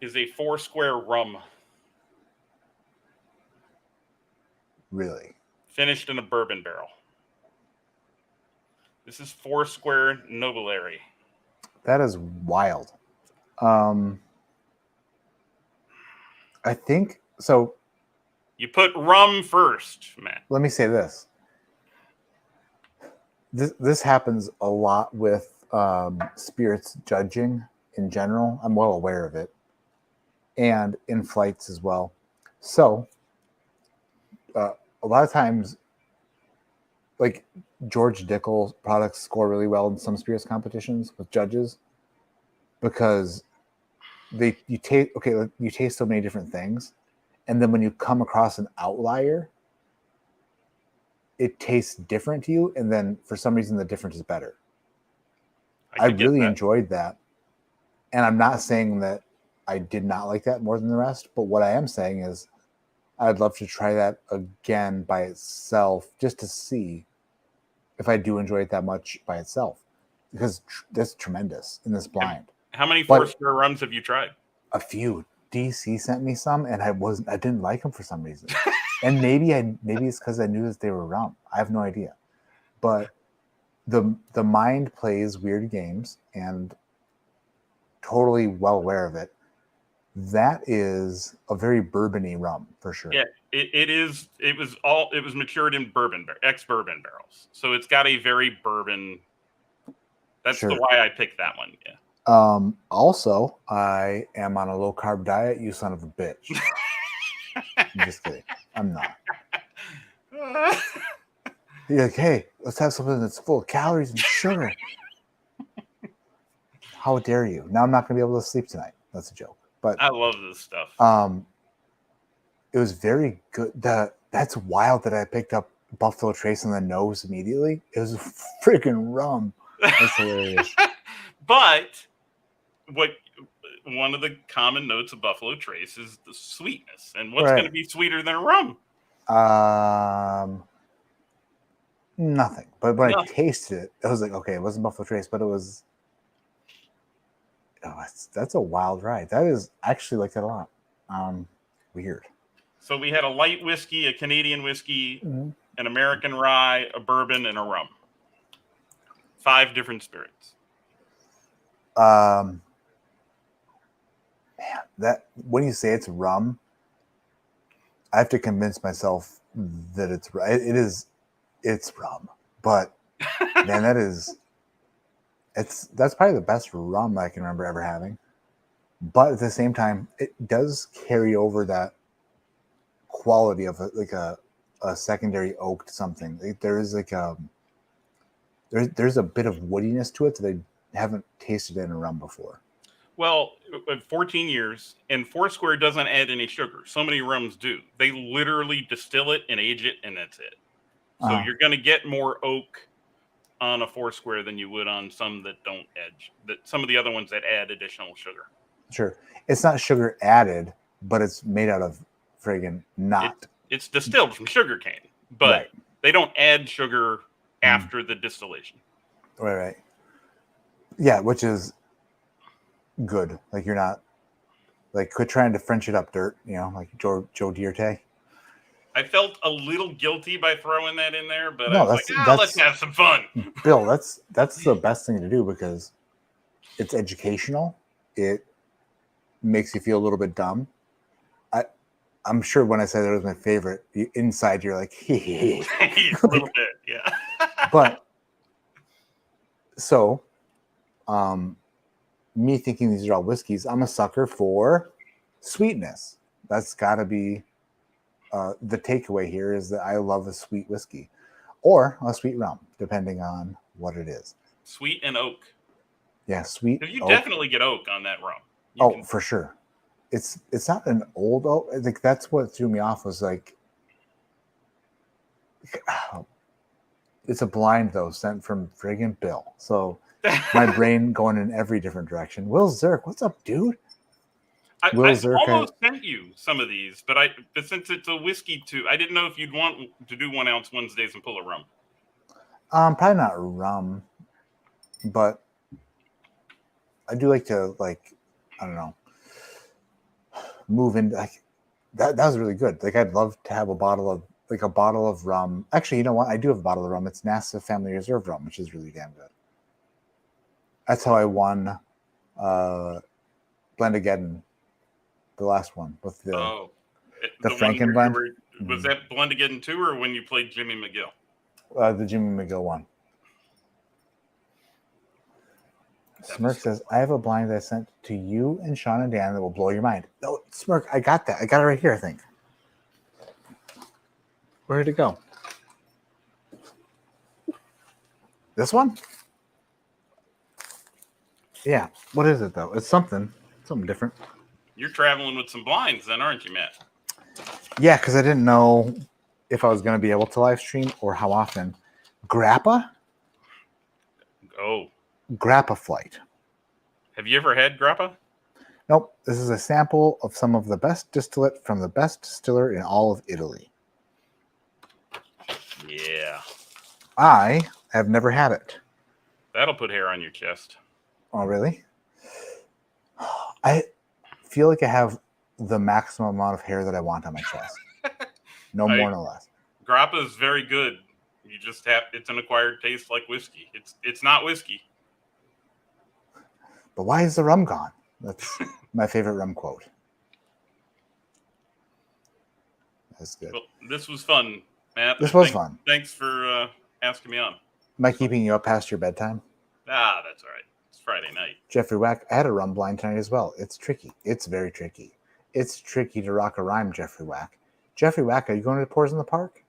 a 4-square rum. Really? Finished in a bourbon barrel. This is 4-square Nobelary. That is wild. I think so. You put rum first, Matt. Let me say this. This happens a lot with spirits judging in general. I'm well aware of it. And in flights as well. So a lot of times, like George Dickel products score really well in some spirits competitions with judges because you taste so many different things. And then when you come across an outlier, it tastes different to you. And then for some reason, the difference is better. I really enjoyed that. And I'm not saying that I did not like that more than the rest. But what I am saying is I'd love to try that again by itself just to see if I do enjoy it that much by itself. Because that's tremendous in this blind. How many 4-square rums have you tried? A few. DC sent me some, and I didn't like them for some reason. And maybe it's because I knew that they were rum. I have no idea. But the mind plays weird games, and totally well aware of it. That is a very bourbony rum for sure. Yeah, it is. It was matured in ex-bourbon barrels, so it's got a very bourbon. That's the why I picked that one. Yeah. Also, I am on a low carb diet, you son of a bitch. I'm just kidding. I'm not. You're like, hey, let's have something that's full of calories and sugar. How dare you? Now I'm not going to be able to sleep tonight. That's a joke. But I love this stuff. It was very good. That's wild that I picked up Buffalo Trace on the nose immediately. It was freaking rum. That's hilarious. But one of the common notes of Buffalo Trace is the sweetness. And what's going to be sweeter than a rum? Nothing. But when I tasted it, I was like, okay, it wasn't Buffalo Trace, but it was. Oh, that's a wild ride. That is actually like that a lot. Weird. So we had a light whiskey, a Canadian whiskey, an American rye, a bourbon, and a rum. 5 different spirits. Man, that when you say it's rum, I have to convince myself that it's right. It's rum, but man, that's probably the best rum I can remember ever having. But at the same time, it does carry over that quality of a a secondary oaked something. There is like there's a bit of woodiness to it that I haven't tasted in a rum before. Well, 14 years, and Foursquare doesn't add any sugar. So many rums do. They literally distill it and age it, and that's it. So you're going to get more oak on a Foursquare than you would on some that don't add, some of the other ones that add additional sugar. Sure. It's not sugar added, but it's made out of friggin' not. It's distilled from sugarcane, but they don't add sugar after the distillation. Right. Yeah, which is good. Like you're not like quit trying to French it up, dirt. Like Joe Dierte. I felt a little guilty by throwing that in there, but no, I was like, let's have some fun. Bill, that's the best thing to do because it's educational. It makes you feel a little bit dumb. I'm sure when I said that it was my favorite, inside you're like, a little bit, yeah. But so, me thinking these are all whiskeys, I'm a sucker for sweetness. That's got to be the takeaway here is that I love a sweet whiskey or a sweet rum, depending on what it is. Sweet and oak. Yeah, sweet. You definitely get oak on that rum. For sure. It's not an old oak. I think that's what threw me off was like, it's a blind though sent from friggin' Bill. So my brain going in every different direction. Will Zirk, what's up, dude? I almost sent you some of these, but since it's a whiskey too, I didn't know if you'd want to do 1 ounce Wednesdays and pull a rum. Probably not rum, but I do like to I don't know, move in like that. That was really good. Like I'd love to have a bottle of rum. Actually, you know what? I do have a bottle of rum. It's NASA Family Reserve rum, which is really damn good. That's how I won Blendageddon, the last one with the Franken blend. Was that Blendageddon 2 or when you played Jimmy McGill? The Jimmy McGill one. Smirk says, I have a blind that I sent to you and Sean and Dan that will blow your mind. No, Smirk, I got that. I got it right here, I think. Where did it go? This one? Yeah. What is it, though? It's something different. You're traveling with some blinds then, aren't you, Matt? Yeah, because I didn't know if I was going to be able to live stream or how often. Grappa? Oh. Grappa Flight. Have you ever had Grappa? Nope. This is a sample of some of the best distillate from the best distiller in all of Italy. Yeah. I have never had it. That'll put hair on your chest. Oh, really? I feel like I have the maximum amount of hair that I want on my chest. No more, no less. Grappa is very good. You just it's an acquired taste like whiskey. It's not whiskey. But why is the rum gone? That's my favorite rum quote. That's good. Well, this was fun, Matt. This was fun. Thanks for asking me on. Am I keeping you up past your bedtime? That's all right. It's Friday night. Jeffrey Wack, I had a rum blind tonight as well. It's tricky. It's very tricky. It's tricky to rock a rhyme, Jeffrey Wack. Jeffrey Wack, are you going to Pours in the Park?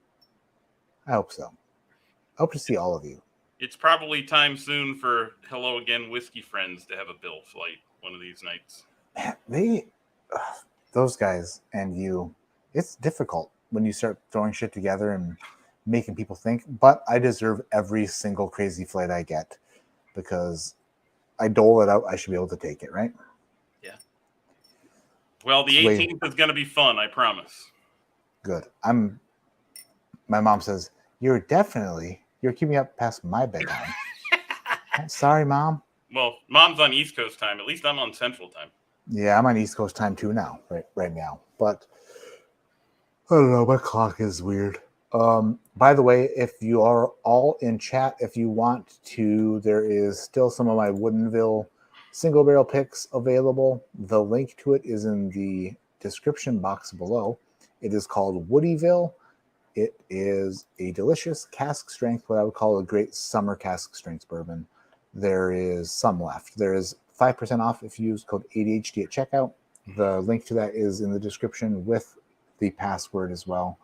I hope so. I hope to see all of you. It's probably time soon for Hello Again Whiskey Friends to have a Bill flight one of these nights. Man, those guys and you, it's difficult when you start throwing shit together and making people think, but I deserve every single crazy flight I get because I dole it out. I should be able to take it, right? Yeah. Well, the 18th is going to be fun, I promise. Good. My mom says, you're keeping up past my bedtime. Sorry, Mom. Well, Mom's on East Coast time. At least I'm on Central time. Yeah, I'm on East Coast time too now, right now. But I don't know, my clock is weird. By the way, if you are all in chat, if you want to, there is still some of my Woodyville single barrel picks available. The link to it is in the description box below. It is called Woodyville. It is a delicious cask strength, what I would call a great summer cask strength bourbon. There is some left. There is 5% off if you use code ADHD at checkout. The link to that is in the description with the password as well.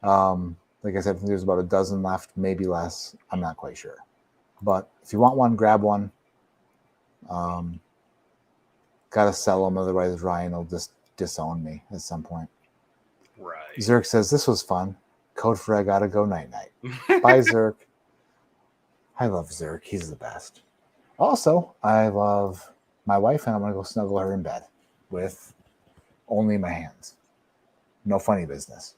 Like I said, I think there's about a dozen left, maybe less. I'm not quite sure. But if you want one, grab one. Gotta sell them, otherwise Ryan will just disown me at some point. Right. Zerk says, this was fun. Code for I gotta go night-night. Bye, Zerk. I love Zerk. He's the best. Also, I love my wife, and I'm going to go snuggle her in bed with only my hands. No funny business.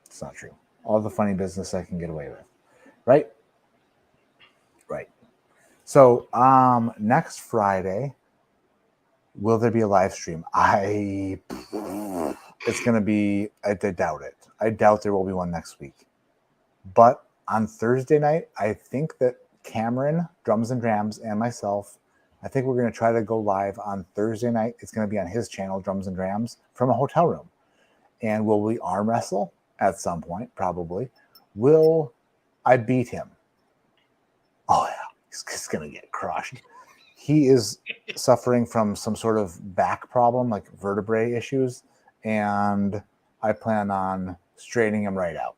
It's not true. All the funny business I can get away with. Right? Right. So, next Friday, will there be a live stream? It's going to be, I doubt it. I doubt there will be one next week. But on Thursday night, I think that Cameron, Drums and Drams, and myself, I think we're going to try to go live on Thursday night. It's going to be on his channel, Drums and Drams, from a hotel room. And will we arm wrestle at some point? Probably. Will I beat him? Oh, yeah. He's going to get crushed. He is suffering from some sort of back problem, like vertebrae issues, and I plan on straightening him right out.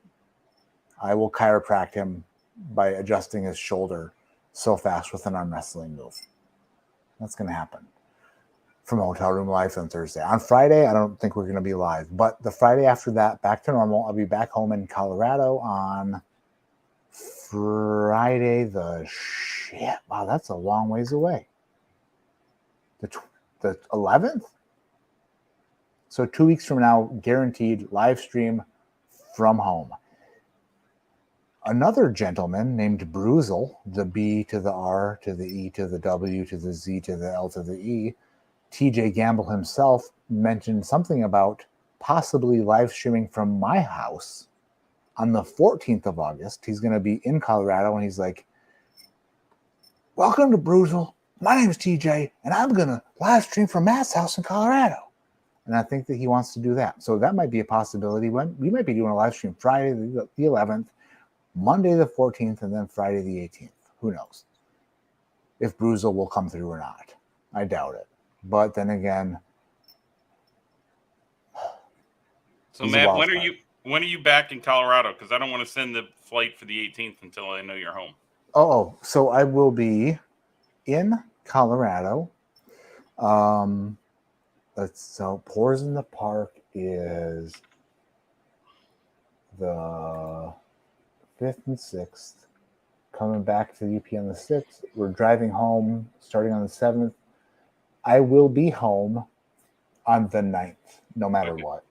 I will chiropract him by adjusting his shoulder so fast with an arm wrestling move. That's going to happen. From a hotel room live on Thursday. On Friday, I don't think we're going to be live, but the Friday after that, back to normal. I'll be back home in Colorado on Friday. Wow, that's a long ways away. The 11th? So 2 weeks from now, guaranteed live stream from home. Another gentleman named Bruzel, the B to the R to the E to the W to the Z to the L to the E, TJ Gamble himself mentioned something about possibly live streaming from my house on the 14th of August. He's going to be in Colorado, and he's like, welcome to Bruzel. My name is TJ, and I'm going to live stream from Matt's house in Colorado. And I think that he wants to do that. So that might be a possibility. We might be doing a live stream Friday the 11th, Monday the 14th, and then Friday the 18th. Who knows if Bruzel will come through or not. I doubt it. But then again, so Matt, when are you back in Colorado? Because I don't want to send the flight for the 18th until I know you're home. So I will be in Colorado. So Pours in the Park is the 5th and 6th. Coming back to the UP on the 6th. We're driving home starting on the 7th. I will be home on the 9th, no matter what.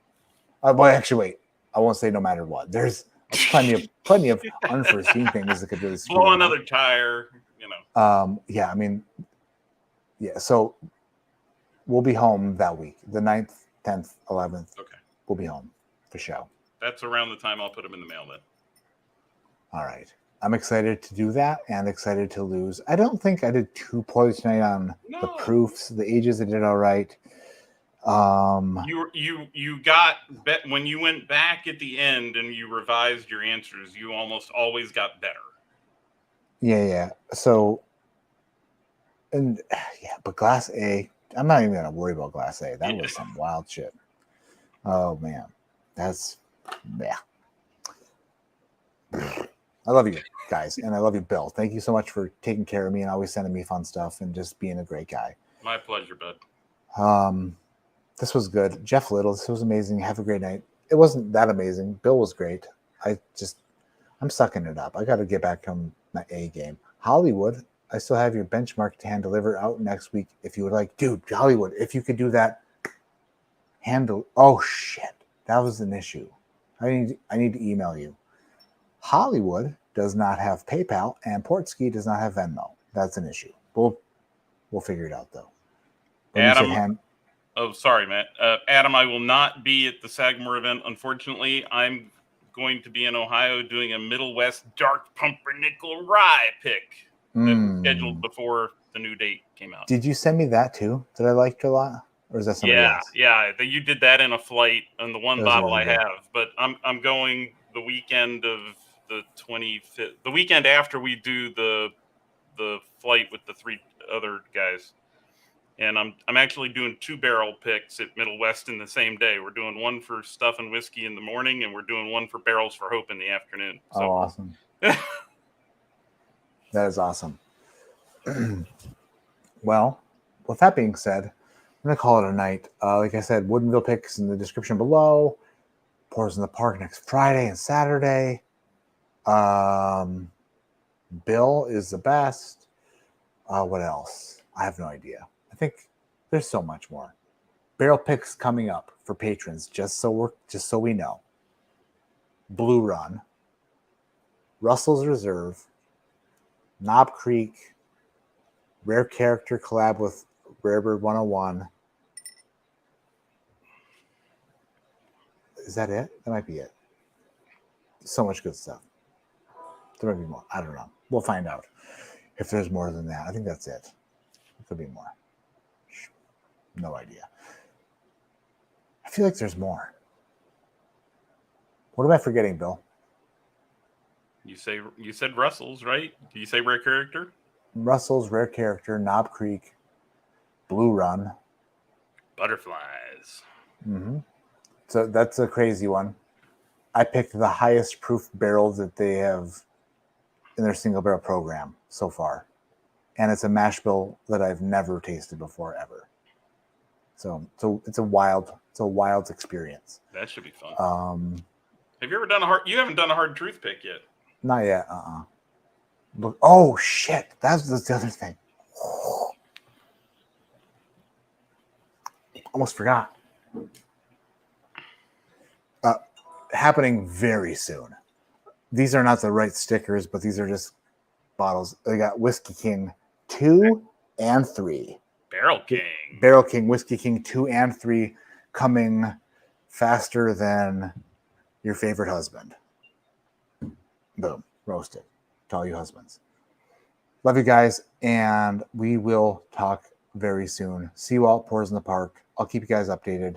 Well, actually, wait. I won't say no matter what. There's plenty of unforeseen things that could really screw blow another tire, Yeah, I mean, yeah. So we'll be home that week. The 9th, 10th, 11th. Okay. We'll be home for show. That's around the time I'll put them in the mail then. All right. I'm excited to do that and excited to lose. I don't think I did too poorly tonight on the proofs, the ages. I did all right. You got when you went back at the end and you revised your answers, you almost always got better. Yeah. So, but Class A, I'm not even gonna worry about Class A. That was some wild shit. Oh man, I love you guys, and I love you, Bill. Thank you so much for taking care of me and always sending me fun stuff and just being a great guy. My pleasure, bud. This was good. Jeff Little, this was amazing. Have a great night. It wasn't that amazing. Bill was great. I'm sucking it up. I got to get back on my A game. Hollywood, I still have your benchmark to hand deliver out next week. If you would like, dude, Hollywood, if you could do that, oh shit, that was an issue. I need to email you. Hollywood does not have PayPal, and Portski does not have Venmo. That's an issue. We'll figure it out though. Adam, sorry, Matt. Adam, I will not be at the Sagamore event. Unfortunately, I'm going to be in Ohio doing a Middle West dark pumpernickel rye pick that was scheduled before the new date came out. Did you send me that too? That I liked a lot, or is that somebody else? Yeah. You did that in a flight on the one bottle I have, but I'm going the weekend of the 25th, the weekend after we do the flight with the 3 other guys. And I'm actually doing 2 barrel picks at Middle West in the same day. We're doing one for Stuff and Whiskey in the morning, and we're doing one for Barrels for Hope in the afternoon. So. Oh, awesome. That is awesome. Well, with that being said, I'm going to call it a night. Like I said, Woodyville picks in the description below. Pours in the Park next Friday and Saturday. Bill is the best. What else? I have no idea. I think there's so much more. Barrel picks coming up for patrons, just so we know. Blue Run, Russell's Reserve, Knob Creek, Rare Character collab with Rarebird 101. Is that it? That might be it. So much good stuff. There might be more. I don't know. We'll find out if there's more than that. I think that's it. There could be more. No idea. I feel like there's more. What am I forgetting, Bill? You said Russell's, right? Do you say Rare Character? Russell's, Rare Character, Knob Creek, Blue Run. Butterflies. Mm-hmm. So that's a crazy one. I picked the highest proof barrel that they have in their single barrel program so far. And it's a mash bill that I've never tasted before, ever. So it's a wild experience. That should be fun. Have you ever done you haven't done a hard truth pick yet? Not yet. Look, oh shit. That's the other thing. Almost forgot. Happening very soon. These are not the right stickers, but these are just bottles. They got Whiskey King 2 and 3. Barrel King, Whiskey King 2 and 3 coming faster than your favorite husband. Boom. Roasted to all you husbands. Love you guys, and we will talk very soon. See you all at Pours in the Park. I'll keep you guys updated.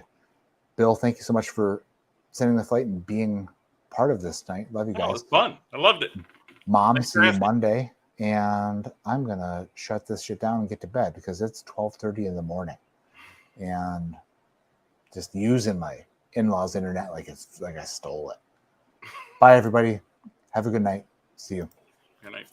Bill, thank you so much for sending the flight and being part of this night. Love you guys. It was fun. I loved it. Mom, see you Monday. And I'm going to shut this shit down and get to bed because it's 12:30 in the morning. And just using my in-laws' internet like I stole it. Bye, everybody. Have a good night. See you. Good night.